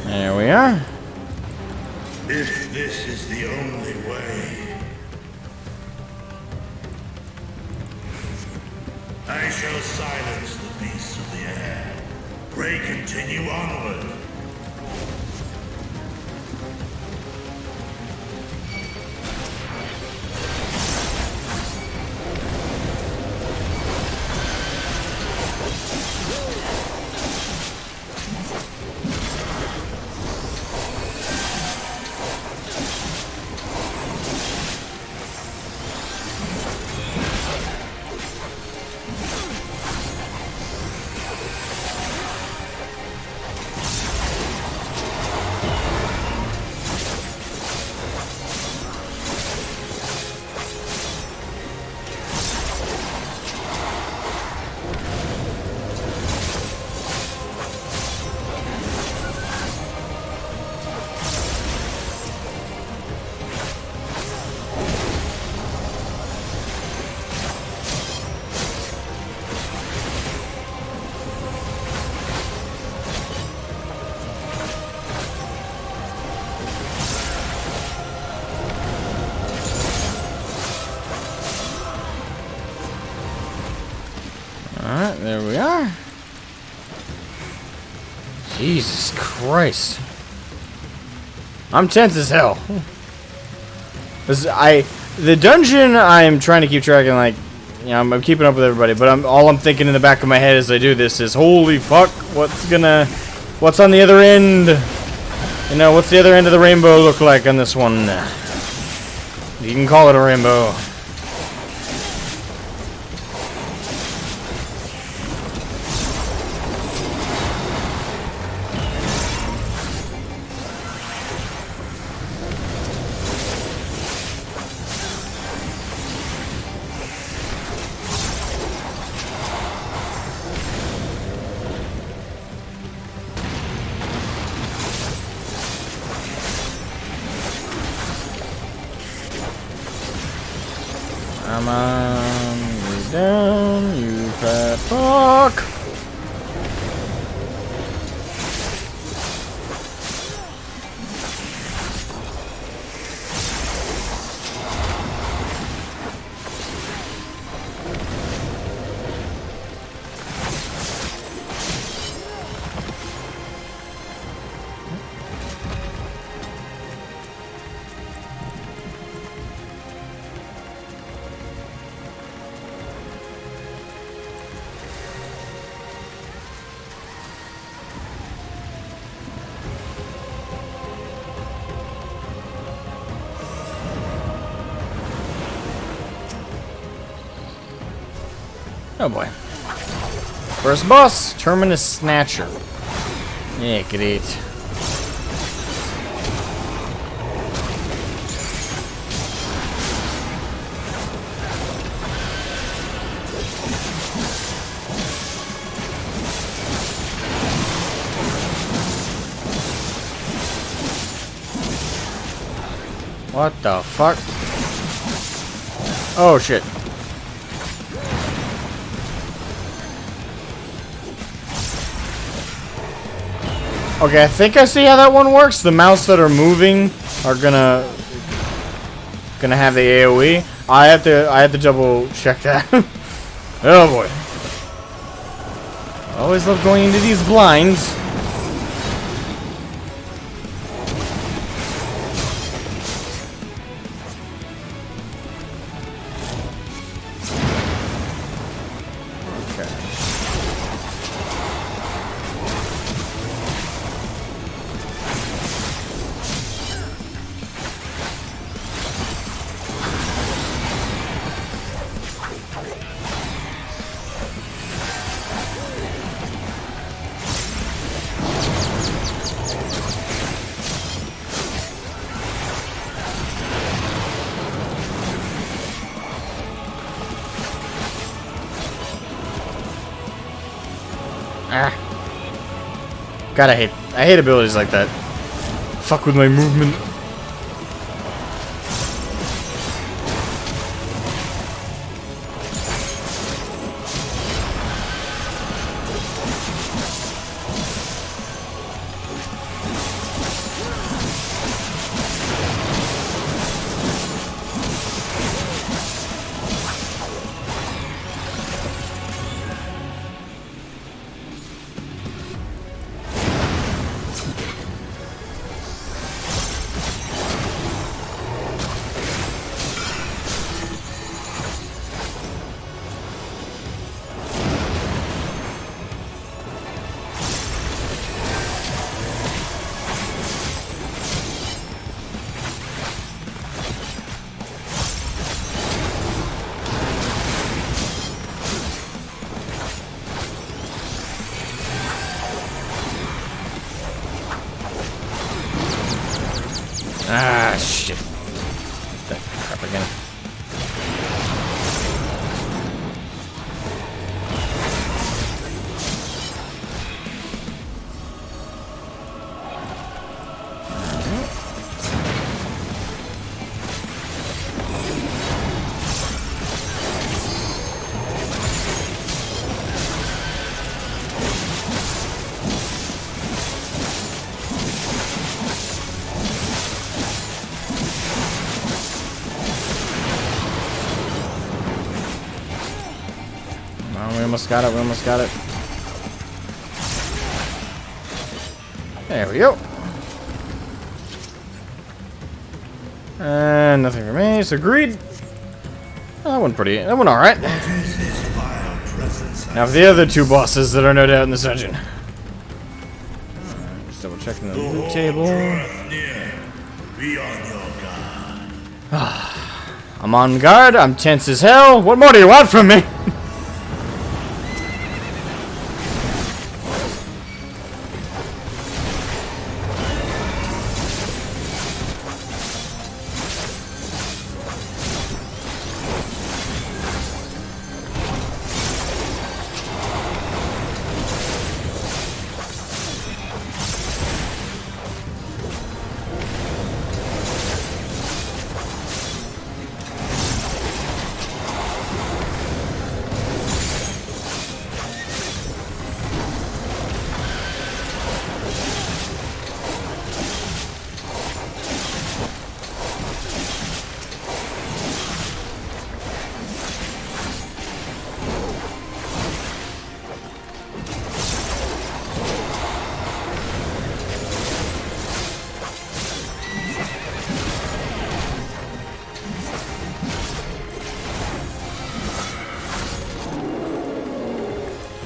Speaker 1: There we are.
Speaker 19: If this is the only way, I shall silence the beasts of the air. Pray continue onward.
Speaker 1: Jesus Christ. I'm tense as hell. The dungeon I'm trying to keep track of, like, you know, I'm keeping up with everybody, but all I'm thinking in the back of my head as I do this is, holy fuck, what's on the other end? You know, what's the other end of the rainbow look like on this one? You can call it a rainbow. Come on, you down, you fat fuck! Oh boy. First boss, Terminus Snatcher. Yeah, great. What the fuck? Oh shit. Okay, I think I see how that one works. The mouse that are moving are gonna have the AoE. I have to double check that. Oh boy. I always love going into these blinds. God, I hate abilities like that. Fuck with my movement. Ah, shit. That crap again. We almost got it, we almost got it. There we go. And nothing for me, so greed. Oh, that went pretty. That went alright. Now for the other two bosses that are no doubt in this dungeon. Just double checking the loot table. I'm on guard, I'm tense as hell. What more do you want from me?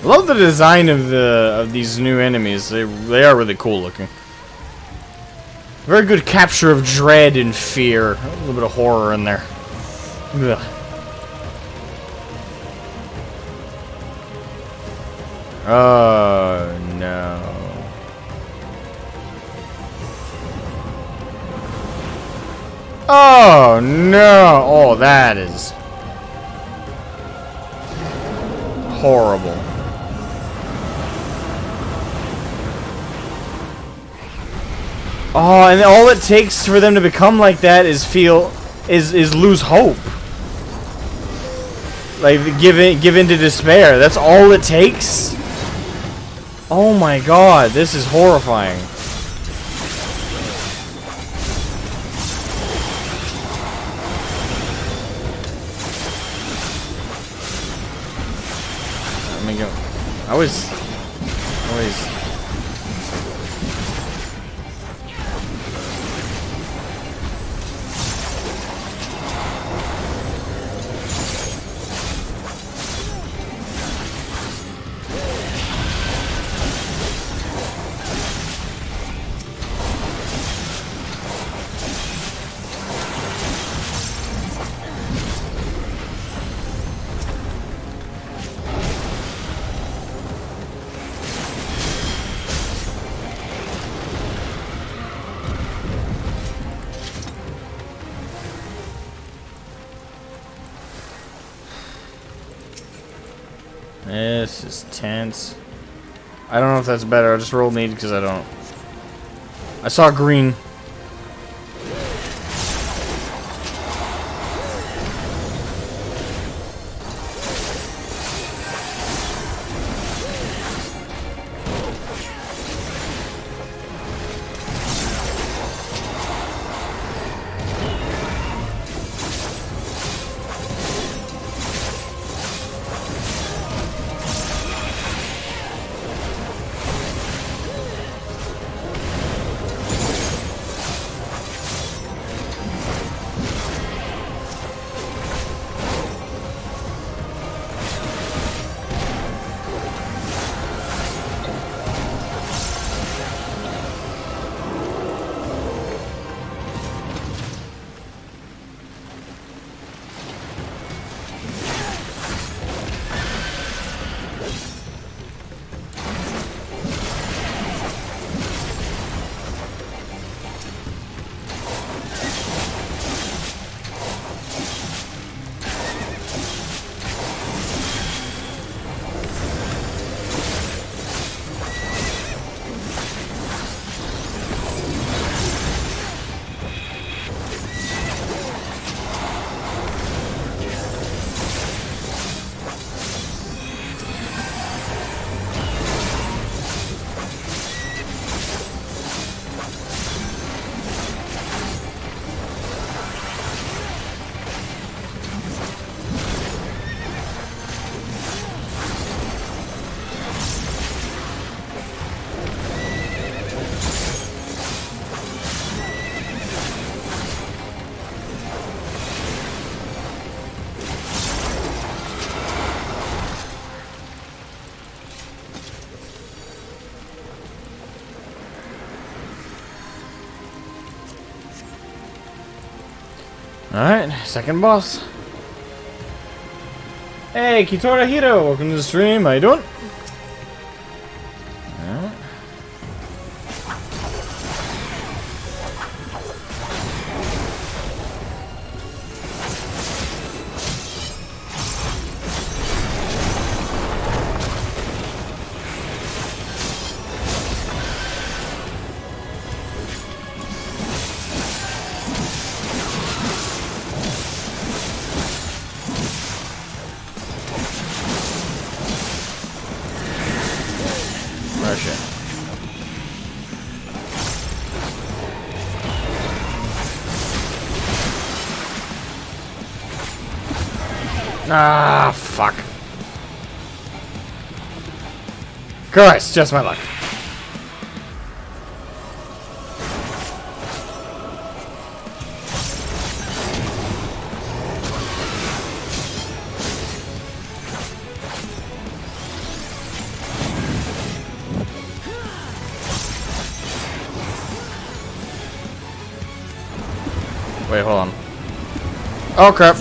Speaker 1: I love the design of these new enemies. They are really cool looking. Very good capture of dread and fear. A little bit of horror in there. Ugh. Oh no. Oh no. Oh, that is horrible. Oh, and all it takes for them to become like that is lose hope. Like give in to despair. That's all it takes. Oh my god, this is horrifying. Let me go. I always. This is tense. I don't know if that's better. I just rolled need because I don't. I saw green. Alright, second boss. Hey, Kitora Hiro, welcome to the stream. How you doing? Alright. Ah, fuck. Christ, just my luck. Wait, hold on. Oh, crap.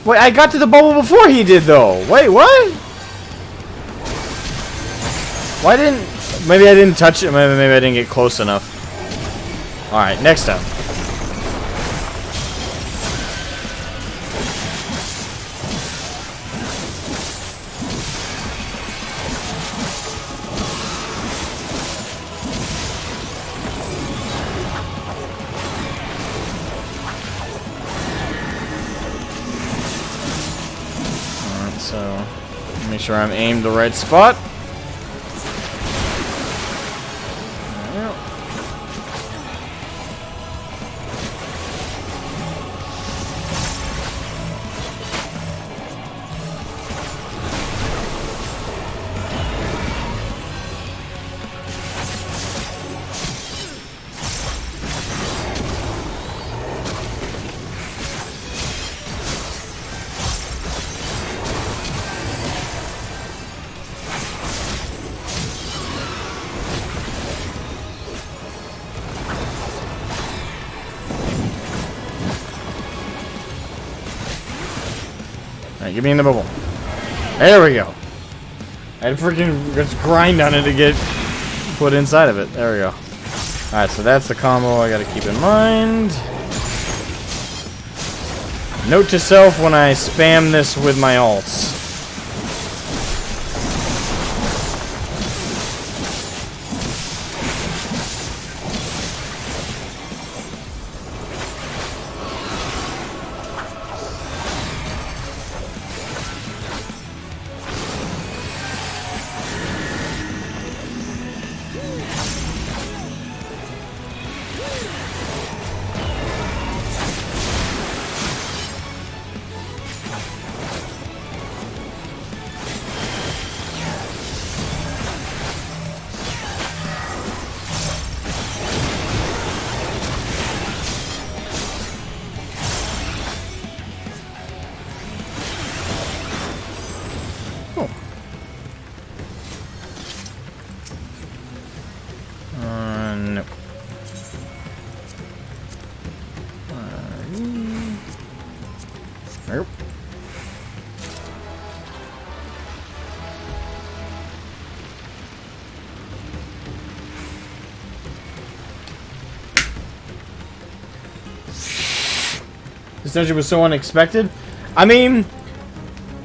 Speaker 1: Wait, I got to the bubble before he did, though. Wait, what? Why didn't... Maybe I didn't touch it. Maybe I didn't get close enough. Alright, next time. So, make sure I'm aimed the right spot. Alright, get me in the bubble. There we go. I had to freaking just grind on it to get put inside of it. There we go. Alright, so that's the combo I gotta keep in mind. Note to self when I spam this with my ults. No. Nope. This dungeon was so unexpected. I mean,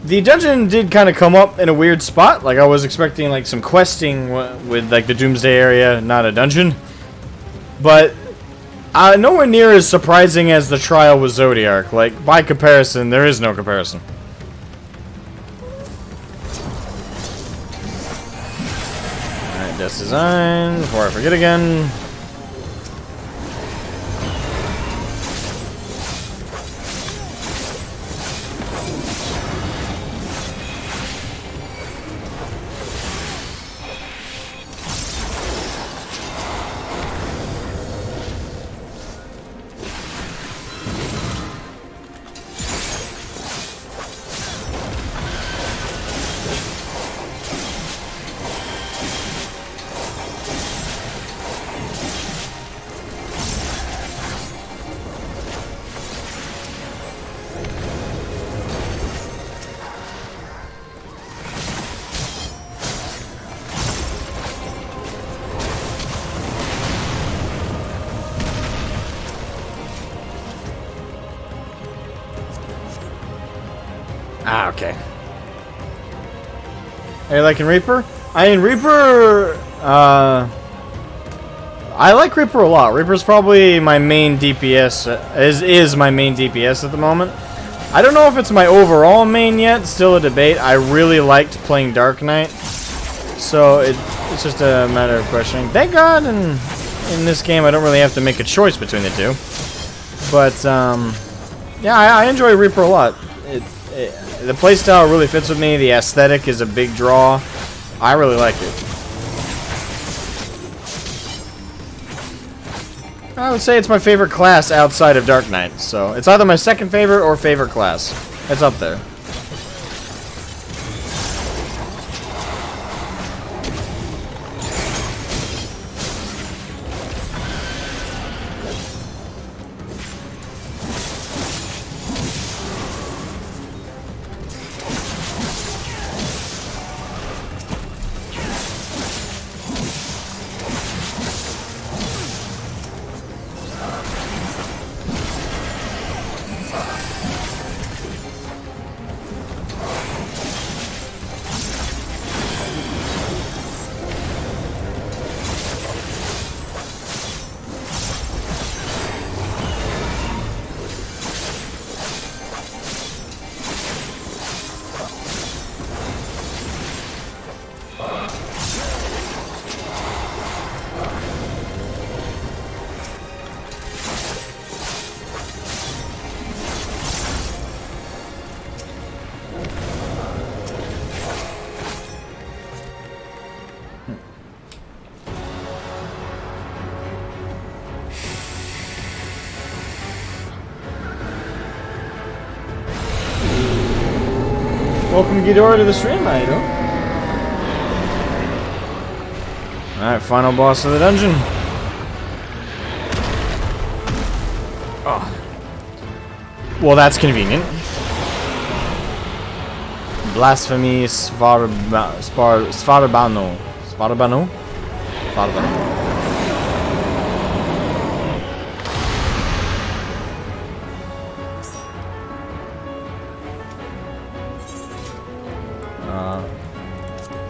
Speaker 1: the dungeon did kind of come up in a weird spot. Like, I was expecting, like, some questing with, like, the Doomsday area, not a dungeon. But nowhere near as surprising as the trial with Zodiac. Like, by comparison, there is no comparison. Alright, Death's Design, before I forget again. Ah, okay. Are you liking Reaper? I mean, Reaper, I like Reaper a lot. Reaper's probably my main DPS, is my main DPS at the moment. I don't know if it's my overall main yet, still a debate. I really liked playing Dark Knight, so it's just a matter of questioning. Thank God in this game I don't really have to make a choice between the two. But, yeah, I enjoy Reaper a lot. The playstyle really fits with me, the aesthetic is a big draw. I really like it. I would say it's my favorite class outside of Dark Knight, so it's either my second favorite or favorite class. It's up there. Welcome Ghidorah to the stream, how you doing? Alright, final boss of the dungeon. Oh. Well, that's convenient. Blasphemy Svarbano. Svarbano?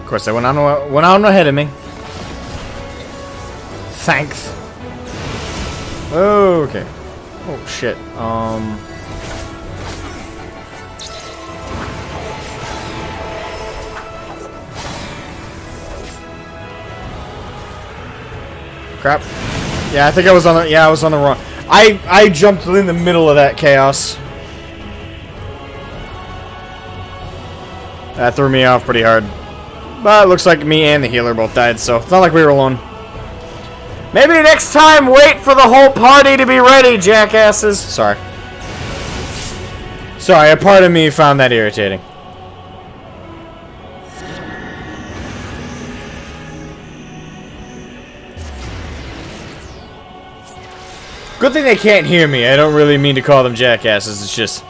Speaker 1: Of course, they went on ahead of me. Thanks. Okay. Oh shit. Crap. Yeah, I think I was on the. Yeah, I was on the wrong. I jumped in the middle of that chaos. That threw me off pretty hard. But it looks like me and the healer both died, so it's not like we were alone. Maybe next time, wait for the whole party to be ready, jackasses. Sorry. Sorry, a part of me found that irritating. Good thing they can't hear me. I don't really mean to call them jackasses. It's just...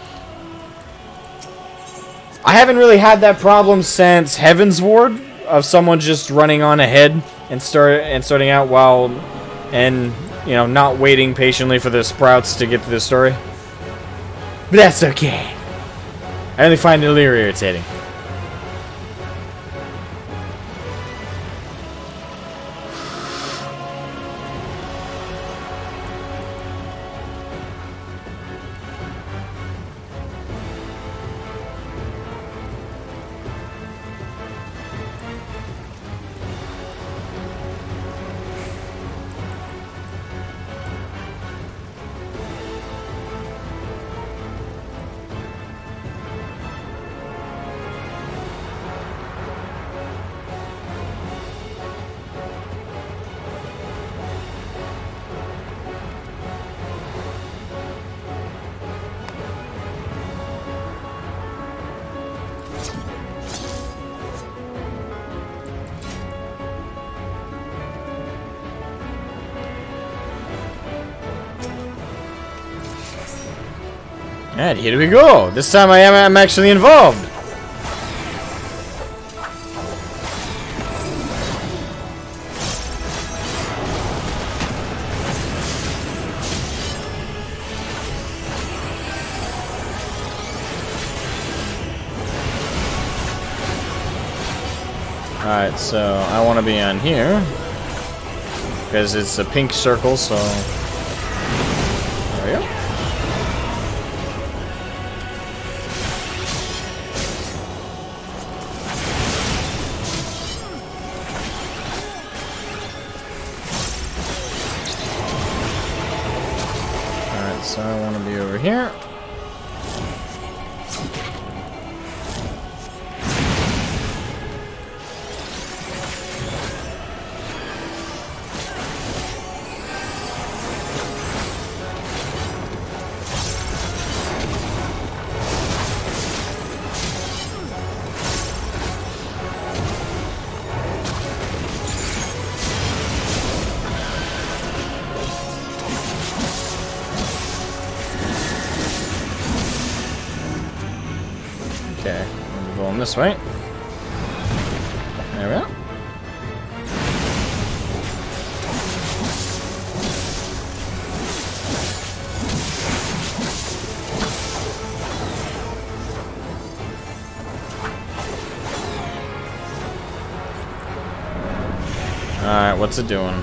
Speaker 1: I haven't really had that problem since Heaven's Ward, of someone just running on ahead and starting out while, and you know, not waiting patiently for the sprouts to get to the story. But that's okay. I only find it a little irritating. And here we go. This time I'm actually involved. Alright, so I want to be on here. Because it's a pink circle, so... There we go. Alright, so I want to be over here. Okay, I'm going this way. There we go. Alright, what's it doing?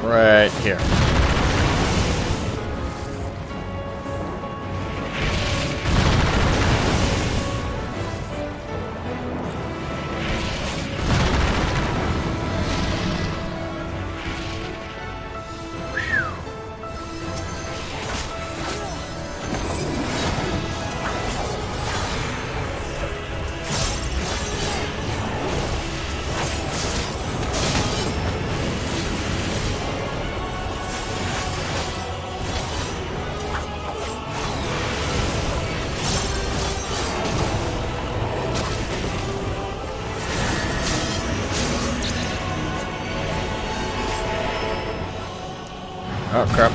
Speaker 1: Right here. Oh, crap.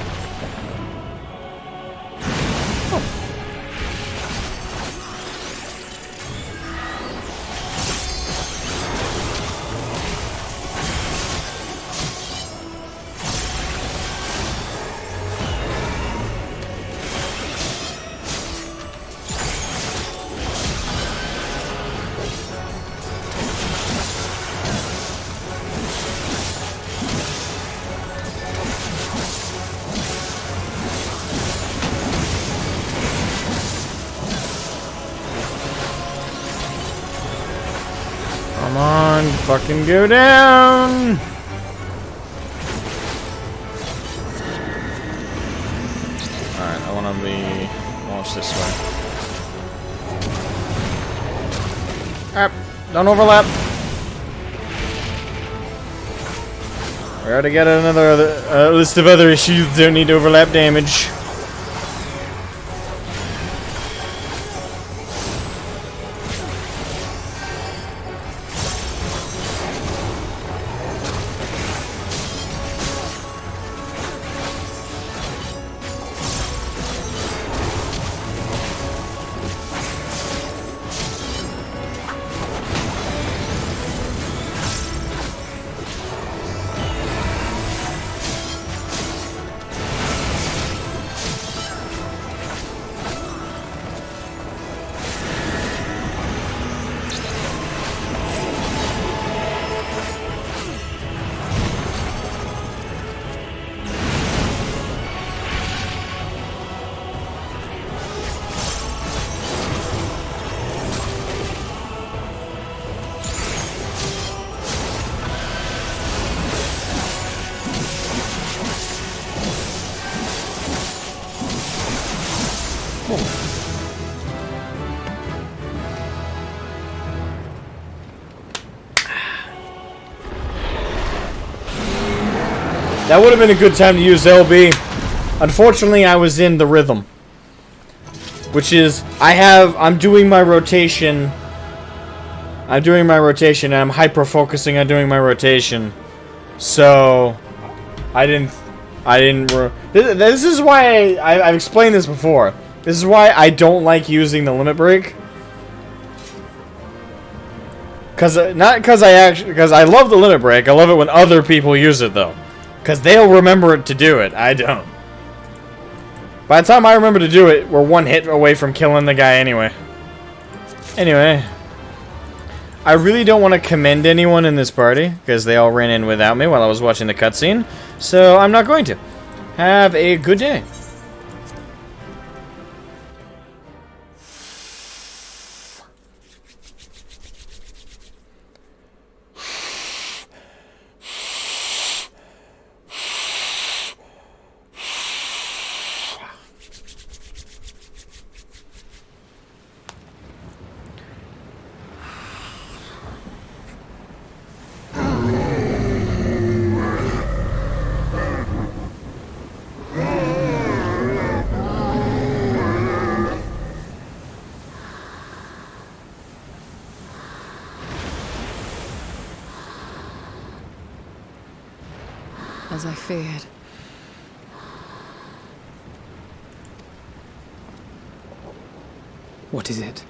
Speaker 1: Come on, fucking go down! Alright, I wanna be launched this way. Alright, don't overlap. We already got another list of other issues that don't need overlap damage. That would have been a good time to use LB. Unfortunately, I was in the rhythm. Which is, I'm doing my rotation. I'm doing my rotation, and I'm hyper-focusing on doing my rotation. So, this is why I've explained this before. This is why I don't like using the limit break. Not because I love the limit break. I love it when other people use it, though. Because they'll remember it to do it. I don't. By the time I remember to do it, we're one hit away from killing the guy anyway. Anyway. I really don't want to commend anyone in this party, because they all ran in without me while I was watching the cutscene. So I'm not going to. Have a good day.
Speaker 6: As I feared.
Speaker 14: What is it?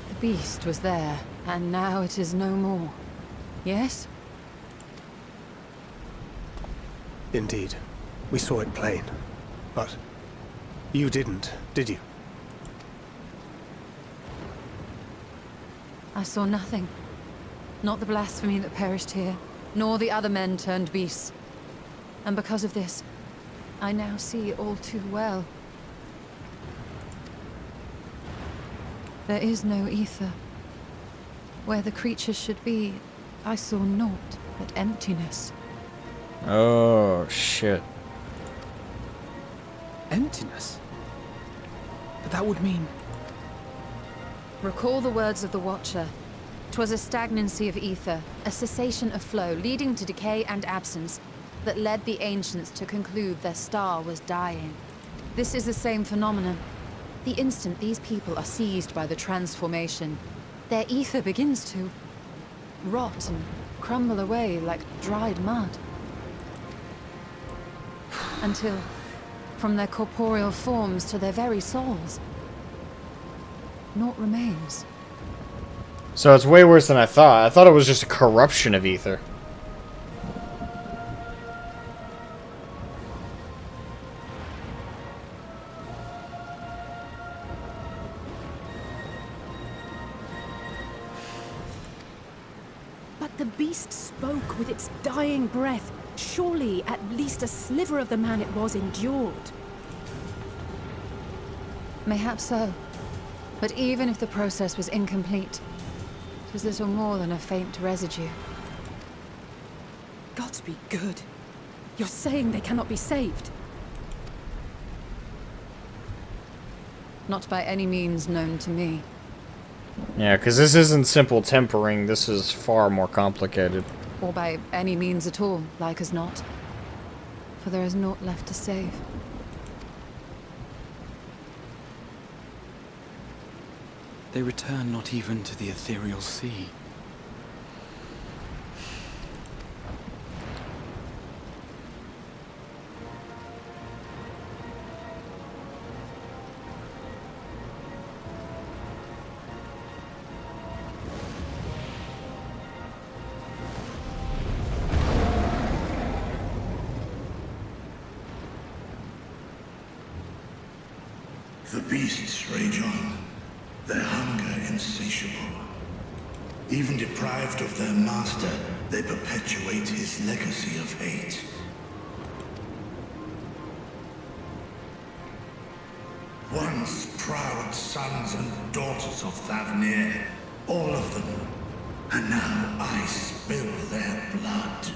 Speaker 6: The beast was there, and now it is no more. Yes?
Speaker 5: Indeed. We saw it plain. But you didn't, did you?
Speaker 6: I saw nothing. Not the blasphemy that perished here, nor the other men turned beasts. And because of this, I now see all too well. There is no ether. Where the creatures should be, I saw naught but emptiness.
Speaker 1: Oh, shit.
Speaker 14: Emptiness? But that would mean...
Speaker 6: Recall the words of the Watcher. 'Twas a stagnancy of ether, a cessation of flow, leading to decay and absence, that led the ancients to conclude their star was dying. This is the same phenomenon. The instant these people are seized by the transformation, their ether begins to rot and crumble away like dried mud. Until, from their corporeal forms to their very souls, naught remains.
Speaker 1: So it's way worse than I thought. I thought it was just a corruption of ether.
Speaker 13: But the beast spoke with its dying breath. Surely at least a sliver of the man it was endured.
Speaker 6: Mayhap so. But even if the process was incomplete, it was little more than a faint residue.
Speaker 13: Gods be good. You're saying they cannot be saved?
Speaker 6: Not by any means known to me.
Speaker 1: Yeah, because this isn't simple tempering. This is far more complicated.
Speaker 6: Or by any means at all, like as not. For there is naught left to save.
Speaker 14: They return not even to the ethereal sea.
Speaker 19: The beasts rage on, their hunger insatiable. Even deprived of their master, they perpetuate his legacy of hate. Once proud sons and daughters of Thavnir, all of them, and now I spill their blood.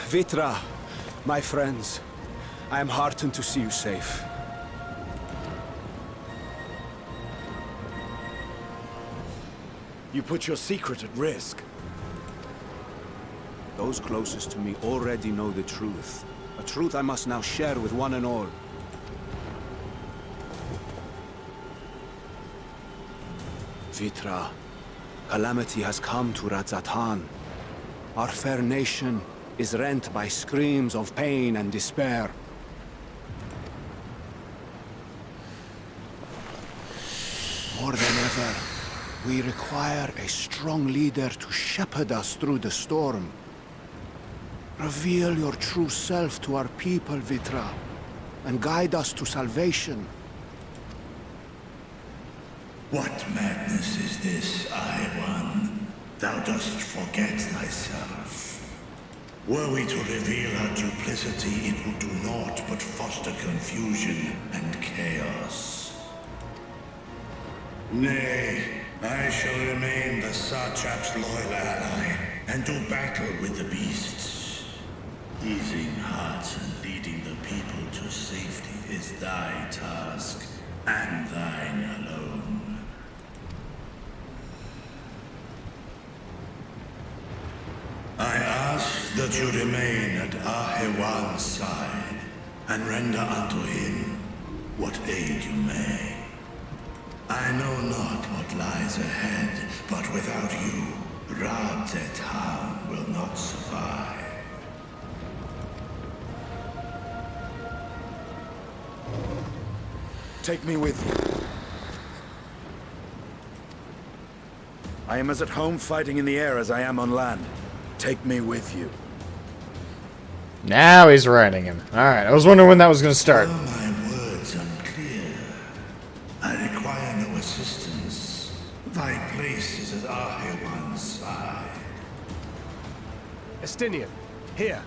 Speaker 12: Vitra, my friends, I am heartened to see you safe. You put your secret at risk. Those closest to me already know the truth. A truth I must now share with one and all. Vitra, calamity has come to Radzatan. Our fair nation is rent by screams of pain and despair. More than ever, we require a strong leader to shepherd us through the storm. Reveal your true self to our people, Vitra, and guide us to salvation.
Speaker 19: What madness is this, One? Thou dost forget thyself. Were we to reveal our duplicity, it would do naught but foster confusion and chaos. Nay, I shall remain the Sarchap's loyal ally, and do battle with the beasts. Easing hearts and leading the people to safety is thy task, and thine alone. I ask that you remain at Ahewan's side, and render unto him what aid you may. I know not what lies ahead, but without you, Radzetan will not survive.
Speaker 15: Take me with you. I am as at home fighting in the air as I am on land. Take me with you.
Speaker 1: Now he's riding him. Alright, I was wondering when that was going to start.
Speaker 19: Are my words unclear? I require no assistance. Thy place is at Ahewan's side.
Speaker 5: Estinian, here.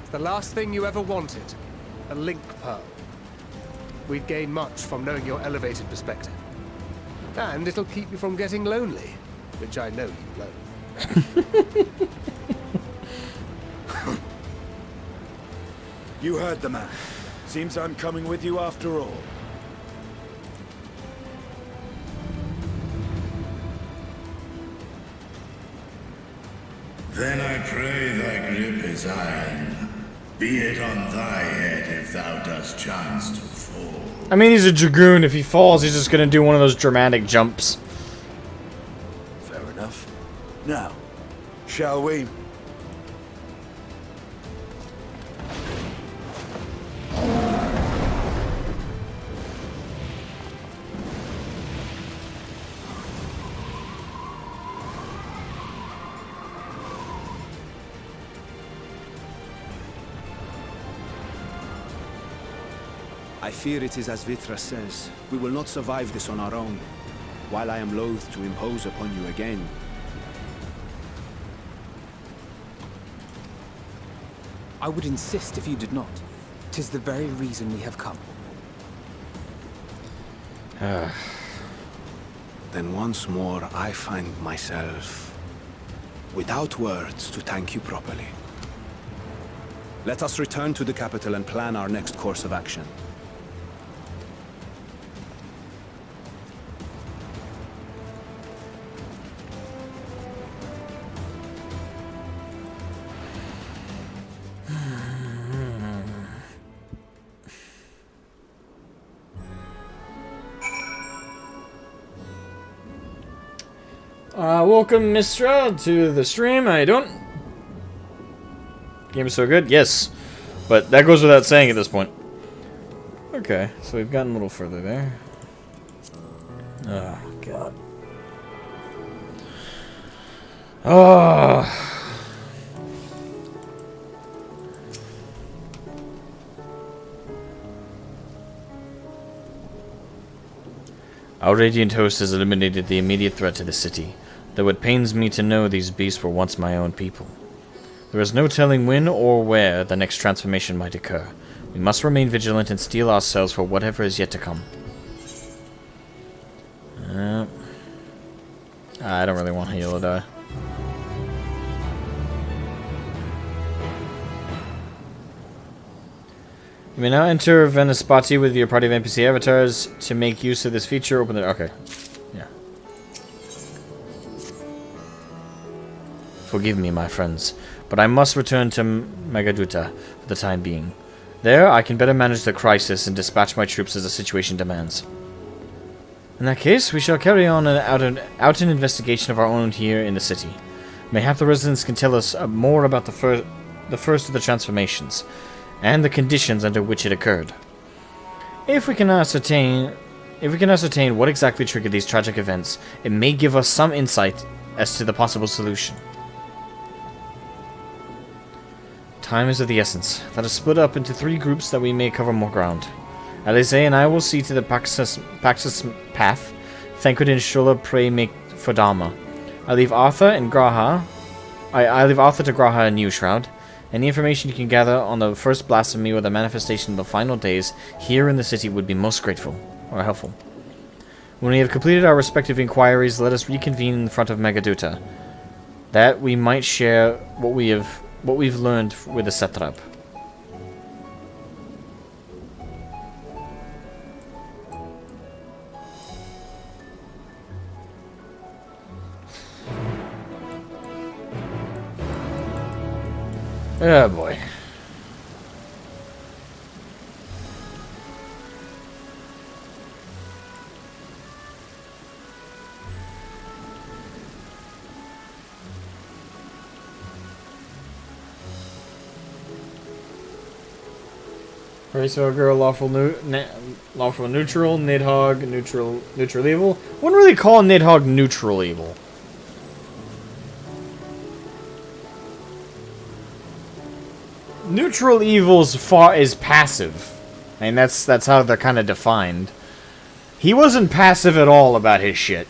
Speaker 5: It's the last thing you ever wanted. A link pearl. We'd gain much from knowing your elevated perspective. And it'll keep you from getting lonely, which I know you loathe.
Speaker 15: You heard the man. Seems I'm coming with you after all.
Speaker 19: Then I pray thy grip is iron. Be it on thy head if thou dost chance to fall.
Speaker 1: I mean, he's a dragoon. If he falls, he's just gonna do one of those dramatic jumps.
Speaker 15: Fair enough. Now, shall we?
Speaker 12: I fear it is as Vitra says. We will not survive this on our own. While I am loath to impose upon you again.
Speaker 14: I would insist if you did not. 'Tis the very reason we have come.
Speaker 12: Then once more I find myself without words to thank you properly. Let us return to the capital and plan our next course of action.
Speaker 1: Welcome, Mistra, to the stream. How you doing? Game is so good? Yes. But that goes without saying at this point. Okay, so we've gotten a little further there. Oh, God. Oh. Our radiant host has eliminated the immediate threat to the city, though it pains me to know these beasts were once my own people. There is no telling when or where the next transformation might occur. We must remain vigilant and steel ourselves for whatever is yet to come. I don't really want Heal to die. You may now enter Venispati with your party of NPC avatars. To make use of this feature, open the... Okay. Yeah. Forgive me, my friends, but I must return to Magaduta for the time being. There, I can better manage the crisis and dispatch my troops as the situation demands. In that case, we shall carry on out an investigation of our own here in the city. Mayhap the residents can tell us more about the first of the transformations, and the conditions under which it occurred. If we can ascertain what exactly triggered these tragic events, it may give us some insight as to the possible solution. Time is of the essence. Let us split up into 3 groups that we may cover more ground. Alice and I will see to the Paxus path. Thancred and Shula pray make for Dharma. I leave Arthur to Graha a new shroud. Any information you can gather on the first blasphemy or the manifestation of the final days here in the city would be most grateful or helpful. When we have completed our respective inquiries, let us reconvene in front of Megaduta, that we might share what we've learned with the Satrap. Oh boy. Race Ogre, lawful neutral, Nidhogg, neutral evil. Wouldn't really call Nidhogg neutral evil. Neutral evil is passive. I mean, that's how they're kind of defined. He wasn't passive at all about his shit.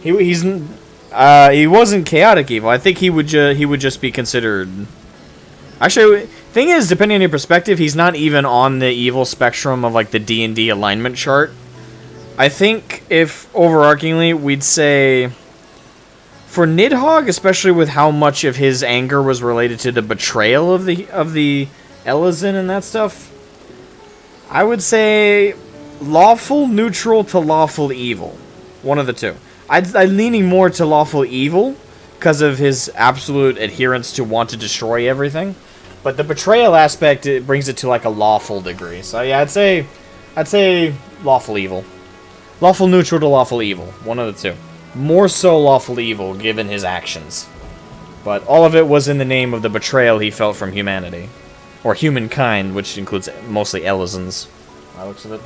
Speaker 1: He wasn't chaotic evil. I think he would just be considered. Actually, thing is, depending on your perspective, he's not even on the evil spectrum of like the D&D alignment chart. I think if overarchingly we'd say for Nidhogg, especially with how much of his anger was related to the betrayal of the Elizin and that stuff, I would say lawful neutral to lawful evil. One of the two. I'm leaning more to lawful evil because of his absolute adherence to want to destroy everything. But the betrayal aspect, it brings it to like a lawful degree. So yeah, I'd say lawful evil. Lawful neutral to lawful evil. One of the two. More so lawful evil given his actions. But all of it was in the name of the betrayal he felt from humanity. Or humankind, which includes mostly Elizins. By the looks of it.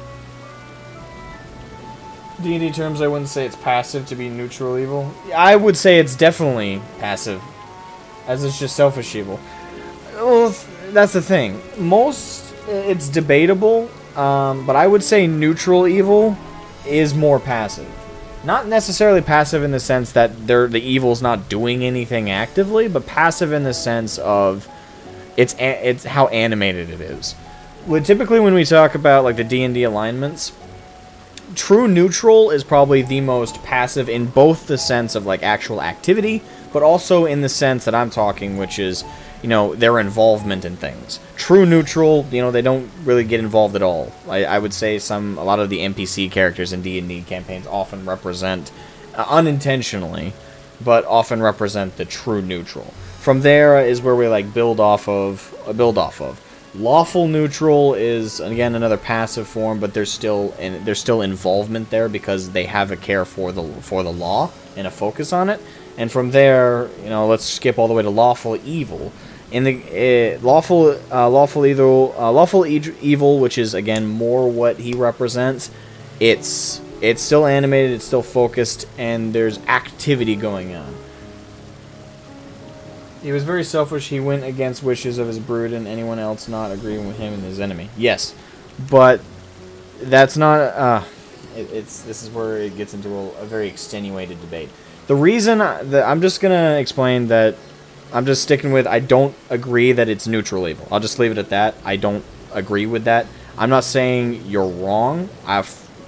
Speaker 1: D&D terms, I wouldn't say it's passive to be neutral evil. I would say it's definitely passive, as it's just selfish evil. Well, that's the thing. It's debatable, but I would say neutral evil is more passive. Not necessarily passive in the sense that the evil's not doing anything actively, but passive in the sense of it's how animated it is. Typically, when we talk about like the D&D alignments, true neutral is probably the most passive in both the sense of like actual activity, but also in the sense that I'm talking, which is, you know, their involvement in things. True neutral, you know, they don't really get involved at all. I would say a lot of the NPC characters in D&D campaigns often represent, unintentionally, but often represent the true neutral. From there is where we like build off of. Lawful neutral is, again, another passive form, but there's still involvement there because they have a care for the law and a focus on it. And from there, you know, let's skip all the way to lawful evil. In the lawful evil, which is again more what he represents, it's still animated, it's still focused, and there's activity going on. He was very selfish. He went against wishes of his brood and anyone else not agreeing with him and his enemy. Yes, but that's not. This is where it gets into a very extenuated debate. The reason that I'm just gonna explain that I'm just sticking with I don't agree that it's neutral evil. I'll just leave it at that. I don't agree with that. I'm not saying you're wrong.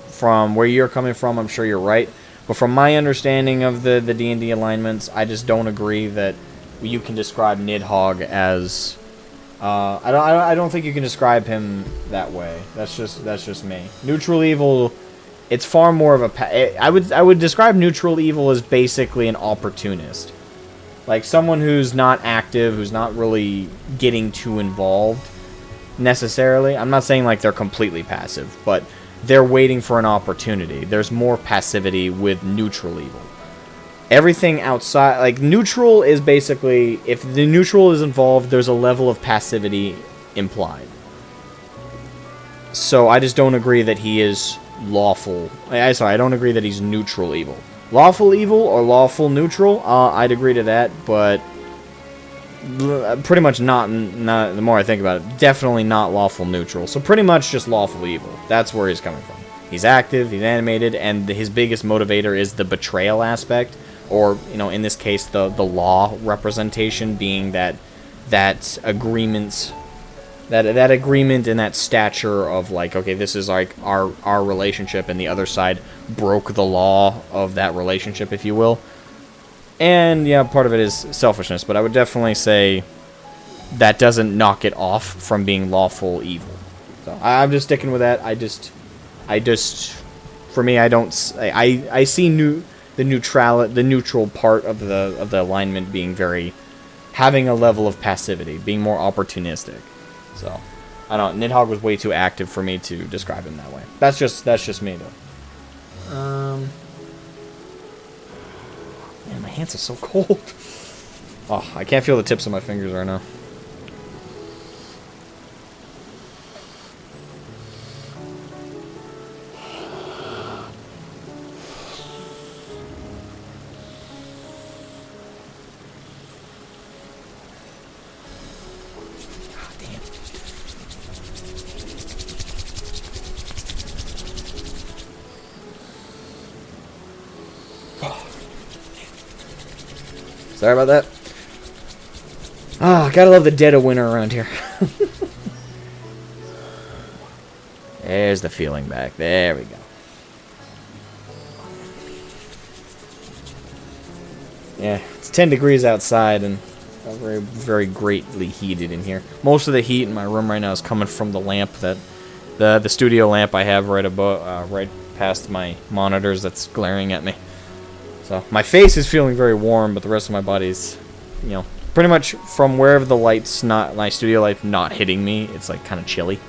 Speaker 1: From where you're coming from, I'm sure you're right. But from my understanding of the D&D alignments, I just don't agree that you can describe Nidhogg as. I don't think you can describe him that way. That's just me. Neutral evil. It's far more of a. I would describe neutral evil as basically an opportunist, like someone who's not active, who's not really getting too involved necessarily. I'm not saying like they're completely passive, but they're waiting for an opportunity. There's more passivity with neutral evil. everything outside, like, neutral is basically, if the neutral is involved, there's a level of passivity implied. So I just don't agree that he is lawful. Sorry, I don't agree that he's neutral evil. Lawful evil or lawful neutral, I'd agree to that, but pretty much not, the more I think about it, definitely not lawful neutral. So pretty much just lawful evil. That's where he's coming from. He's active, he's animated, and his biggest motivator is the betrayal aspect, or, you know, in this case, the law representation being that agreements, that agreement and that stature of, like, okay, this is like our relationship, and the other side broke the law of that relationship, if you will. And yeah, part of it is selfishness, but I would definitely say that doesn't knock it off from being lawful evil. So I'm just sticking with that. I just, for me, I see the neutral part of the alignment being having a level of passivity, being more opportunistic. So I don't know, Nidhogg was way too active for me to describe him that way. That's just me though. Man, my hands are so cold. Oh, I can't feel the tips of my fingers right now. Sorry about that. Ah, gotta love the dead of winter around here. There's the feeling back. There we go. Yeah, it's 10 degrees outside and very, very greatly heated in here. Most of the heat in my room right now is coming from the lamp that the studio lamp I have right above, right past my monitors that's glaring at me. So my face is feeling very warm, but the rest of my body's, you know, pretty much from wherever the light's not, my studio light not hitting me, it's like kind of chilly.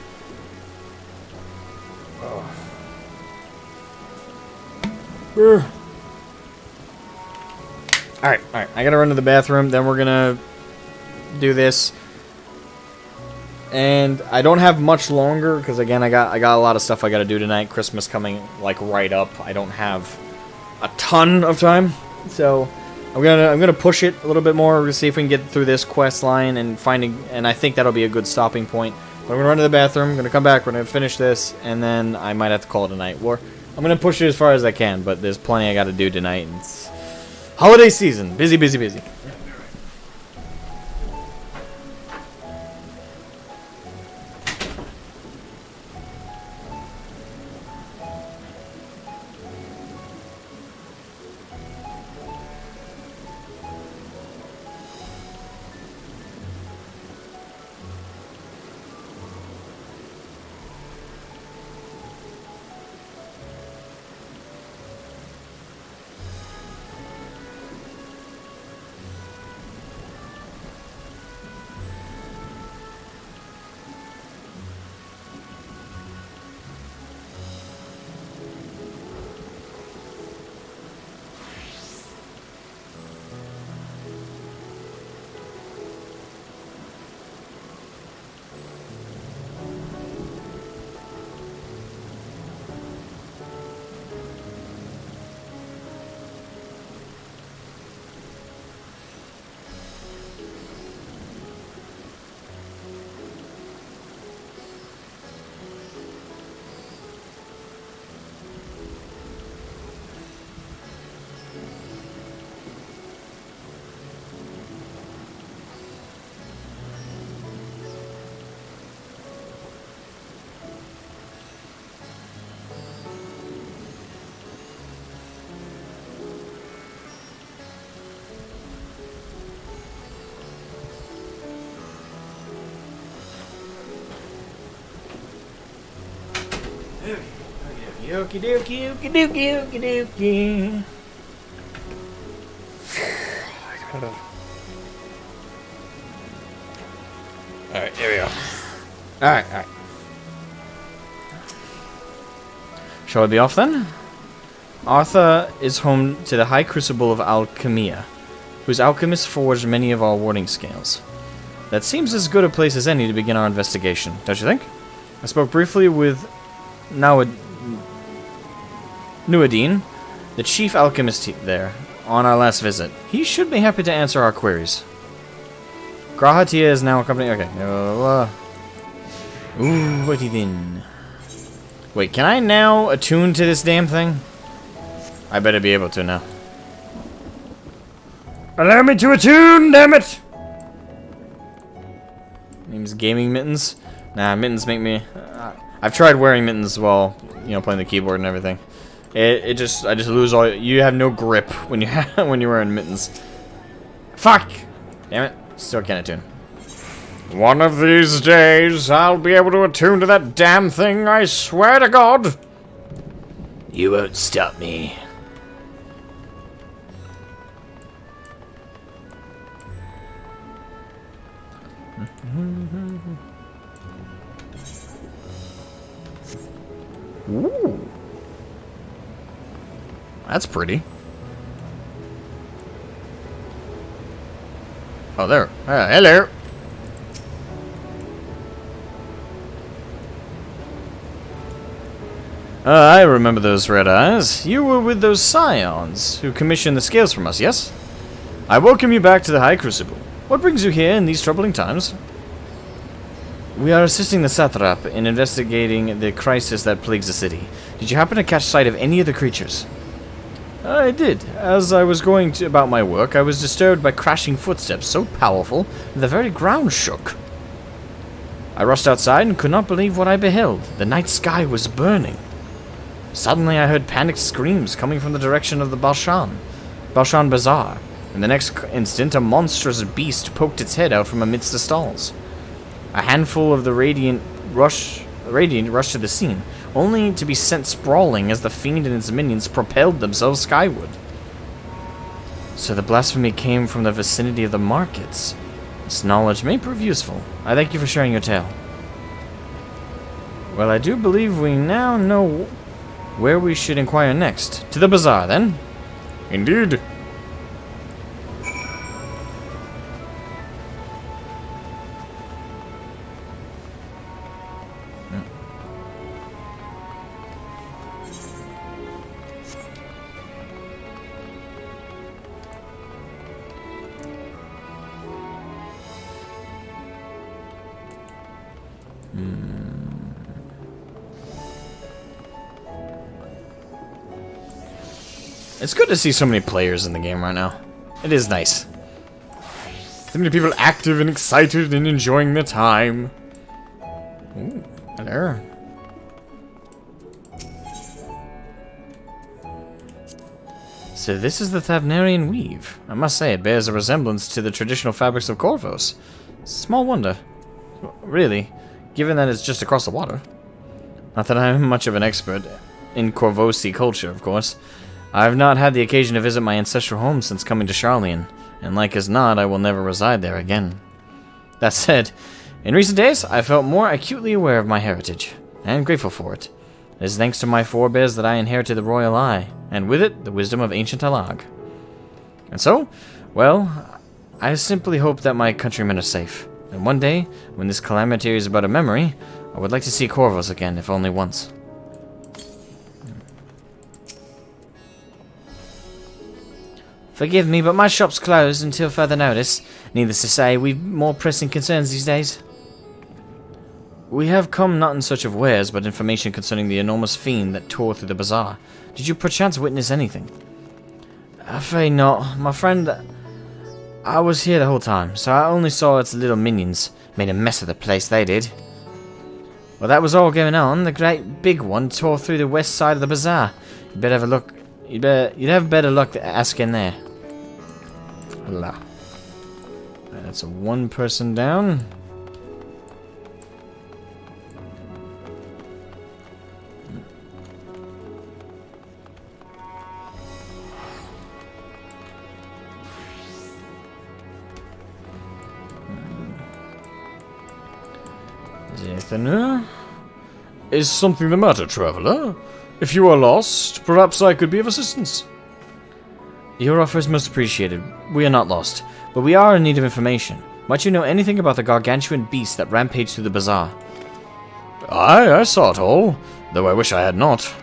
Speaker 1: Alright, I gotta run to the bathroom, then we're gonna do this. And I don't have much longer, because again, I got a lot of stuff I gotta do tonight. Christmas coming, like, right up. I don't have a ton of time, so I'm gonna push it a little bit more. We're gonna see if we can get through this quest line and I think that'll be a good stopping point. But I'm gonna run to the bathroom, I'm gonna come back, we're gonna finish this, and then I might have to call it a night. Or I'm gonna push it as far as I can, but there's plenty I gotta do tonight, and it's holiday season. Busy, busy, busy. Okie dokie, okie dokie, okie dokie. Alright, here we go. Alright. Shall I be off then? Artha is home to the High Crucible of Alchemia, whose alchemists forged many of our warding scales. That seems as good a place as any to begin our investigation, don't you think? I spoke briefly with Nuadine, the chief alchemist there, on our last visit. He should be happy to answer our queries. Grahatia is now accompanying... Okay. Ooh, what then? Wait, can I now attune to this damn thing? I better be able to now. Allow me to attune, damn it! Name's Gaming Mittens. Nah, mittens make me... I've tried wearing mittens while, you know, playing the keyboard and everything. I just lose all... You have no grip when when you're wearing mittens. Fuck! Damn it. Still can't attune. One of these days, I'll be able to attune to that damn thing, I swear to God!
Speaker 2: You won't stop me.
Speaker 1: Ooh. That's pretty. Oh, there. Hello. I remember those red eyes. You were with those scions who commissioned the scales from us, yes? I welcome you back to the High Crucible. What brings you here in these troubling times? We are assisting the satrap in investigating the crisis that plagues the city. Did you happen to catch sight of any of the creatures? I did. As I was going about my work, I was disturbed by crashing footsteps so powerful that the very ground shook. I rushed outside and could not believe what I beheld. The night sky was burning. Suddenly I heard panicked screams coming from the direction of the Balshan Bazaar. In the next instant, a monstrous beast poked its head out from amidst the stalls. A handful of the Radiant rushed to the scene, only to be sent sprawling as the fiend and its minions propelled themselves skyward. So the blasphemy came from the vicinity of the markets. This knowledge may prove useful. I thank you for sharing your tale. Well, I do believe we now know where we should inquire next. To the bazaar, then? Indeed. It's good to see so many players in the game right now. It is nice. So many people active and excited and enjoying their time. Ooh, hello. So this is the Thavnarian weave. I must say, it bears a resemblance to the traditional fabrics of Corvos. Small wonder. Really, given that it's just across the water. Not that I'm much of an expert in Corvosi culture, of course. I've not had the occasion to visit my ancestral home since coming to Charlian, and like as not, I will never reside there again. That said, in recent days, I felt more acutely aware of my heritage, and grateful for it. It is thanks to my forebears that I inherited the royal eye, and with it, the wisdom of ancient Alag. And so, well, I simply hope that my countrymen are safe, and one day, when this calamity is but a memory, I would like to see Corvos again, if only once. Forgive me, but my shop's closed until further notice. Needless to say, we've more pressing concerns these days. We have come not in search of wares, but information concerning the enormous fiend that tore through the bazaar. Did you perchance witness anything? Afraid not. My friend... I was here the whole time, so I only saw its little minions. Made a mess of the place, they did. Well, that was all going on. The great big one tore through the west side of the bazaar. You'd better have a look. You'd have better luck asking there. Allah. Right, that's a one person down. Is something the matter, traveler? If you are lost, perhaps I could be of assistance.
Speaker 2: Your offer is most appreciated. We are not lost, but we are in need of information. Might you know anything about the gargantuan beast that rampaged through the bazaar?
Speaker 1: I saw it all, though I wish I had not.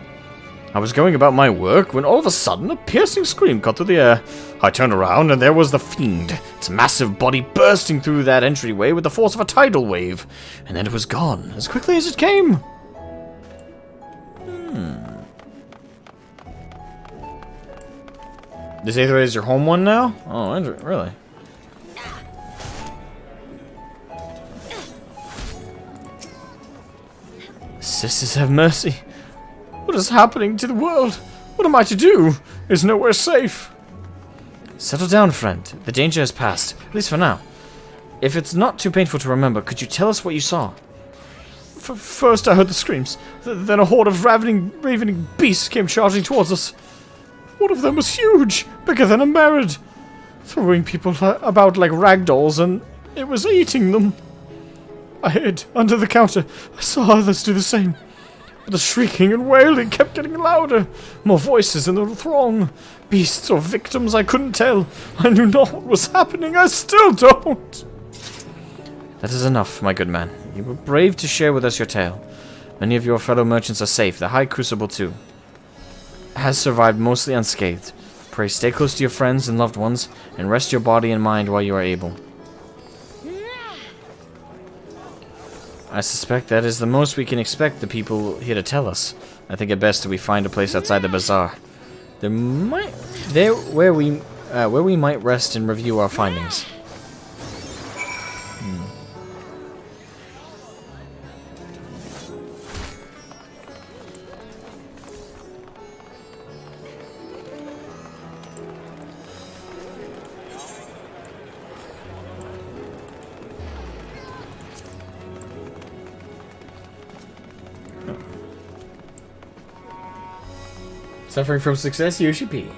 Speaker 1: I was going about my work when all of a sudden a piercing scream cut through the air. I turned around and there was the fiend, its massive body bursting through that entryway with the force of a tidal wave, and then it was gone as quickly as it came. This Aether is your home one now? Oh, really? Sisters have mercy. What is happening to the world? What am I to do? Is nowhere safe.
Speaker 2: Settle down, friend. The danger has passed, at least for now. If it's not too painful to remember, could you tell us what you saw?
Speaker 1: First I heard the screams, then a horde of ravening beasts came charging towards us. One of them was huge, bigger than a merod, throwing people about like ragdolls, and it was eating them. I hid under the counter. I saw others do the same. But the shrieking and wailing kept getting louder. More voices in the throng. Beasts or victims, I couldn't tell. I knew not what was happening. I still don't.
Speaker 2: That is enough, my good man. You were brave to share with us your tale. Many of your fellow merchants are safe. The High Crucible, too, has survived mostly unscathed. Pray stay close to your friends and loved ones, and rest your body and mind while you are able. I suspect that is the most we can expect the people here to tell us. I think it best that we find a place outside the bazaar. Where we might rest and review our findings.
Speaker 1: Suffering from success, you should be.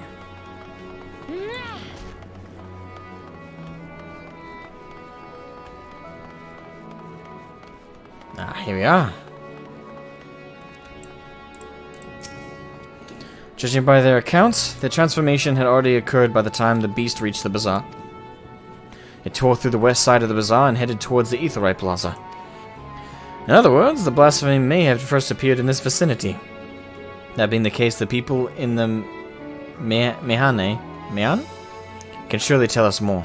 Speaker 2: Here we are. Judging by their accounts, the transformation had already occurred by the time the beast reached the bazaar. It tore through the west side of the bazaar and headed towards the Aetherite Plaza. In other words, the blasphemy may have first appeared in this vicinity. That being the case, the people in the Mehan can surely tell us more.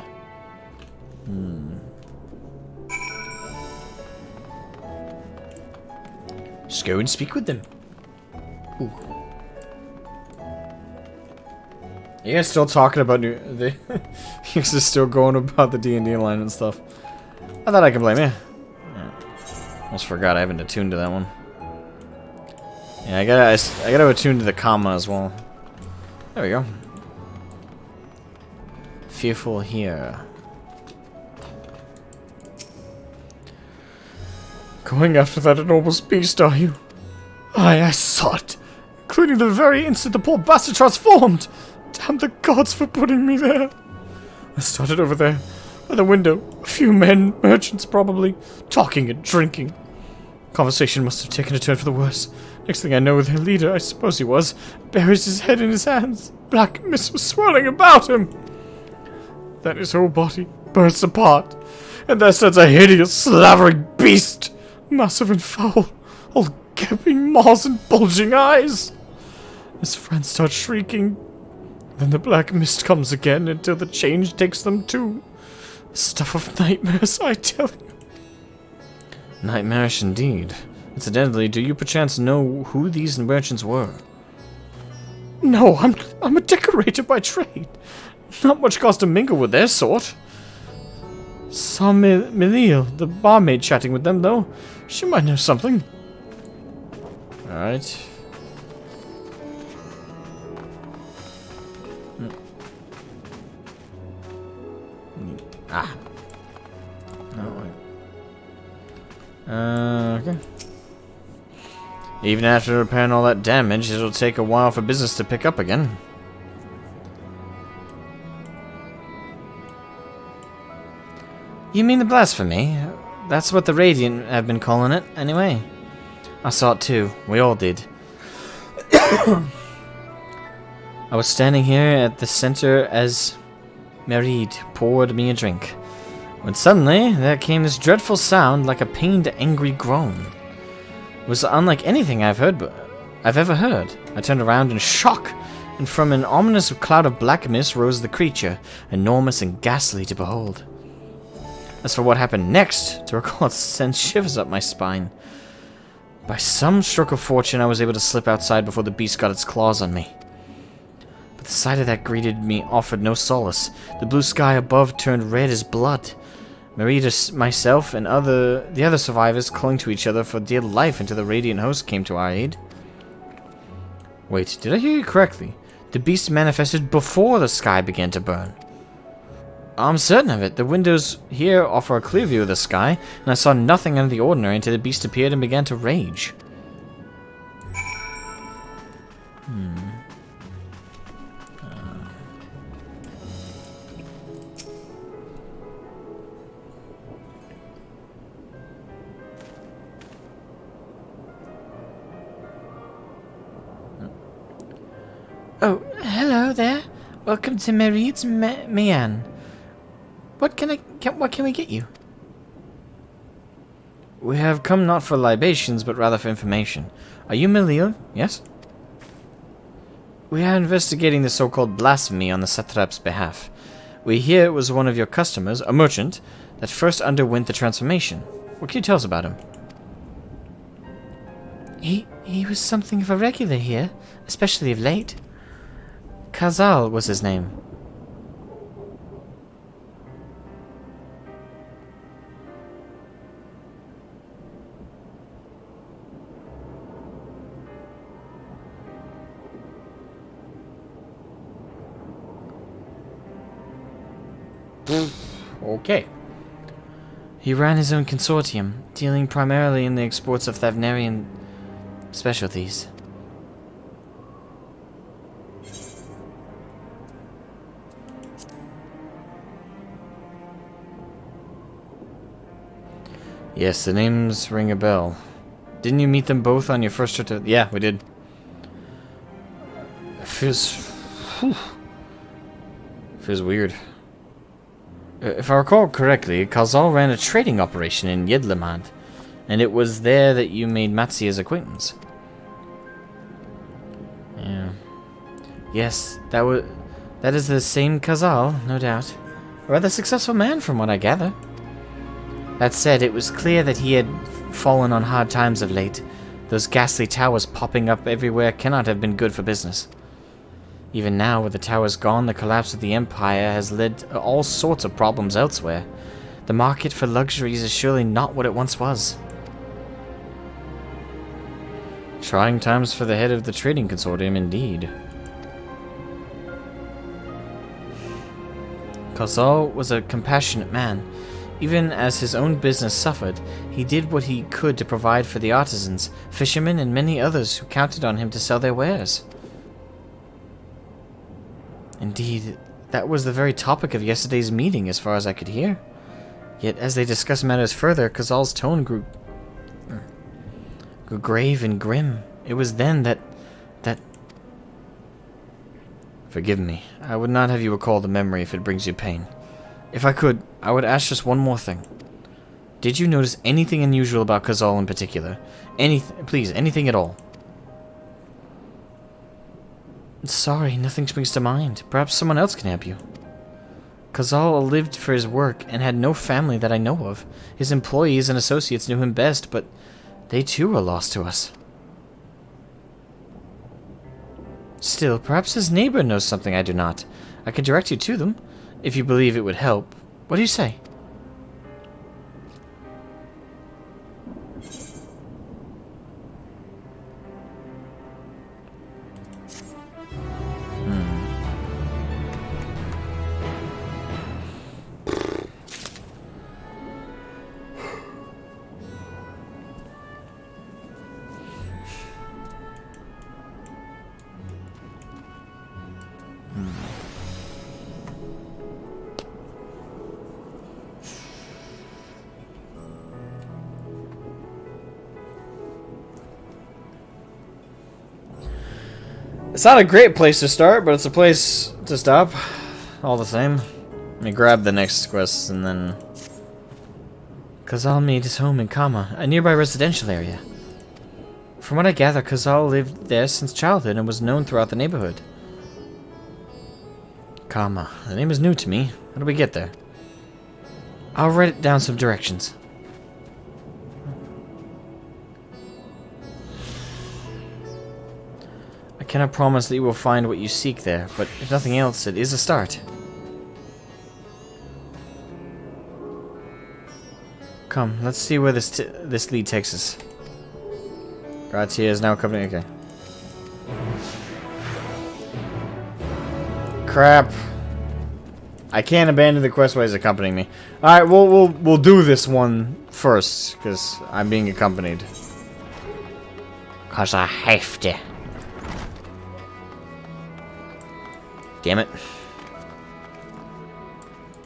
Speaker 1: Just go and speak with them. Ooh. You guys still talking about you guys are still going about the D&D line and stuff. I thought I could blame you. Almost forgot I haven't attuned to that one. Yeah, I gotta attune to the comma as well. There we go. Fearful here. Going after that enormous beast, are you? Aye, I saw it. Including the very instant the poor bastard transformed. Damn the gods for putting me there. I started over there, by the window. A few men, merchants probably, talking and drinking. Conversation must have taken a turn for the worse. Next thing I know, their leader, I suppose he was, buries his head in his hands. Black mist was swirling about him. Then his whole body bursts apart, and there stands a hideous, slavering beast, massive and foul, all gaping maws and bulging eyes. His friends start shrieking. Then the black mist comes again until the change takes them too. Stuff of nightmares, I tell you.
Speaker 2: Nightmarish indeed. Incidentally, do you perchance know who these merchants were?
Speaker 1: No, I'm a decorator by trade. Not much cause to mingle with their sort. Saw Milil, the barmaid, chatting with them, though. She might know something.
Speaker 2: Alright. Ah. No, wait. Okay. Even after repairing all that damage, it'll take a while for business to pick up again. You mean the blasphemy? That's what the Radiant have been calling it, anyway. I saw it too. We all did. I was standing here at the center as Merid poured me a drink, when suddenly there came this dreadful sound like a pained, angry groan. It was unlike anything I've ever heard. I turned around in shock, and from an ominous cloud of black mist rose the creature, enormous and ghastly to behold. As for what happened next, to recall it sent shivers up my spine. By some stroke of fortune, I was able to slip outside before the beast got its claws on me. But the sight of that greeted me offered no solace. The blue sky above turned red as blood. Marita, myself, and the other survivors clung to each other for dear life until the Radiant Host came to our aid. Wait, did I hear you correctly? The beast manifested before the sky began to burn. I'm certain of it. The windows here offer a clear view of the sky, and I saw nothing out of the ordinary until the beast appeared and began to rage. Oh, hello there. Welcome to Merid's Mian. What can we get you? We have come not for libations, but rather for information. Are you Melil? Yes? We are investigating the so-called blasphemy on the satrap's behalf. We hear it was one of your customers, a merchant, that first underwent the transformation. What can you tell us about him? He was something of a regular here, especially of late. Kazal was his name. Okay. He ran his own consortium, dealing primarily in the exports of Thavnarian specialties. Yes, the names ring a bell. Didn't you meet them both on your first trip to... Yeah, we did. Feels weird. If I recall correctly, Kazal ran a trading operation in Yedlamad, and it was there that you made Matsia's acquaintance. Yeah. Yes, that is the same Kazal, no doubt. A rather successful man from what I gather. That said, it was clear that he had fallen on hard times of late. Those ghastly towers popping up everywhere cannot have been good for business. Even now, with the towers gone, the collapse of the Empire has led to all sorts of problems elsewhere. The market for luxuries is surely not what it once was. Trying times for the head of the trading consortium, indeed. Kazal was a compassionate man. Even as his own business suffered, he did what he could to provide for the artisans, fishermen, and many others who counted on him to sell their wares. Indeed, that was the very topic of yesterday's meeting, as far as I could hear. Yet, as they discussed matters further, Kazal's tone grew grave and grim. It was then that... Forgive me. I would not have you recall the memory if it brings you pain. If I could, I would ask just one more thing. Did you notice anything unusual about Kazal in particular? Please, anything at all. Sorry, nothing springs to mind. Perhaps someone else can help you. Kazal lived for his work and had no family that I know of. His employees and associates knew him best, but they too were lost to us. Still, perhaps his neighbor knows something I do not. I can direct you to them, if you believe it would help. What do you say?
Speaker 1: It's not a great place to start, but it's a place to stop. All the same. Let me grab the next quest and then... Kazal made his home in Kama, a nearby residential area. From what I gather, Kazal lived there since childhood and was known throughout the neighborhood. Kama. The name is new to me. How do we get there? I'll write down some directions. I cannot promise that you will find what you seek there, but if nothing else, it is a start. Come, let's see where this lead takes us. Gratia is now accompanying. Okay. Crap. I can't abandon the quest while he's accompanying me. Alright, we'll do this one first, because I'm being accompanied.
Speaker 2: 'Cause I have to.
Speaker 1: Damn it.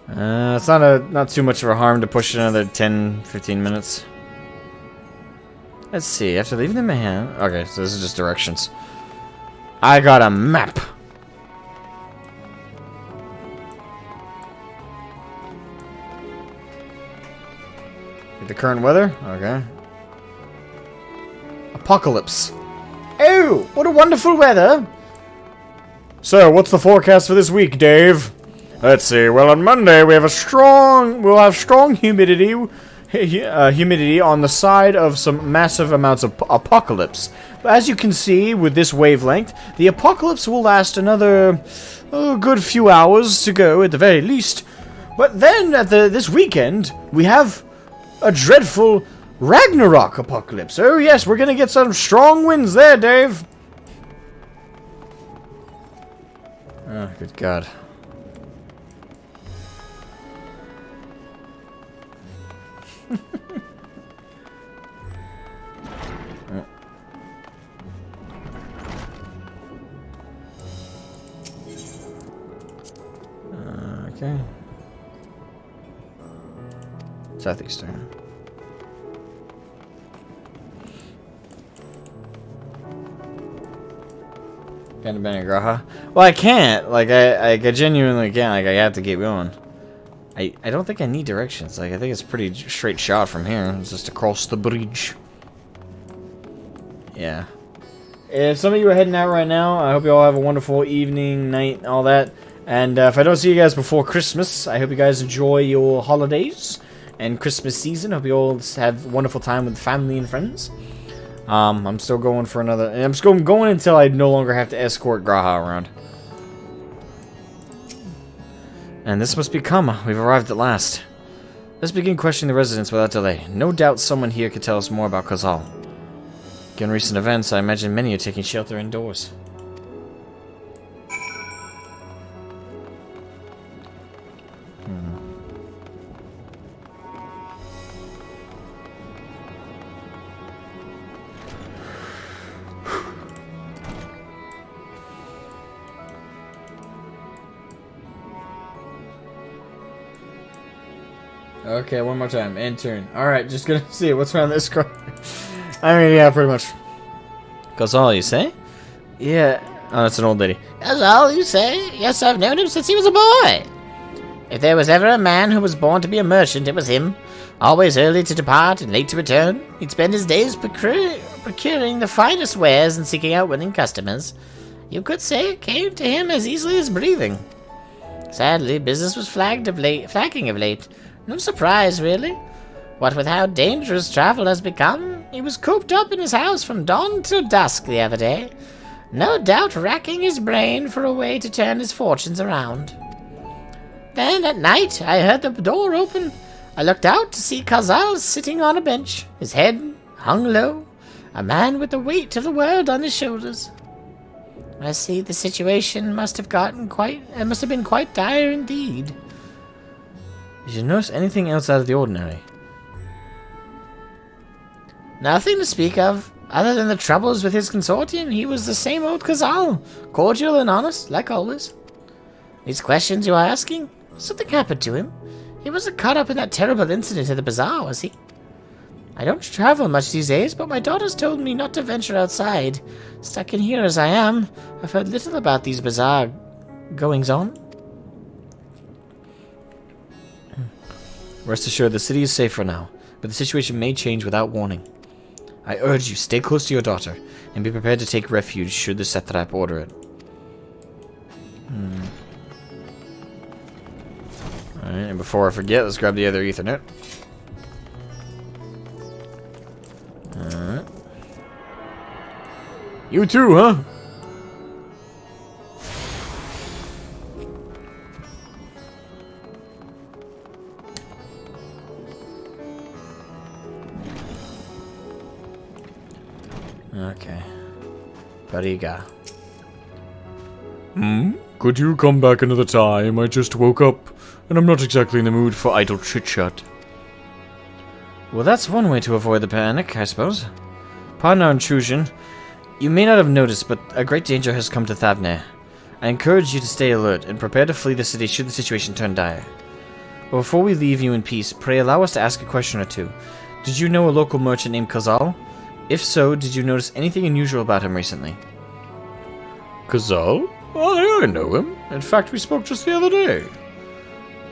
Speaker 1: It's not too much of a harm to push it another 10-15 minutes. Let's see, after leaving the man... Okay, so this is just directions. I got a map! The current weather? Okay. Apocalypse. Oh, what a wonderful weather! So, what's the forecast for this week, Dave? Let's see. Well, on Monday we'll have strong humidity on the side of some massive amounts of apocalypse. But as you can see with this wavelength, the apocalypse will last another good few hours to go at the very least. But then at this weekend we have a dreadful Ragnarok apocalypse. Oh yes, we're gonna get some strong winds there, Dave. Oh, good God. Okay. Southeastern. Can't abandon Graha? Well, I can't. Like, I genuinely can't. Like, I have to keep going. I don't think I need directions. Like, I think it's pretty straight shot from here. It's just across the bridge. Yeah. If some of you are heading out right now, I hope you all have a wonderful evening, night, all that. And if I don't see you guys before Christmas, I hope you guys enjoy your holidays and Christmas season. Hope you all have a wonderful time with family and friends. I'm still going for another... I'm just going until I no longer have to escort Graha around. And this must be Kama. We've arrived at last. Let's begin questioning the residents without delay. No doubt someone here could tell us more about Kazal. Given recent events, I imagine many are taking shelter indoors. Okay, one more time. And turn. Alright, just gonna see what's around this corner. I mean, yeah, pretty much. Kazal, you say? Yeah. Oh, it's an old lady.
Speaker 2: Kazal, you say? Yes, I've known him since he was a boy. If there was ever a man who was born to be a merchant, it was him. Always early to depart and late to return. He'd spend his days procuring the finest wares and seeking out willing customers. You could say it came to him as easily as breathing. Sadly, business was flagging of late. No surprise, really. What with how dangerous travel has become, he was cooped up in his house from dawn till dusk the other day. No doubt racking his brain for a way to turn his fortunes around. Then at night, I heard the door open. I looked out to see Kazal sitting on a bench, his head hung low, a man with the weight of the world on his shoulders. I see the situation must have been quite dire indeed.
Speaker 1: Did you notice anything else out of the ordinary?
Speaker 2: Nothing to speak of, other than the troubles with his consortium. He was the same old Kazal, cordial and honest, like always. These questions you are asking? Something happened to him. He wasn't caught up in that terrible incident at the bazaar, was he? I don't travel much these days, but my daughters told me not to venture outside. Stuck in here as I am, I've heard little about these bizarre goings-on. Rest assured, the city is safe for now, but the situation may change without warning. I urge you, stay close to your daughter, and be prepared to take refuge should the Satrap order it. Alright, and before I forget, let's grab the other Ethernet. Alright. You too, huh? Okay. What do you got?
Speaker 1: Could you come back another time? I just woke up, and I'm not exactly in the mood for idle chit-chat.
Speaker 2: Well, that's one way to avoid the panic, I suppose. Pardon our intrusion. You may not have noticed, but a great danger has come to Thavne. I encourage you to stay alert and prepare to flee the city should the situation turn dire. But before we leave you in peace, pray allow us to ask a question or two. Did you know a local merchant named Kazal? If so, did you notice anything unusual about him recently?
Speaker 1: Kazal? I know him. In fact, we spoke just the other day.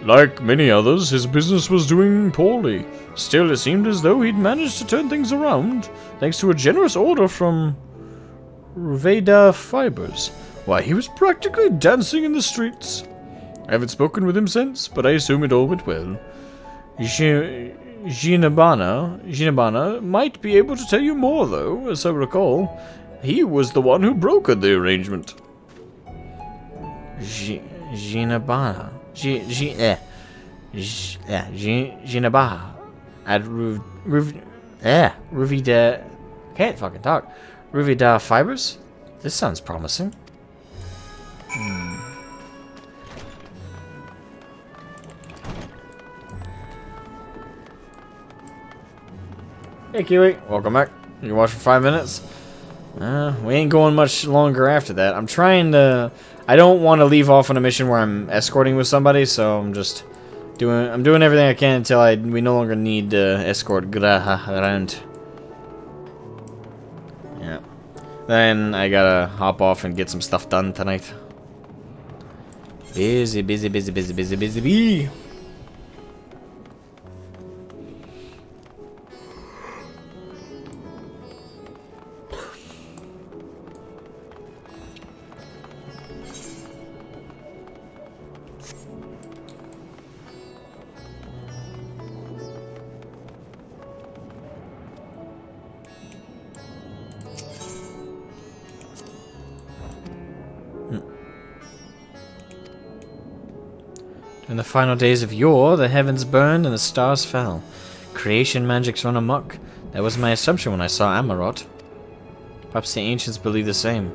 Speaker 1: Like many others, his business was doing poorly. Still, it seemed as though he'd managed to turn things around, thanks to a generous order from Ruveda Fibers. Why, he was practically dancing in the streets. I haven't spoken with him since, but I assume it all went well. Jinabana might be able to tell you more, though, as I recall. He was the one who brokered the arrangement.
Speaker 2: Jinabana. Jinabaha. At Ruvida. Can't fucking talk. Ruvida Fibers? This sounds promising.
Speaker 1: Hey Kiwi, welcome back. You can watch for 5 minutes.
Speaker 2: We ain't going much longer after that. I'm trying to... I don't want to leave off on a mission where I'm escorting with somebody, so I'm just doing... I'm doing everything I can until we no longer need to escort Graha around. Yeah. Then I gotta hop off and get some stuff done tonight. Busy, busy, busy, busy, busy, busy, busy. In the final days of yore, the heavens burned and the stars fell. Creation magics run amok. That was my assumption when I saw Amarot. Perhaps the ancients believed the same,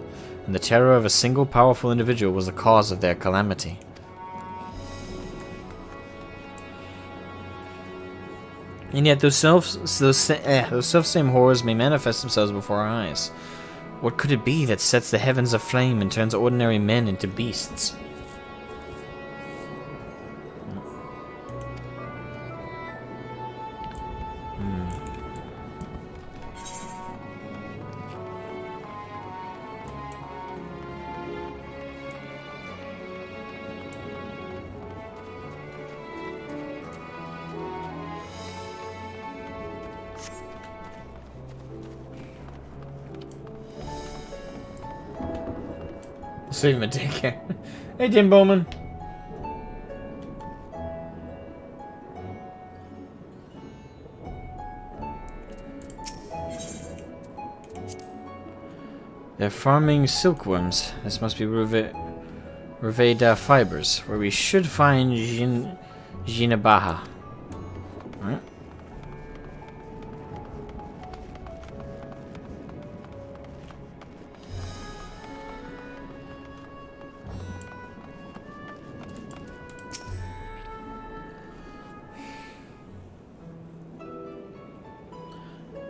Speaker 2: and the terror of a single powerful individual was the cause of their calamity. And yet those self-same horrors may manifest themselves before our eyes. What could it be that sets the heavens aflame and turns ordinary men into beasts?
Speaker 1: Save him a daycare. Hey, Tim Bowman.
Speaker 2: They're farming silkworms. This must be Ruveda Fibers, where we should find Jinabaha. Right?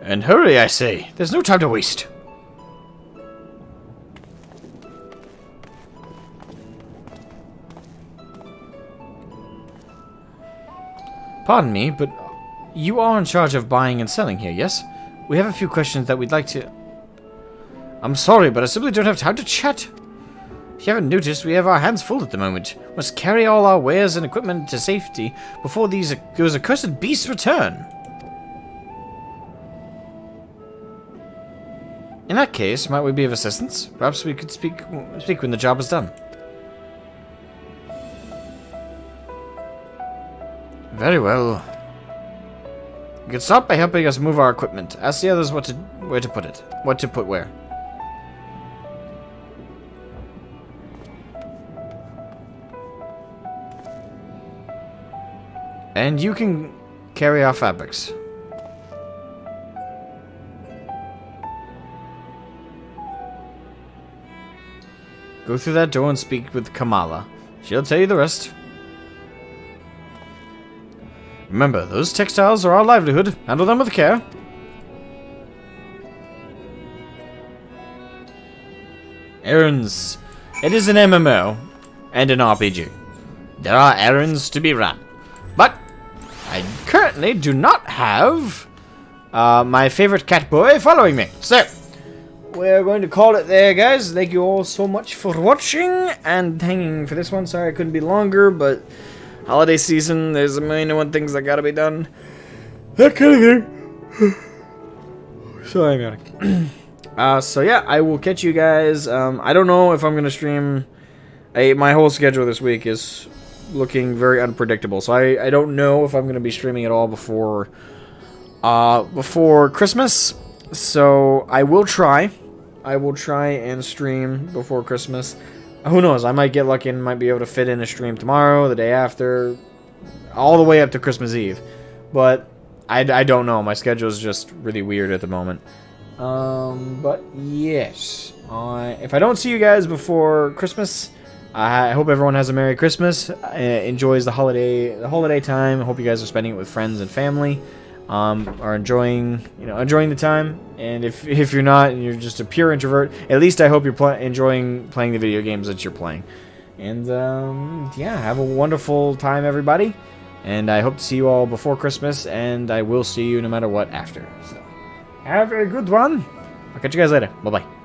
Speaker 1: And hurry, I say. There's no time to waste.
Speaker 2: Pardon me, but you are in charge of buying and selling here, yes? We have a few questions that we'd like to... I'm sorry, but I simply don't have time to chat. If you haven't noticed, we have our hands full at the moment. We must carry all our wares and equipment to safety before those accursed beasts return. In that case, might we be of assistance? Perhaps we could speak when the job is done. Very well. You can start by helping us move our equipment. Ask the others where to put it. What to put where. And you can carry our fabrics. Go through that door and speak with Kamala. She'll tell you the rest. Remember, those textiles are our livelihood. Handle them with care. Errands. It is an MMO and an RPG. There are errands to be run. But I currently do not have my favorite cat boy following me. So, we're going to call it there, guys. Thank you all so much for watching and hanging for this one. Sorry I couldn't be longer, but holiday season, there's a million and one things that gotta be done. That kind of thing. Sorry, man. So yeah, I will catch you guys. I don't know if I'm gonna stream. My whole schedule this week is looking very unpredictable, so I don't know if I'm gonna be streaming at all before Christmas. So I will try. I will try and stream before Christmas. Who knows? I might get lucky and might be able to fit in a stream tomorrow, the day after, all the way up to Christmas Eve. But I don't know. My schedule is just really weird at the moment. But yes, if I don't see you guys before Christmas, I hope everyone has a Merry Christmas. Enjoys the holiday time. I hope you guys are spending it with friends and family. Are enjoying the time. And if you're not and you're just a pure introvert, at least I hope you're enjoying playing the video games that you're playing. And yeah, have a wonderful time, everybody. And I hope to see you all before Christmas, and I will see you no matter what after. So have a good one. I'll catch you guys later. Bye bye.